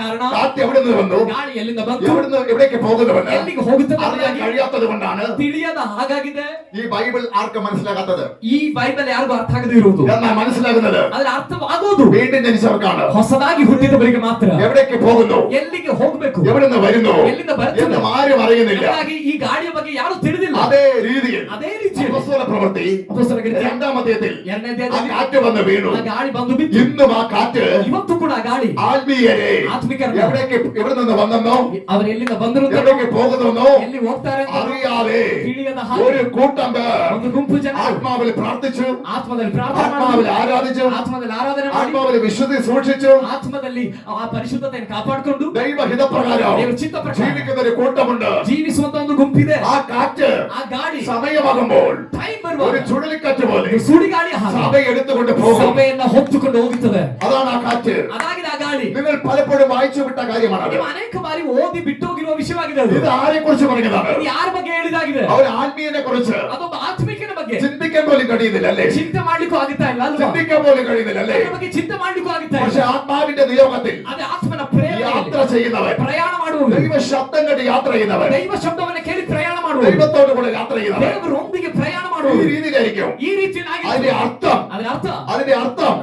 ಕಾರಣ കാറ്റ് എവിടെ നിന്ന് വന്നു, ಗಾಳಿ ಎಲ್ಲಿಂದ ಬಂತು, എവിടുന്ന് എവിടേക്ക് പോകുന്നുവെന്ന് ಎಲ್ಲಿಗೆ ಹೋಗುತ್ತದೆ അറിയാൻ കഴിയാത്തത് കൊണ്ടാണ് ತಿಳಿಯದ ಹಾಗಾಗಿದೆ. ഈ ബൈബിൾ ആർക്കും മനസ്സിലാകാത്തത്. ಈ ಬೈಬಲ್ ಯಾರಿಗೂ ಅರ್ಥ ಆಗದೇ ಇರುವುದು. എന്നാൽ മനസ്സിലാകുന്നത് ಅದರ ಅರ್ಥವಾಗುವುದು വീണ്ടും ജനിച്ചവർക്കാണ്. ಹೊಸದಾಗಿ ಹುಟ್ಟಿದವರಿಗೆ ಮಾತ್ರ. എവിടേക്ക് പോകുന്നു, ಎಲ್ಲಿಗೆ ಹೋಗ್ಬೇಕು, എവിടുന്ന് വരുന്നു ಎಲ್ಲಿಂದ ಬರ್ತದೆ എന്ന് ആരും അറിയുന്നില്ല. ಹಾಗಾಗಿ ಈ ಗಾಳಿಯ ಬಗ್ಗೆ ಯಾರು ತಿಳಿದಿಲ್ಲ. അതേ രീതിയിൽ ಅದೇ ರೀತಿಯಲ್ಲಿ അപ്പോസ്തല പ്രവൃത്തി ಅಪೊಸ್ತಲರ രണ്ടാം അധ്യായത്തിൽ ಎರಡನೇ ആ ಅಧ್ಯಾಯದಲ್ಲಿ കാറ്റ് വന്ന് വീണു. ಆ ಗಾಳಿ ಬಂದು ಬಿತ್ತು. ഇന്നും ആ കാറ്റ് ಇವತ್ತು ಕೂಡ ಆ ಗಾಳಿ ആത്മീയരെ ಆತ್ಮಿಕರನ್ನ എവിടേക്ക് എവിടെ നിന്ന് വന്നെന്നോ ಅವರು ಎಲ್ಲಿಂದ ಬಂದರು എവിടേക്ക് പോകുന്നെന്നോ ಎಲ್ಲಿ ಹೋಗ್ತಾರೆ ಅಂತ അറിയാതെ ತಿಳಿಯದ ಹಾಗೆ ഒരു കൂട്ടം പേർ ಒಂದು ಗುಂಪು ಜನ ആത്മാവിൽ പ്രാർത്ഥിച്ചു, ಆತ್ಮದಲ್ಲಿ ಪ್ರಾರ್ಥನೆ ആത്മാവിൽ ಮಾಡಿ, ആരാധിച്ചു, ಆತ್ಮದಲ್ಲಿ ಆರಾಧನೆ ಮಾಡಿ, ആത്മാവിൽ വിശുദ്ധി സൂക്ഷിച്ചു, ಆತ್ಮದಲ್ಲಿ ಆ ಪರಿಶುದ್ಧತೆಯನ್ನು ಕಾಪಾಡಿಕೊಂಡು ദൈവഹിതപ്രകാരം ದೇವರ ಚಿತ್ತ ಪ್ರಕಾರ ജീവിക്കുന്ന ഒരു കൂട്ടമുണ്ട്. ಜೀವಿಸುವಂತ ಒಂದು ಗುಂಪಿದೆ. ആ കാറ്റ് ಆ ಗಾಳಿ സമയമാകുമ്പോൾ ಟೈಮ್ ഒരു ಬರುವಾಗ ചുഴലിക്കാറ്റ് പോലെ ಒಂದು ಸುಡಿಗಾಳಿ ಹಾಗೆ സഭയെ എടുത്തുകൊണ്ട് പോകും. ಸಭೆಯನ್ನ ಹೊತ್ತುಕೊಂಡು ಹೋಗುತ್ತದೆ. അതാണ് ആ കാറ്റ്. ಅದಾಗಿದೆ ಆ ಗಾಳಿ. നിങ്ങൾ പലപ്പോഴും വായിച്ചു വിട്ട കാര്യമാണ്. ನೀವು ಅನೇಕ ಬಾರಿ ಓದಿ ಬಿಟ್ಟು ಹೋಗಿರುವ ವಿಷಯವಾಗಿದೆ ಅದು. ഇത് ആരെ കുറിച്ച് പറഞ്ഞതാണ്? ಇದು ಯಾರ ಬಗ್ಗೆ ಹೇಳಿದಾಗಿದೆ? അവർ ആത്മീയനെ കുറിച്ച് ಅದೊಬ್ಬ ಆತ್ಮಿಕನ ಬಗ್ಗೆ ചിന്തിക്കാൻ പോലും കഴിയുന്നില്ല അല്ലേ? ಚಿಂತೆ ಮಾಡ್ಲಿಕ್ಕೂ ಆಗುತ್ತಾ ಇಲ್ಲ ಅಲ್ವಾ? ചിന്തിക്കാൻ പോലും കഴിയുന്നില്ല അല്ലേ? ಅದ್ರ ಬಗ್ಗೆ ಚಿಂತೆ ಮಾಡ್ಲಿಕ್ಕೂ ಆಗುತ್ತಾ പക്ഷെ ಇಲ್ಲ. ആത്മാവിന്റെ നിയോഗത്തിൽ ಅದೇ ಆತ್ಮನ യാത്ര ಪ್ರೇರಣೆ ചെയ്യുന്നവർ, ಪ್ರಯಾಣ ಮಾಡುವವರು, ദൈവ ശബ്ദം കേട്ട് യാത്ര ചെയ്യുന്നവർ, ದೈವ ಶಬ್ದವನ್ನ ಕೇಳಿ ಪ್ರಯಾಣ ಮಾಡುವವರು, ദൈവത്തോട് കൂടെ യാത്ര ചെയ്യുന്നവർ ದೇವರೊಂದಿಗೆ ಪ್ರಯಾಣ ഈ ಮಾಡುವವರು രീതിയിലായിരിക്കും. ಈ ರೀತಿಯಾಗಿ അതിന്റെ അർത്ഥം ಅದರ ಅರ್ಥ അതിന്റെ അർത്ഥം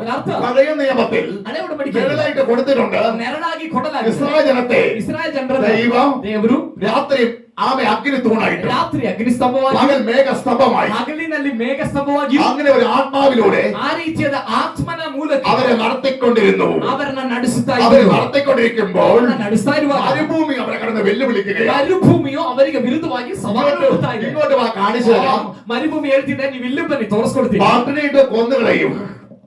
പഴയ നിയമത്തിൽ ಹಳೆ ಉಡಂಬಡಿಕೆ നിഴലായിട്ട് കൊടുത്തിട്ടുണ്ട്. ನೆರಳಾಗಿ ಕೊಡಲಾಗಿದೆ. ഇസ്രായേൽ ജനത്തെ ಇಸ್ರಾಯೇಲ್ ಜನರ ദൈവം ದೇವರು രാത്രി ആമെ അഗ്നി തൂണായിട്ട്, ರಾತ್ರಿ ಅಗ್ನಿ ಸ್ತಂಭವಾಗಿ, പകൽ മേഘസ്തംഭമായി, ಹಗಲಿನಲ್ಲಿ ಮೇಘ ಸ್ತಂಭವಾಗಿ, അങ്ങനെ ഒരു ആത്മാവിലൂടെ ಆ ರೀತಿಯಾದ ಆತ್ಮನ ಮೂಲಕ അവരെ നടത്തിക്കൊണ്ടിരുന്നു. ಅವರನ್ನ ನಡೆಸುತ್ತಾ അവരെ ಇದ್ದರು. നടത്തിക്കൊണ്ടിരിക്കുമ്പോൾ ಅವರನ್ನ ನಡೆಸ್ತಾ ಇರುವಾಗ മരുഭൂമി അവരെ കടന്ന് വെല്ലുവിളിക്കുകയാണ്. ಮರುಭೂಮಿಯು ಅವರಿಗೆ ವಿರುದ್ಧವಾಗಿ ಸವಾಲು ಕೊಡ್ತಾ ಇದೆ. ഇങ്ങോട്ട് വാ, കാണിച്ചു തരാം. ಮರುಭೂಮಿ ಹೇಳ್ತಿದೆ, ನೀವು ಇಲ್ಲಿ ಬನ್ನಿ ತೋರಿಸ್ಕೊಡ್ತೀನಿ, പട്ടിണിയിട്ട് കൊന്നുകളയും,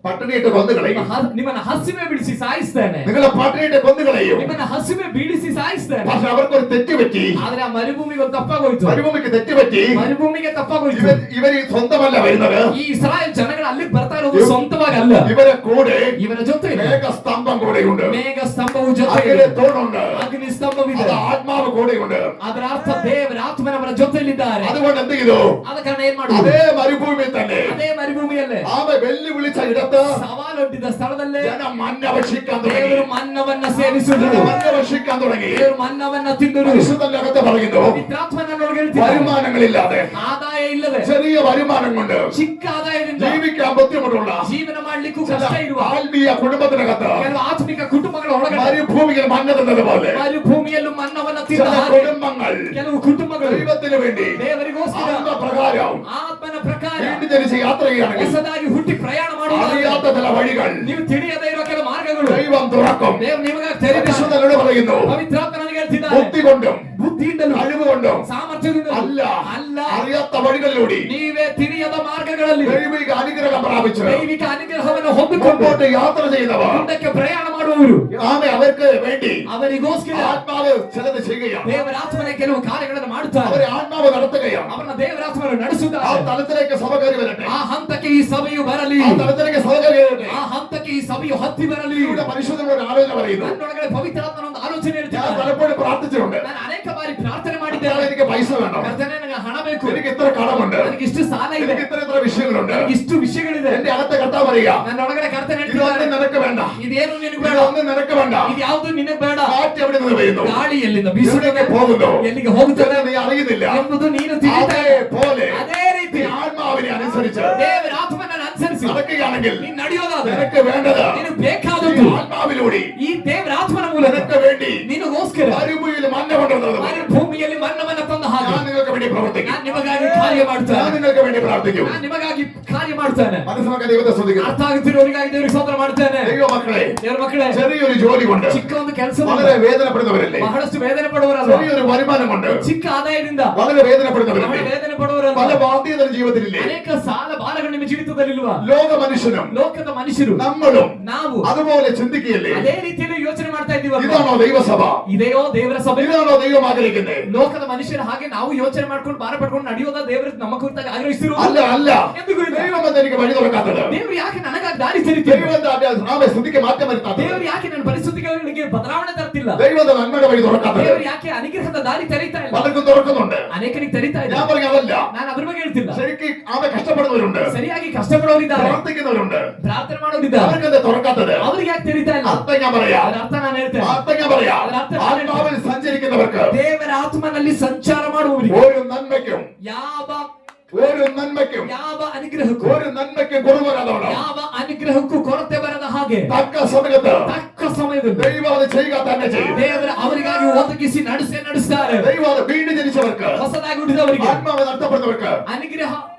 പട്ടിണിയിട്ട് കൊന്നുകളയും, ನಿಮ್ಮನ್ನ ಹಸಿವೆ ಬಿಡಿಸಿ ಸಾಯಿಸ್ತೇನೆ, നിങ്ങളെ പട്ടിണിയിട്ട് കൊന്നുകളയും. ನಿಮ್ಮನ್ನ ಹಸಿವೆ ಬೀಳಿಸಿ ಸಾಯಿಸ್ತೇನೆ. പക്ഷെ അവർക്കൊരു തെറ്റ് പറ്റി. ಆದ್ರೆ ಆ ಮರುಭೂಮಿಗೆ ಒಂದು ತಪ್ಪಾಗೋಯ್ತು. മരുഭൂമിക്ക് തെറ്റ് പറ്റി. ಮರುಭೂಮಿಗೆ ತಪ್ಪಾಗೋಯ್ತು. ഇവര് സ്വന്തമല്ല വരുന്നത്. ಈ ಇಸ್ರಾಯೇಲ್ ಜನಗಳು ಅಲ್ಲಿಗೆ ಬರ್ತಾ ಇರೋದು ಸ್ವಂತವಾಗಿ ಅಲ್ಲ, ഇവരെ കൂടെ ಇವರ ಜೊತೆ മേഘസ്തംഭം കൂടെയുണ്ട്, ಮೇಘ ಸ್ತಂಭವು ಜೊತೆ അഗ്നി തൂണുണ്ട്, ಅಗ್ನಿ ಸ್ತಂಭವಿದೆ. അത് ആത്മാവ് കൂടെയുണ്ട്. ಅದರ ಅರ್ಥ ದೇವರ ಆತ್ಮನವರ ಜೊತೆಯಲ್ಲಿದ್ದಾರೆ. അതുകൊണ്ട് എന്ത് ചെയ്തു? ಆದ ಕಾರಣ ಏನ್ ಮಾಡುವುದು? അതേ മരുഭൂമിയിൽ തന്നെ ಅದೇ ಮರುಭೂಮಿಯಲ್ಲೇ ആമെ വെല്ലുവിളിച്ച ഇടത്ത് ಸವಾಲೊಡ್ಡಿದ ಸ್ಥಳದಲ್ಲೇ ജനം മന്ന ഭക്ഷിക്കാൻ തുടങ്ങി. ದೇವರು ಮನ್ನವನ್ನ ಸೇವಿಸಿದರು. മന്ന ഭക്ഷിക്കാൻ തുടങ്ങി. ದೇವರು ಮನ್ನವನ್ನ ತಿಂದರು. പരിശുദ്ധനകത്ത് പറയുന്നു, ಪವಿತ್ರಾತ್ಮನೊಳಗೆ ಹೇಳ್ತಿದ್ದಾರೆ, വരുമാനങ്ങളില്ലാതെ, ಆದಾಯ ಇಲ್ಲದೆ, ചെറിയ വരുമാനം കൊണ്ട് ಚಿಕ್ಕ ಆದಾಯದಿಂದ ജീവിക്കാൻ ബുദ്ധിമുട്ടുള്ള ಜೀವನ ಮಾಡ್ಲಿಕ್ಕೂ ചില ಕಷ್ಟ ಇರುವ ആത്മീയ കുടുംബത്തിനകത്ത് ಕೆಲವು ಆತ್ಮಿಕ ಕುಟುಂಬಗಳ ಒಳಗಡೆ മരുഭൂമിയിൽ മഞ്ഞ തിന്നതുപോലെ ಮರುಭೂಮಿಯಲ್ಲೂ ಮನ್ನವನ್ನ ತಿಂದ ചില ಹಾಗೆ കുടുംബങ്ങൾ ಕೆಲವು ಕುಟುಂಬಗಳು ദൈവത്തിന് വേണ്ടി ದೇವರಿಗೋಸ್ಕರ ആത്മപ്രകാരം ಆತ್ಮನ ಪ್ರಕಾರ വീണ്ടും ജനിച്ച് യാത്ര ചെയ്യുകയാണെങ്കിൽ ಹೊಸದಾಗಿ ಹುಟ್ಟಿ ಪ್ರಯಾಣ ಮಾಡುವುದು, അറിയാത്ത ചില വഴികൾ ನೀವು ತಿಳಿಯದೇ ಇರುವ ಕೆಲ ಮಾರ್ಗಗಳು ദൈവം തുറക്കും. ದೇವರು ನಿಮಗಾಗಿ ತೆರೆದ. പരിശുദ്ധനോട് പറയുന്നു, ಪವಿತ್ರಾತ್ಮ ನನಗೆ ಹೇಳ್ತಿದ್ದಾರೆ, ബുദ്ധി കൊണ്ടും ಬುದ್ಧಿಯಿಂದಲೂ കഴിവുകൊണ്ടും ಸಾಮರ್ಥ್ಯದಿಂದ അല്ല, ಅಲ್ಲ, അറിയാത്ത വഴികളിലൂടെ ನೀವೇ ತಿಳಿಯದ ಮಾರ್ಗಗಳಲ್ಲಿ ദൈവിക അനുഗ്രഹം പ്രാപിച്ചു ದೈವಿಕ ಅನುಗ್ರಹವನ್ನು ಹೊಂದಿಕೊಂಡು മുമ്പോട്ട് യാത്ര ചെയ്യുന്നവർ ಮುಂದಕ್ಕೆ ಪ್ರಯಾಣ ಮಾಡುವವರು, ആമെ അവർക്ക് വേണ്ടി ಅವರಿಗೋಸ್ಕರ ആത്മാവ് ചിലത് ചെയ്യുകയാണ്. ದೇವರ ಆತ್ಮನ ಕೆಲವು ಕಾರ್ಯಗಳನ್ನು ಮಾಡುತ್ತಾರೆ. അവരെ ആത്മാവ് നടത്തുകയാണ്. ಅವರನ್ನ ದೇವರ ಆತ್ಮನು ആ ನಡೆಸುತ್ತಾರೆ. തലത്തിലേക്ക് സഭ കയറി വരട്ടെ. ಆ ಹಂತಕ್ಕೆ ಈ ಸಭೆಯು ಬರಲಿ, ആ തലത്തിലേക്ക് സഭ കയറി വരട്ടെ. ಆ ಹಂತಕ್ಕೆ ಈ ಸಭೆಯು ಹತ್ತಿ ಬರಲಿ. ഇവിടെ പരിശുദ്ധനോട് ആലോചന പറയുന്നു. ನನ್ನೊಳಗಡೆ ಪವಿತ್ರಾತ್ಮನ ಒಂದು ಆಲೋಚನೆ ഞാൻ ಹೇಳ್ತಿದ್ದಾರೆ. പലപ്പോഴും പ്രാർത്ഥിച്ചിട്ടുണ്ട്, ನಾನು ಅನೇಕ ಬಾರಿ ಪ್ರಾರ್ಥನೆ കർത്താവേ, ಮಾಡಿದ್ದೇನೆ, എനിക്ക് പൈസ വേണം, ಕರ್ತನೇ ನನಗೆ ಹಣ ಬೇಕು, എനിക്ക് ഇത്ര കടമുണ്ട്, ನನಗೆ ಇಷ್ಟು ಸಾಲ ಇದೆ, എനിക്ക് ഇത്ര വിഷയങ്ങളുണ്ട്, ನನಗೆ ಇಷ್ಟು ವಿಷಯಗಳಿದೆ. എന്റെ അകത്തെ കർത്താവ് പറയുക, ನನ್ನೊಳಗಡೆ ಕರ್ತನೆ ഇതൊന്നും ಹೇಳ್ತಿದ್ದಾರೆ, നിനക്ക് വേണ്ട, ಇದೇನು ನಿನಗೆ ಬೇಡ, ഇതൊന്നും നിനക്ക് വേണ്ട. ಇದು ಯಾವುದು ನಿನಗೆ ಬೇಡ. കാറ്റ് എവിടെ നിന്ന് വരുന്നു, ಗಾಳಿ ಎಲ್ಲಿಂದ ಬೀಸುತ್ತದೆ, എവിടേക്ക് പോകുന്നു ಎಲ್ಲಿಗೆ ಹೋಗುತ್ತದೆ എന്ന് നീ അറിയുന്നില്ല. ಎಂಬುದು ನೀನು ತಿಳಿತಾ ಇಲ್ಲ. അതേപോലെ ಅದೇ ರೀತಿ നീ ആത്മാവിനെ അനുസരിച്ച് ದೇವರ ಆತ್ಮನನ್ನು ಅನುಸರಿಸಿ നടക്കുകയാണെങ്കിൽ ನೀನು ನಡೆಯೋದಾದ್ರೆ നിനക്ക് വേണ്ടത് ನಿನಗೆ ഈ ಬೇಕಾದದ್ದು ആത്മാവിലൂടെ ಈ ದೇವರ ಆತ್ಮನ ಮೂಲಕ നിനക്ക് വേണ്ടി ನಿನಗೋಸ್ಕರ മരുഭൂമിയിൽ മഞ്ഞ കൊണ്ടുവന്നത് ಭೂಮಿಯಲ್ಲಿ ಮನ್ನವನ್ನ ತಂದ ಹಾಗೆ ഞാൻ നിങ്ങൾക്ക് വേണ്ടി പ്രവർത്തിക്കും. ನಾನು ನಿಮಗಾಗಿ ಕಾರ್ಯ ഞാൻ ಮಾಡ್ತೇನೆ, നിങ്ങൾക്ക് വേണ്ടി പ്രാർത്ഥിക്കും. ನಾನು ನಿಮಗಾಗಿ ಕಾರ್ಯ ಮಾಡ್ತೇನೆ. മനസ്സിലാക്കാൻ ദൈവത്തെ ശ്രദ്ധിക്കുന്നു. ಅರ್ಥ ಆಗುತ್ತಿರೋರಿಗಾಗಿ ದೇವರಿಗೆ ಸ್ತೋತ್ರ ಮಾಡ್ತೇನೆ. ദൈവമക്കളെ, ದೇವರ ಮಕ್ಕಳೇ, ചെറിയൊരു ജോലി കൊണ്ട് ಚಿಕ್ಕ ಒಂದು ಕೆಲಸ വളരെ വേദനപ്പെടുന്നവരല്ലേ? ಬಹಳಷ್ಟು ವೇದನೆ ಪಡುವರಲ್ಲ, ചെറിയൊരു വരുമാനം കൊണ്ട് ಚಿಕ್ಕ ಆದಾಯದಿಂದ വളരെ വേദനപ്പെടുന്നവരല്ലേ? ಬಹಳ ವೇದನೆ ಪಡುವರಲ್ಲ, പല ബാധ്യതകളും ജീവിതത്തിലില്ലേ? ಅನೇಕ ಸಾಲ ಭಾರಗಳು ನಿಮ್ಮ ಜೀವಿತದಲ್ಲಿ ಚಿಂತಿಸುತ್ತದಲ್ಲಿಲ್ವಾ? ലോക മനുഷ്യനും ಲೋಕದ ಮನುಷ್ಯರು നമ്മളും ನಾವು അതുപോലെ ചിന്തിക്കുകയല്ലേ? ಅದೇ ರೀತಿಯಲ್ಲಿ ಯೋಚನೆ ಮಾಡ್ತಾ ಇದ್ದೀವಲ್ಲ? ഇതാണോ ദൈവസഭ? ಇದೆಯೋ ದೇವರ ಸಭೆ? ഇതാണോ ദൈവം ആഗ്രഹിക്കുന്നത്? ಲೋಕದ ಮನುಷ್ಯರ ಹಾಗೆ ನಾವು ಯೋಚನೆ ಮಾಡ್ಕೊಂಡು ಭಾರ ಪಡ್ಕೊಂಡು ನಡೆಯೋದ ದೇವರು ನಮ್ಮ ಕುರಿತಾಗಿ ಆಗ್ರಹಿಸಿರು? അല്ല അല്ല. ಎಂದಿಗೂ ಇಲ್ಲ. ദൈവം എന്ന് എനിക്ക് വഴി തുറക്കാത്തത്. ದೇವರು ಯಾಕೆ ನನಗಾಗಿ ದಾರಿ ತೆರೀತಿಲ್ಲ? ദൈവം നാമെ സ്തുതിക്ക് മാറ്റം വരുത്താത്തത്. ದೇವರು ಯಾಕೆ ನನ್ನ ಪರಿಸ್ಥಿತಿಗಳಿಗೆ ಬದಲಾವಣೆ ತರ್ತಿಲ್ಲ? ദൈവം നന്മയുടെ വഴി തുറക്കാത്തത്. ದೇವರು ಯಾಕೆ ಅನುಗ್ರಹದ ದಾರಿ ತೆರೀತಾ ಇಲ್ಲ? പലർക്കും തുറക്കുന്നുണ്ട്. ಅನೇಕರಿಗೆ ತೆರೀತಾ ಇಲ್ಲ. ഞാൻ പറഞ്ഞ അതല്ല. ನಾನು ಅದ್ರ ಬಗ್ಗೆ ಹೇಳ್ತಿಲ್ಲ. ശരിക്കും ആമെ കഷ്ടപ്പെടുന്നവരുണ്ട്, ಸರಿಯಾಗಿ ಕಷ್ಟಪಡೋರಿದ್ದಾರೆ, പ്രാർത്ഥിക്കുന്നവരുണ്ട്, ಪ್ರಾರ್ಥನೆ ಮಾಡೋರಿದ್ದಾರೆ. അവർക്കെന്താ തുറക്കാത്തത്? ಅವ್ರಿಗೆ ಯಾಕೆ ತೆರೀತಾ ಇಲ್ಲ? അർത്ഥം ഞാൻ പറയാം. ಅದರ ಅರ್ಥ ನಾನು ಹೇಳ್ತೇನೆ. അർത്ഥം ഞാൻ പറയാം. ആത്മാവിൽ സഞ്ചരിക്കുന്നവർക്ക് ದೇವರ ಆತ್ಮನಲ್ಲಿ ಸಂಚಾರ ಮಾಡುವವರಿಗೆ ഒരു നന്മയ്ക്കും ಯಾವ ಅನುಗ್ರಹಕ್ಕೂ കുറവ് വരാത്തവണ്ണം ಯಾವ ಅನುಗ್ರಹಕ್ಕೂ ಕೊರತೆ ಬರದ ಹಾಗೆ തക്ക സമയത്ത് ദൈവം അത് ചെയ്യുക തന്നെ ചെയ്യും. ದೇವರ ಅವರಿಗಾಗಿ ಒದಗಿಸಿ ನಡೆಸ್ತಾರೆ. ദൈവം അത് വീണ്ടും ജനിച്ചവർക്ക്, ಹೊಸದಾಗಿ ಹುಟ್ಟಿದವರಿಗೆ, ആത്മാവ് നഷ്ടപ്പെടുന്നവർക്ക്, ಅನುಗ್ರಹ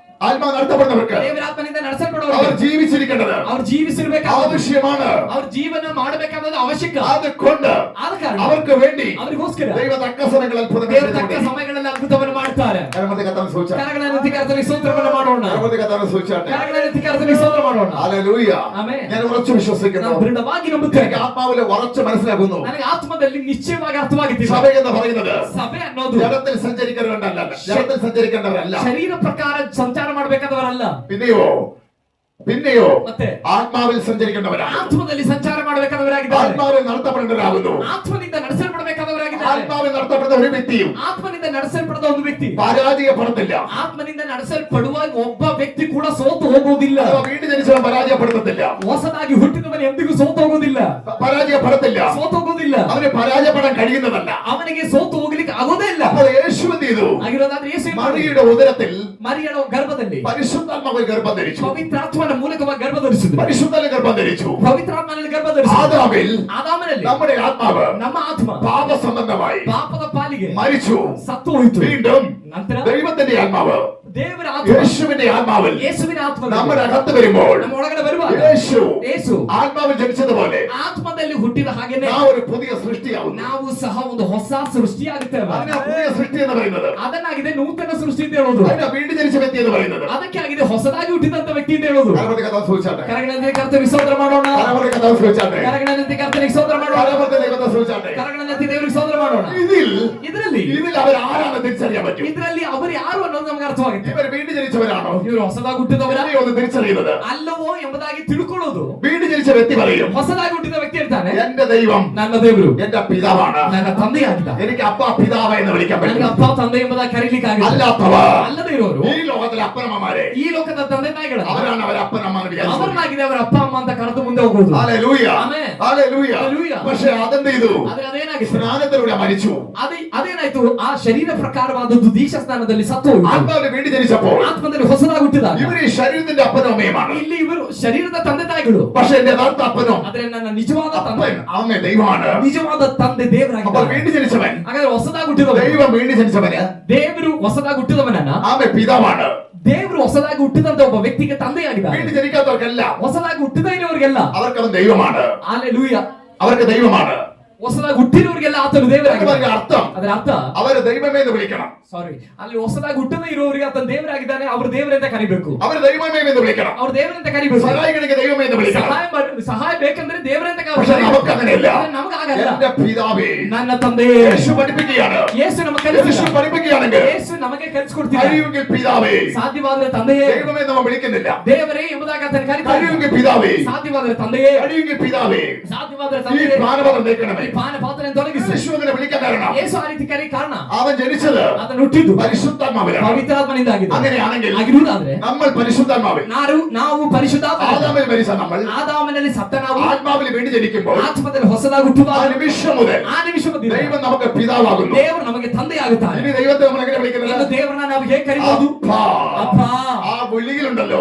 ആത്മാവ് നഷ്ടപ്പെടുന്നവർക്ക് ದೇವರ ಆತ್ಮನಿಂದ അവർ ನಡೆಸಲ್ಪಡುವವರು ജീവിച്ചിരിക്കേണ്ടത് ಅವ್ರು ಜೀವಿಸಿರ್ಬೇಕಾದ ആവശ്യമാണ്. ಅವ್ರ ಜೀವನ ಮಾಡಬೇಕಾದ ಅವಶ್ಯಕ. അതുകൊണ്ട് ಆದ ಕಾರಣ അവർക്ക് വേണ്ടി ಅವರಿಗೋಸ್ಕರ ദൈവ തക്ക സമയങ്ങളിൽ ದೇವರು ತಕ್ಕ ಸಮಯಗಳಲ್ಲಿ ಅದ್ಭುತವನ್ನು ಮಾಡ್ತಾರೆ. ಕರಗಳನ್ನು ಕರ್ತನಿಗೆ ಸ್ತೋತ್ರವನ್ನು ಮಾಡೋಣ. ಕರಗಳನ್ನು ಕರ್ತನಿಗೆ ಸ್ತೋತ್ರ ಮಾಡೋಣ. ആമേൻ. ഞാൻ ഉറച്ചു വിശ്വസിക്കുന്നു, ನಾನು ದೃಢವಾಗಿ ನಂಬುತ್ತೇನೆ. ആത്മാവിലെ ഉറച്ചു മനസ്സിലാക്കുന്നു. ನನಗೆ ಆತ್ಮದಲ್ಲಿ ನಿಶ್ಚಯವಾಗಿ ಅರ್ಥವಾಗಿದೆ. സഭ എന്ന് പറയുന്നത് ಸಭೆ ಅನ್ನೋದು ജഡത്തിൽ സഞ്ചരിക്കേണ്ടവരല്ല. ಶರೀರ ಪ್ರಕಾರ ಸಂಚಾರ ಮಾಡಬೇಕಾದವರಲ್ಲ. പിന്നെയോ ಮತ್ತೆ ആത്മാവിൽ സഞ്ചരിക്കേണ്ടവരാണ്. ಆತ್ಮದಲ್ಲಿ ಸಂಚಾರ ಮಾಡಬೇಕಾದವರಾಗಿದ್ದಾರೆ. ആത്മാവിൽ നടത്തപ്പെടേണ്ടവരാകുന്നു. ಆತ್ಮನಿಂದ ನಡೆಸಲ್ಪಡಬೇಕಾದವರಾಗಿದ್ದಾರೆ. ആത്മാവിൽ നടത്തപ്പെടുന്ന ഒരു വ്യക്തിയും ಆತ್ಮನಿಂದ ನಡೆಸಲ್ಪಡದ ಒಂದು ವ್ಯಕ್ತಿ പരാജയപ്പെടത്തില്ല. ಆತ್ಮನಿಂದ ನಡೆಸಲ್ಪಡುವ ಒಬ್ಬ ವ್ಯಕ್ತಿ ಕೂಡ ಸೋತು ಹೋಗುವುದಿಲ್ಲ. വീണ്ടും ജനിച്ചവൻ പരാജയപ്പെടുത്തത്തില്ല. ಹೊಸದಾಗಿ ಹುಟ್ಟಿದವನು ಎಂದಿಗೂ ಸೋತು ಹೋಗುವುದಿಲ್ಲ, പരാജയപ്പെടത്തില്ല. ಸೋತು ಹೋಗುವುದಿಲ್ಲ. അവന് പരാജയപ്പെടാൻ കഴിയുന്നതല്ല. ಅವನಿಗೆ ಸೋತು ಹೋಗ್ಲಿಕ್ಕೆ ಆಗೋದೇ ಇಲ್ಲ. അപ്പോൾ യേശു എന്ത് ചെയ്തു? ಆಗಿರೋದಾದ್ರೆ ಯೇಸು ಏನು ಮಾಡಿದ್ರು? മറിയുടെ ഉദരത്തിൽ ಮರಿಯಳ ಗರ್ಭದಲ್ಲಿ പരിശുദ്ധാത്മാവ് ഗർഭം ധരിച്ചു. ಪವಿತ್ರಾತ್ಮನ ಮೂಲಕವಾಗಿ ಗರ್ಭ ಧರಿಸಿದ್ರು. പരിശുദ്ധനെ ഗർഭം ധരിച്ചു. ಪವಿತ್ರಾತ್ಮನಲ್ಲಿ ಗರ್ಭ ಧರಿಸಿದ್ರು. ആദാമിൽ നമ്മുടെ ആത്മാവ് ನಮ್ಮ ಆತ್ಮ പാപസംബന്ധമായി ಪಾಪದ ಪಾಲಿಗೆ മരിച്ചു, ಸತ್ತು ಹೋಯಿತು. വീണ്ടും ನಂತರ ദൈവത്തിന്റെ ആത്മാവ്, ದೇವರ ಆತ್ಮ, യേശുവിന്റെ ആത്മാവിൽ ಯೇಸುವಿನ ಆತ್ಮ നമ്മുടെ അകത്ത് വരുമ്പോൾ ನಮ್ಮ ಒಳಗಡೆ ಬರುವಾಗ ಯೇಸು ആത്മാവിൽ ജനിച്ചതുപോലെ ಆತ್ಮದಲ್ಲಿ ಹುಟ್ಟಿದ ಹಾಗೇನೆ നാം ഒരു പുതിയ സൃഷ്ടിയാവുന്നു. ನಾವು ಸಹ ಒಂದು ಹೊಸ ಸೃಷ್ಟಿಯಾಗುತ್ತೇವೆ. അതിനാ പുതിയ സൃഷ്ടി എന്ന് പറയുന്നത്. ಅದನ್ನಾಗಿದೆ ನೂತನ ಸೃಷ್ಟಿ ಅಂತ ಹೇಳೋದು. അതിനാ വീണ്ടും ജനിച്ച വ്യക്തി എന്ന് പറയുന്നത്. ಅದಕ್ಕೆ ಆಗಿದೆ ಹೊಸದಾಗಿ ಹುಟ್ಟಿದಂತ ವ್ಯಕ್ತಿ ಅಂತ ಹೇಳೋದು. ಕರಗಣಂತೆ ಕರ್ತನಿಗೆ ಸ್ತೋತ್ರ ಮಾಡೋಣ. ಕರಗಣಂತೆ ಕರ್ತನಿಗೆ ಸ್ತೋತ್ರ ಮಾಡೋಣ. ಕರಗಣಂತೆ ದೇವರಿಗೆ ಸ್ತೋತ್ರ ಮಾಡೋಣ. ಇದರಲ್ಲಿ അവർ ആരാണ് തിരിച്ചറിയാൻ പറ്റും. ಇದರಲ್ಲಿ ಅವರು ಯಾರು ಅನ್ನೋದು ನಮಗೆ ಅರ್ಥವಾಗುತ್ತೆ. ഇവർ വീണ്ടും ജനിച്ചവരാണോ, ಇವರು ಹೊಸದಾಗಿ ಹುಟ್ಟಿದವರ ഒന്ന് തിരിച്ചറിയുന്നത് ಅಲ್ಲವೋ ಎಂಬುದಾಗಿ ತಿಳ್ಕೊಳ್ಳೋದು. വീണ്ടും ജനിച്ച വ്യക്തി പറയും, ಹೊಸದಾಗಿ ಹುಟ್ಟಿದ ವ್ಯಕ್ತಿ ಇರ್ತಾನೆ, എന്റെ ദൈവം ನನ್ನ ದೇವರು എന്റെ പിതാവാണ്, ನನ್ನ ತಂದೆಯಾಗಿದ್ದ, എനിക്ക് അപ്പ പിതാവ് എന്ന് വിളിക്കാൻ ನನಗೆ പറ്റും. ಅಪ್ಪ ತಂದೆ ಎಂಬುದಾಗಿ ಕರೀಲಿಕ್ಕೆ ಆಗಿದೆ. അല്ലാത്തവർ, ಅಲ್ಲದೆ ಇರೋರು, ഈ ലോകത്തിലെ അപ്പനമ്മമാരെ, ಈ ಲೋಕದ ತಂದೆ ತಾಯಿಗಳ അവരാണ് അവർ അപ്പനമ്മ ಅವರನ್ನಾಗಿದೆ ಅವರ ಅಪ್ಪ ಅಮ್ಮ ಅಂತ ಕರೆದು ಮುಂದೆ ಹೋಗೋದು. ആമേൻ. പക്ഷെ അതെന്ത് ചെയ്തു? ಆದ್ರೆ ಅದೇನಾಗಿದೆ? സ്നാനത്തിലൂടെ മരിച്ചു. ಅದೇನಾಯ್ತು? ಆ ಶರೀರ ಪ್ರಕಾರವಾದದ್ದು ದೀಕ್ಷಾ ಸ್ನಾನದಲ್ಲಿ ಸತ್ತು ಹೋಯಿತು. ആത്മാവിനെ വീണ്ടും ജനിച്ചപ്പോൾ ಆತ್ಮದಲ್ಲಿ ಹೊಸದಾಗಿ ಹುಟ್ಟಿದಾಗ ഇവര് ഈ ശരീരത്തിന്റെ അപ്പനും അമ്മയുമാണ്. ಇಲ್ಲಿ ಇವರು ಶರೀರದ ತಂದೆ ತಾಯಿಗಳು. പക്ഷെ എന്റെ യഥാർത്ഥ അപ്പനും ಆದ್ರೆ ನನ್ನ ನಿಜವಾದ ತಂದೆ, അമ്മ ദൈവമാണ്. ನಿಜವಾದ ತಂದೆ അപ്പോൾ ದೇವರಾಗಿದ್ದಾರೆ. വീണ്ടും ജനിച്ചവൻ, ಹಾಗಾದ್ರೆ ಹೊಸದಾಗಿ ಹುಟ್ಟಿದವನು, ദൈവം വീണ്ടും ജനിച്ചവന് ದೇವರು ಹೊಸದಾಗಿ ಹುಟ್ಟಿದವನನ್ನ, ആമ പിതാവാണ്. ದೇವರು ಹೊಸದಾಗಿ ಹುಟ್ಟಿದಂತ ಒಬ್ಬ ವ್ಯಕ್ತಿಗೆ ತಂದೆಯಾಗಿದ್ದಾರೆ. വീണ്ടും ജനിക്കാത്തവർക്കെല്ലാം ಹೊಸದಾಗಿ ಹುಟ್ಟಿದ ಇರೋರಿಗೆಲ್ಲ അവർക്കവൻ ദൈവമാണ്. ഹല്ലേലൂയ, അവർക്ക് ദൈവമാണ്. ಹೊಸದಾಗಿ ಹುಟ್ಟಿರೋರಿಗೆಲ್ಲ ಆತನು ದೇವರಾಗಿದ್ದಾನೆ. അർത്ഥം ಅದರ ಅರ್ಥ അവര് ദൈവമേ എന്ന് വിളിക്കണം. ಸಾರಿ, ಅಲ್ಲಿ ಹೊಸದಾಗಿ ಹುಟ್ಟದೇ ಇರೋರಿಗೆ ಆತನ ದೇವರಾಗಿದ್ದಾನೆ, ಅವರು ದೇವರಂತ ಕರಿಬೇಕು. അവര് ദൈവമേ എന്ന് വിളിക്കണം. ಅವರು ದೇವರಂತ ಕರಿಬೇಕು. സഹായികൾക്ക് ദൈവമേ എന്ന് വിളിക്കണം. ಸಹಾಯ ಬೇಕಂದ್ರೆ ದೇವರಂತ പക്ഷെ നമുക്ക് അങ്ങനെയല്ല. ನಮಗಾಗಲ್ಲ. എന്റെ പിതാവേ, ನನ್ನ ತಂದೆ. യേശു പഠിപ്പിക്കുകയാണ്. ಯೇಸು ನಮಗೆ യേശു പഠിപ്പിക്കുകയാണെങ്കിൽ ಯೇಸು ನಮಗೆ ಕಲಿಸಿಕೊಡ್ತಿದ್ದಾರೆ. കഴിയുമെങ്കിൽ പിതാവേ, ಸಾಧ್ಯವಾದರೆ ತಂದೆಯೇ, ദൈവമേ നമ്മൾ വിളിക്കുന്നില്ല. ದೇವರೇ ಎಂಬುದಾಗಿ ಆತನ ಕರೀತಾರೆ. കഴിയുമെങ്കിൽ പിതാവೇ, ಸಾಧ್ಯವಾದರೆ ತಂದೆಯೇ, കഴിയുമെങ്കിൽ പിതാവೇ, ಸಾಧ್ಯವಾದರೆ ഈ ತಂದೆಯೇ, പാനപാത്രം നീക്കണമേ. ಈ ಪಾನಪಾತ್ರೆಯನ್ನು ತೊಲಗಿಸು. യേശു അങ്ങനെ വിളിക്കാൻ കാരണം ಯೇಸು ಆ ರೀತಿ ಕರೆ ಕಾರಣ അവൻ ജനിച്ചത് ಅದನ್ನು ಹುಟ್ಟಿದ್ದು പരിശുദ്ധാത്മാവിലാണ്. ಪವಿತ್ರಾತ್ಮನಿಂದ ಆಗಿದೆ. അങ്ങനെയാണെങ്കിൽ ಆಗಿರುವುದಾದ್ರೆ നമ്മൾ പരിശുദ്ധാത്മാവിൽ, ನಾವು ಪರಿಶುದ್ಧಾತ್ಮ, ആദാമിൽ മരിച്ച നമ്മൾ ಆದಾಮನಲ್ಲಿ ಸತ್ತ ನಾವು ആത്മാവിൽ വീണ്ടും ജനിക്കുമ്പോൾ ಆತ್ಮದಲ್ಲಿ ಹೊಸದಾಗಿ ಹುಟ್ಟುವಾಗ ആ നിമിഷം മുതൽ ಆ ನಿಮಿಷದಿಂದ ദൈവം നമുക്ക് പിതാവാകുന്നു. ದೇವರು ನಮಗೆ ತಂದೆಯಾಗುತ್ತಾನೆ. ഇനി ദൈവത്തെ നമ്മൾ എങ്ങനെ വിളിക്കുന്നത്? ಇನ್ನು ದೇವರನ್ನ ನಾವು ಹೇಗೆ ಕರೀಬಹುದು? അപ്പാ. ಅಪ್ಪ. ആ വിളിയിലുണ്ടല്ലോ,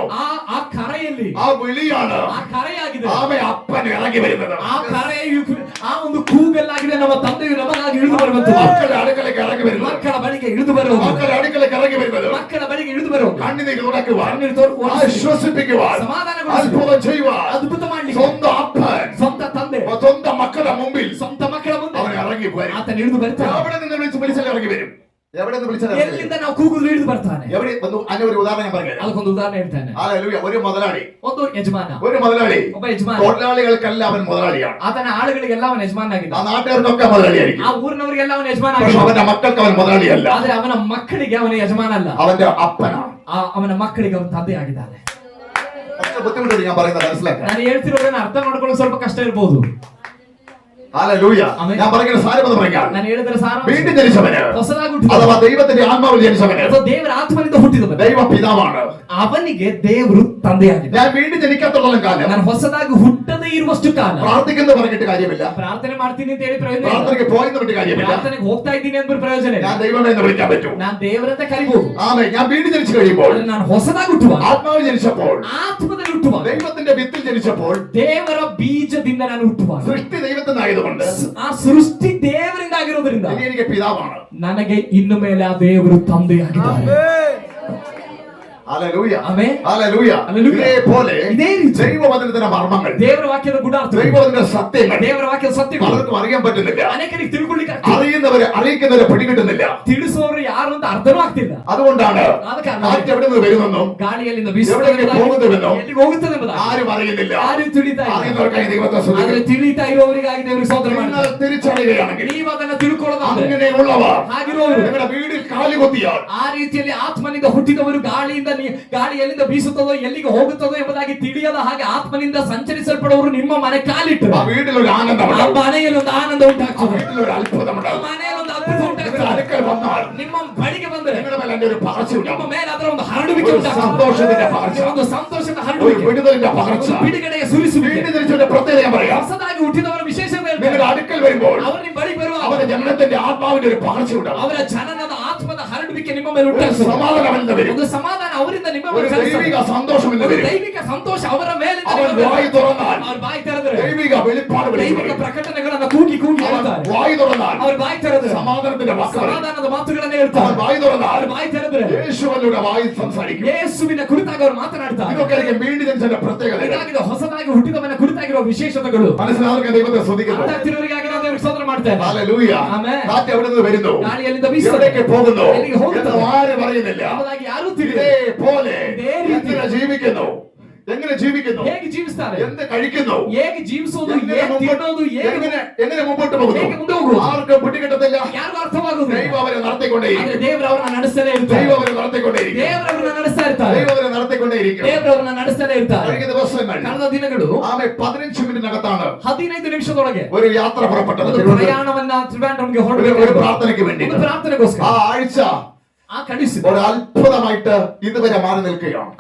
ಆ ಕರೆಯಲ್ಲಿ, ആ വിളിയാണ് ಆ ಕರೆಯಾಗಿದೆ. ആമേ അപ്പൻ ഇറങ്ങി വരുന്നത്. ಆ ಕರೆಯು, ಆ ಒಂದು ಕೂಗಲ್ಲಾಗಿದೆ ನಮ್ಮ ತಂದೆಯು ನಮಗಾಗಿ ಇಳಿದು ಬರುವಂತ. മക്കളുടെ അടുക്കലേക്ക് ഇറങ്ങി വരുന്നത്. ಮಕ್ಕಳ ಬಳಿಗೆ ಇಳಿದು ಬರುವುದು. മക്കളുടെ അടുക്കലേക്ക് ഇറങ്ങി വരുന്നത്. ಮಕ್ಕಳ ಬಳಿಗೆ ಇಳಿದು ಬರುವುದು. കണ്ണിനെ തുറക്കുവാൻ, ಕಣ್ಣೀರು ತೋರಿಸುವ, ആശ്വസിപ്പിക്കുവാൻ, ಸಮಾಧಾನಗೊಳಿಸುವ, അത്ഭുതം ചെയ്യുവാൻ, ಅದ್ಭುತ ಮಾಡಲಿಕ್ಕೆ സ്വന്തം അപ്പൻ ಸ್ವಂತ ತಂದೆ സ്വന്തം മക്കളുടെ മുമ്പിൽ ಸ್ವಂತ ಮಕ್ಕಳ ಮುಂದೆ അവൻ ഇറങ്ങി വരും. ಆತನ ಇಳಿದು ಬರ್ತಾನೆ. അവിടെ നിന്ന് വിളിച്ച് മനുഷ്യൻ ഇറങ്ങി വരും. എവിടെ നിന്ന് വിളിച്ചത്? ಎಲ್ಲಿಂದ ನಾವು ಕೂಗುದು ಹಿಡಿದು ಬರ್ತಾನೆ. എവിടെ ಒಂದು ഒരു ഉദാഹരണം ഞാൻ പറയാം. ಅದಕ್ಕೊಂದು ಉದಾಹರಣೆ ಹೇಳ್ತಾನೆ. ഹല്ലേലൂയ. ഒരു മുതലാളി, ಒಂದು ಯಜಮಾನ, ഒരു മുതലാളി, ಒಬ್ಬ ಯಜಮಾನ, തൊഴിലാളികൾക്കല്ല അവൻ മുതലാളിയാണ്. ಆತನ ಆಳುಗಳಿಗೆಲ್ಲ ಅವನ ആ ಯಜಮಾನಾಗಿದ್ದ. നാട്ടുകാർക്കൊക്കെ മുതലാളിയായിരിക്കും. ಆ ಊರಿನವರಿಗೆಲ್ಲ ಅವನ പക്ഷെ ಯಜಮಾನಾಗಿದ್ದ. അവന്റെ മക്കൾക്ക് അവൻ മുതലാളിയല്ല. ಆದ್ರೆ ಅವನ ಮಕ್ಕಳಿಗೆ ಅವನ ಯಜಮಾನ ಅಲ್ಲ, അവന്റെ അപ്പനാണ്. ಅವನ ಮಕ್ಕಳಿಗೆ ಅವನ ತಂದೆ ಆಗಿದ್ದಾನೆ. അത്ര ബുദ്ധിമുട്ടുണ്ട് ഞാൻ പറയുന്നത് മനസ്സിലാക്കാൻ. ನಾನು ಹೇಳ್ತಿರೋದನ್ನ ಅರ್ಥ ಮಾಡ್ಕೊಳ್ಳೋಕೆ ಸ್ವಲ್ಪ ಕಷ್ಟ ಇರಬಹುದು. ഹല്ലേലൂയ. ആമേൻ. ഞാൻ പറയുന്ന സാരം എന്ന് പറഞ്ഞാൽ ನಾನು ಹೇಳಿದ್ರೆ ಸಾರ വീണ്ടും ജനിച്ചവന് ಹೊಸದಾಗಿ ಹುಟ್ಟಿದವನು, അഥവാ ദൈവത്തിന്റെ ആത്മാവിൽ ജനിച്ചവന് ಅಥವಾ ದೇವರ ಆತ್ಮನಿಂದ ಹುಟ್ಟಿದವನು, ദൈവ പിതാവാണ്. ಅವನಿಗೆ ದೇವರು ತಂದೆಯಾಗಿದ್ದಾನೆ. ഞാൻ വീണ്ടും ജനിക്കാത്തോളം കാലം ನಾನು ಹೊಸದಾಗಿ ಹುಟ್ಟದೇ ಇರುವಷ್ಟು ಕಾಲ പ്രാർത്ഥിക്കുന്നു പറഞ്ഞിട്ട് കാര്യമില്ല. ಪ್ರಾರ್ಥನೆ ಮಾಡ್ತೀನಿ ಅಂತ ಹೇಳಿ ಪ್ರಯೋಜನ ಇಲ್ಲ. പ്രാർത്ഥനയ്ക്ക് പോയെന്ന് പറഞ്ഞിട്ട് കാര്യമില്ല. ಪ್ರಾರ್ಥನೆಗೆ ಹೋಗ್ತಾ ಇದ್ದೀನಿ ಅಂತ ಪ್ರಯೋಜನ ಇಲ್ಲ. ഞാൻ ദൈവമേ എന്ന് വിളിക്കാൻ പറ്റൂ. ನಾನು ದೇವರಂತ ಕರಿಬಹುದು. ആമേൻ. ഞാൻ വീണ്ടും ജനിച്ചു കഴിയുമ്പോൾ, ಆದ್ರೆ ನಾನು ಹೊಸದಾಗಿ ಹುಟ್ಟುವಾಗ, ആത്മാവിൽ ജനിച്ചപ്പോൾ, ಆತ್ಮದಲ್ಲಿ ಹುಟ್ಟುವಾಗ, ദൈവത്തിന്റെ വിത്തിൽ ജനിച്ചപ്പോൾ, ದೇವರ ಬೀಜದಿಂದ ನಾನು ಹುಟ್ಟುವಾಗ, സൃഷ്ടി ദൈവത്തിനായതുകൊണ്ട് ಆ ಸೃಷ್ಟಿ ದೇವರಿಂದ ಆಗಿರೋದ್ರಿಂದ ഇനി എനിക്ക് പിതാവാണ്. ನನಗೆ ಇನ್ನು ಮೇಲೆ ಆ ದೇವರು ತಂದೆಯಾಗಿದ್ದಾರೆ. ഹല്ലേലൂയ. ಆಮೆನ್. ഹല്ലേലൂയ. ഹല്ലേലൂയ. ഇതേപോലെ ಇದೇ ರೀತಿ ദൈവവചനത്തിന്റെ മർമ്മങ്ങൾ, ದೇವರ ವಾಕ್ಯದ ಗುಣಾರ್ಥ, ദൈവവചനത്തിന്റെ സത്യങ്ങൾ ದೇವರ ವಾಕ್ಯದ ಸತ್ಯಗಳು പലർക്കും അറിയാൻ പറ്റുന്നില്ല. ಅನೇಕರಿಗೆ ತಿಳ್ಕೊಳ್ಳಿಕ್ಕೆ ಆಗ್ತಿಲ್ಲ. അറിയുന്നവരെ അറിയിക്കുന്നവരെ പിടികിട്ടുന്നില്ല. ತಿಳಿಸೋರು ಯಾರು ಅಂತ ಅರ್ಥನೂ ಆಗ್ತಿಲ್ಲ. അതുകൊണ്ടാണ് ಆದ ಕಾರಣ കാറ്റ് എവിടെ നിന്ന് വരുന്നെന്നും ಗಾಳಿಯಲ್ಲಿಂದ എവിടേക്ക് പോകുന്നുവെന്നോ ಎಲ್ಲಿಗೆ ಹೋಗುತ್ತದೆ ಎಂಬುದಾಗಿ ആരും അറിയുന്നില്ല. ಯಾರು ತಿಳಿತಾ ಇಲ್ಲ. അറിയുന്നവർക്കായി ദൈവത്തെ ಆದ್ರೆ സ്തുതിക്കുന്നു. ತಿಳಿತಾ ಇರುವವರಿಗಾಗಿ ದೇವರಿಗೆ ಸ್ತೋತ್ರ നിങ്ങൾ ಮಾಡ್ತಾರೆ. തിരിച്ചറിയുകയാണെങ്കിൽ, ನೀವು ಅದನ್ನ ತಿಳ್ಕೊಳ್ಳೋದಾದ್ರೆ, അങ്ങനെയുള്ളവർ ಹಾಗಿರುವವರು നിങ്ങളുടെ വീടിൽ കാലുകുത്തിയാൽ, ಆ ರೀತಿಯಲ್ಲಿ ಆತ್ಮನಿಂದ ಹುಟ್ಟಿದವರು ಗಾಳಿಯಿಂದ ಗಾಳಿ ಎಲ್ಲಿಂದ ಬೀಸುತ್ತದೋ ಎಲ್ಲಿಗೆ ಹೋಗುತ್ತದೋ ಎಂಬುದಾಗಿ ತಿಳಿಯದ ಹಾಗೆ ಆತ್ಮನಿಂದ ಸಂಚರಿಸಲ್ಪಡುವವರು ನಿಮ್ಮ ಮನೆ ಕಾಲಿಟ್ಟು ആ വീട്ടിൽ ഒരു ಆ ആനന്ദമുണ്ടാവും. ಮನೆಯಲ್ಲಿ ಒಂದು ಆನಂದ ആ ಉಂಟಾಗ್ತದೆ. വീട്ടിൽ ഒരു ಆ അത്ഭുതമുണ്ടാവും. ಮನೆಯಲ್ಲಿ ಒಂದು ಅದ್ಭುತ നിങ്ങളുടെ ಉಂಟಾಗ್ತದೆ. അടുക്കൽ വന്നാൽ ನಿಮ್ಮ ಬಳಿಗೆ ಬಂದರೆ നിങ്ങളുടെ മേലെ എൻ്റെ ഒരു പകർച്ച ನಿಮ್ಮ ഉണ്ടാവും. ಮೇಲೆ ಅದರ ಒಂದು ಹರಡುವಿಕೆ ഒരു ಉಂಟಾಗ್ತದೆ. സന്തോഷത്തിന്റെ പകർച്ച, ಒಂದು ಸಂತೋಷದ ഒരു ಹರಡುವಿಕೆ, വിടുതലിന്റെ പകർച്ച. ಒಂದು ಬಿಡುಗಡೆಯ ಸುರಿಸುವಿಕೆ. വീണ്ടും ജനിച്ചവന്റെ പ്രത്യേകത ഞാൻ പറയാം. ಹೊಸದಾಗಿ ಹುಟ್ಟಿದವರ ವಿಶೇಷತೆ നിങ്ങളുടെ ಹೇಳ್ತಾರೆ. അടുക്കൽ വരുമ്പോൾ ಅವರು ನಿಮ್ಮ ಬಳಿ ಬರುವಾಗ അവന്റെ ജനനത്തിന്റെ ആത്മാവിന്റെ ഒരു പകർച്ച ഉണ്ടാവും. ಅವರ ಜನನದ ಆತ್ಮದ ಹರಡುವಿಕೆ ನಿಮ್ಮ ಮೇಲೆ ഒരു ಉಂಟಾಗ್ತದೆ. സമാധാനം എന്ന് വരും. ಒಂದು ಸಮಾಧಾನ ಅವರಿಂದ ನಿಮ್ಮ ഒരു ಮೇಲೆ ಚಲಿಸ್ತದೆ. ദൈവിക സന്തോഷം എന്ന് ಒಂದು വരും. ದೈವಿಕ ಸಂತೋಷ ಅವರ ಮೇಲಿಂದ അവൻ ನಿಮ್ಮ ಮೇಲೆ വായി തുറന്നാൽ ಅವ್ರ ಬಾಯಿ ತೆರೆದರೆ ദൈവിക വെളിപ്പാട് വിളിച്ചു ದೈವಿಕ പറയും. ಪ್ರಕಟಣೆಗಳನ್ನ ಕೂಗಿ ಕೂಗಿ അവൻ ಹೇಳ್ತಾರೆ. വായി തുറന്നാൽ ಅವ್ರ ಬಾಯಿ ತೆರೆದರೆ സമാധാനത്തിന്റെ വാക്ക് പറയും. ಸಮಾಧಾನದ ಮಾತುಗಳನ್ನ അവൻ ಹೇಳ್ತಾರೆ. വായി തുറന്നാൽ ಅವ್ರ ಬಾಯಿ ತೆರೆದರೆ യേശുവിലൂടെ വായി സംസാരിക്കും. ಯೇಸುವಿನ ಕುರಿತಾಗಿ ಅವರು ಮಾತನಾಡ್ತಾರೆ. ഇതൊക്കെ എനിക്ക് വീണ്ടും ജനിച്ചതിന്റെ പ്രത്യേകതകൾ. ಇದಾಗಿದೆ ಹೊಸದಾಗಿ ಹುಟ್ಟಿದವನ ಕುರಿತಾಗಿರುವ ವಿಶೇಷತೆಗಳು. മനസ്സിലാക്കാൻ ദൈവത്തെ സ്തുതിക്കുന്നു. ಅರ್ಥಾಗ್ತಿರೋರಿಗಾಗಿ ನಾವು ದೇವರಿಗೆ ಸ್ತೋತ್ರ ಮಾಡ್ತೇವೆ. ഹല്ലേലൂയ. ആമേൻ. കാറ്റ് എവിടെ നിന്ന് വരുന്നു, ಗಾಳಿ ಎಲ್ಲಿಂದ ಬೀಸುತ್ತದೆ, എവിടേക്ക് പോകുന്നു ಎಲ್ಲಿಗೆ ಹೋಗುತ್ತದೆ എന്ന് ആരും അറിയുന്നില്ല. ಎಂಬುದಾಗಿ ಯಾರೂ ತಿಳಿದಿಲ್ಲ. ഇതേപോലെ ഇതേ ರೀತಿ എങ്ങനെ ജീവിക്കുന്നു, എങ്ങനെ ജീവിക്കുന്നു, ಹೇಗೆ ಜೀವಿಸ್ತಾರೆ, എന്ത് കഴിക്കുന്നു, ಹೇಗೆ ಜೀವಿಸೋದು, എങ്ങനെ ಹೇಗೆ ತಿನ್ನೋದು, ಹೇಗೆ എങ്ങനെ മുമ്പോട്ട് പോകുന്നു, ಹೇಗೆ ಮುಂದೆ ಹೋಗುವುದು ആർക്കും പിടികിട്ടത്തില്ല. ಯಾರಿಗೂ ಅರ್ಥವಾಗುವುದಿಲ್ಲ. ദൈവം അവരെ നടത്തിക്കൊണ്ടേയിരിക്കും. ಆದ್ರೆ ದೇವರು ಅವರನ್ನ ನಡೆಸ್ತಲೇ ಇರ್ತಾರೆ. ദൈവം അവരെ നടത്തിക്കൊണ്ടേയിരിക്കും. ದೇವರವರನ್ನ ನಡೆಸ್ತಾ ಇರ್ತಾರೆ. ദൈവം അവരെ നടത്തിക്കൊണ്ടേയിരിക്കും. ದೇವರವರನ್ನ ನಡೆಸ್ತಲೇ ಇರ್ತಾರೆ. കഴിഞ്ഞ ദിവസങ്ങൾ ಕಳೆದ ದಿನಗಳು ആമേ 15 മിനിറ്റിനകത്താണ് 15 ನಿಮಿಷದೊಳಗೆ ഒരു യാത്ര പുറപ്പെട്ടത്. ಒಂದು ಪ್ರಯಾಣವನ್ನ ತ್ರಿವೇಂದ್ರಂಗೆ ഒരു ಹೊರಡಬೇಕು. പ്രാർത്ഥനയ്ക്ക് വേണ്ടി. ಒಂದು ಪ್ರಾರ್ಥನೆಗೋಸ್ಕರ ആ ആഴ്ച ಆ ಕಳಿಸಿ ഒരു അത്ഭുതമായിട്ട് ഇതുവരെ മാറി നിൽക്കുകയാണ്.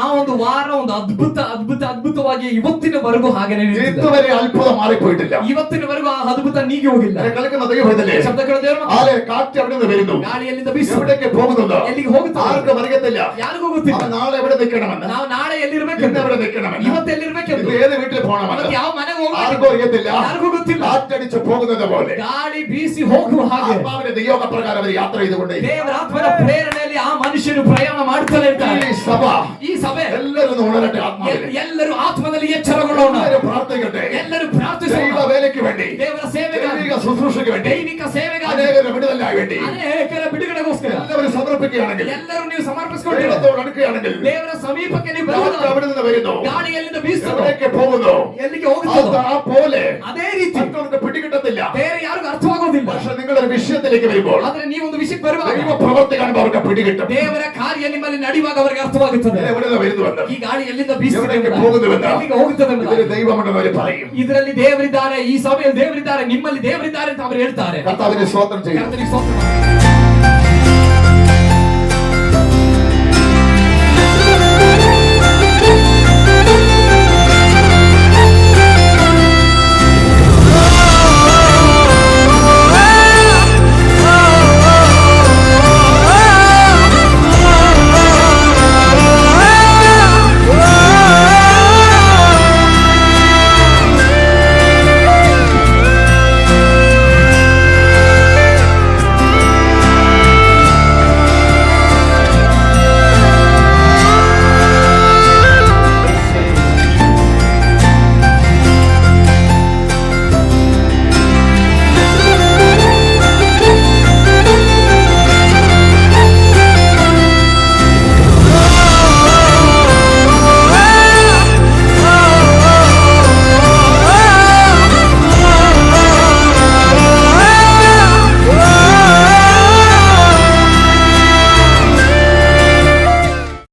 ಆ ಒಂದು ವಾರ ಒಂದು ಅದ್ಭುತವಾಗಿ ಇವತ್ತಿನವರೆಗೂ ಹಾಗೆ ನಡೆಯುತ್ತಿದೆ. ഇതുവരെ അത്ഭുതം മാറിപ്പോയിട്ടില്ല. ಇವತ್ತಿನವರೆಗೂ ಆ ಅದ್ಭುತ ನೀಗಿ ಹೋಗಿಲ್ಲ. എന്നെ കേൾക്കുന്ന ദൈവമല്ലേ, ಶಬ್ದ ಕೇಳೋ ದೇವರ ಮಕ್ಕಳೇ, ആലെ കാറ്റ് എവിടെ നിന്ന് വരുന്നു, ಗಾಳಿ ಎಲ್ಲಿಂದ ಬೀಸುತ್ತದೆ, എവിടേക്ക് പോകുന്നുണ്ടോ, ಎಲ್ಲಿಗೆ ಹೋಗುತ್ತದೆ, ആർക്കും അറിയത്തില്ല. ಯಾರಿಗೂ ಗೊತ್ತಿಲ್ಲ. അവൻ നാളെ എവിടെ നിൽക്കണമെന്ന്, ನಾವು ನಾಳೆ ಎಲ್ಲಿರ್ಬೇಕು, ഇന്ന് എവിടെ നിൽക്കണമെന്ന്, ಇವತ್ತು ಎಲ್ಲಿರ್ಬೇಕೆಂದು, ഇന്ന് ഏത് വീട്ടിൽ പോകണമെന്ന് ಇವತ್ತು ಯಾವ ಮನೆಗೆ ആർക്കും ಹೋಗ್ಬೇಕು അറിയത്തില്ല. ಯಾರಿಗೂ ಗೊತ್ತಿಲ್ಲ. കാറ്റടിച്ച് പോകുന്നത് പോലെ ಗಾಳಿ ಬೀಸಿ ಹೋಗುವ ಹಾಗೆ ആത്മാവിന്റെ നിയോഗ പ്രകാരം അവർ യാത്ര ചെയ്തുകൊണ്ടേ. ದೇವರ ಆತ್ಮನ ಪ್ರೇರಣೆಯಲ್ಲಿ ಆ ಮನುಷ್ಯರು ಪ್ರಯಾಣ ಮಾಡ್ತಲೇ ಇರ್ತಾರೆ. ഈ സഭ ಈ ಸಭೆ എല്ലാവരും ഒന്ന് ഉണരട്ടെ. ആത്മാവിൽ ಎಲ್ಲರೂ ಆತ್ಮದಲ್ಲಿ ಎಚ್ಚರಗೊಳ್ಳೋಣ. എല്ലാവരും പ്രാർത്ഥിക്കട്ടെ. ಎಲ್ಲರೂ ಪ್ರಾರ್ಥಿಸೋಣ. ദൈവ വേലയ്ക്ക് വേണ്ടി, ದೇವರ ಸೇವೆಗಾಗಿ, ദൈവിക ശുശ്രൂഷയ്ക്ക് വേണ്ടി, ದೈವಿಕ ಸೇವೆಗಾಗಿ, അനേകരുടെ വിടുതലിനായി വേണ്ടി ಅನೇಕರ ಬಿಡುಗಡೆಗೋಸ್ಕರ എല്ലാവരും സമർപ്പിക്കുകയാണെങ്കിൽ, ಎಲ್ಲರೂ ನೀವು ಸಮರ್ಪಿಸಿಕೊಳ್ಳಿ. ദൈവത്തോട് അടുക്കുകയാണെങ്കിൽ, ದೇವರ ಸಮೀಪಕ್ಕೆ ನೀವು കാറ്റ് ಬರುವುದು, അവിടെ നിന്ന് വരുന്നു, ಗಾಳಿ ಎಲ್ಲಿಂದ ಬೀಸುತ್ತದೋ, എവിടേക്ക് പോകുന്നു, ಎಲ್ಲಿಗೆ ಹೋಗುತ್ತದೋ ആ പോലെ ಅದೇ ರೀತಿ മറ്റവർക്ക് പിടികിട്ടത്തില്ല. ಬೇರೆ ಯಾರಿಗೂ ಅರ್ಥವಾಗೋದಿಲ್ಲ. പക്ഷെ നിങ്ങളൊരു വിഷയത്തിലേക്ക് വരുമ്പോൾ ಆದ್ರೆ ನೀವೊಂದು ವಿಷಯಕ್ಕೆ ಬರುವಾಗ ദൈവ പ്രവൃത്തി കാണുമ്പോൾ അവർക്ക് പിടികിട്ടും. ದೇವರ ಕಾರ್ಯ ನಿಮ್ಮಲ್ಲಿ ನಡೆಯುವಾಗ ಅವರಿಗೆ ಅರ್ಥವಾಗುತ್ತದೆ. എവിടെ നിന്ന് വരുന്നുവെന്ന്, ಈ ಗಾಳಿ ಎಲ್ಲಿಂದ ಬೀಸುತ್ತದೆ, എവിടേക്ക് പോകുന്നുവെന്ന്, ಎಲ್ಲಿಗೆ ಹೋಗುತ್ತದೆ ಎಂಬುದಾಗಿ. ഇതിന് ദൈവമുണ്ടെന്ന് അവർ പറയും. ಇದರಲ್ಲಿ ದೇವರಿದ್ದಾರೆ, ಈ ಸಭೆಯಲ್ಲಿ ದೇವರಿದ್ದಾರೆ, ನಿಮ್ಮಲ್ಲಿ ದೇವರಿದ್ದಾರೆ ಅಂತ ಅವರು ಹೇಳ್ತಾರೆ. കർത്താവിനെ സ്തോത്രം ചെയ്യും. ಕರ್ತನಿಗೆ ಸ್ತೋತ್ರ ಮಾಡಿ.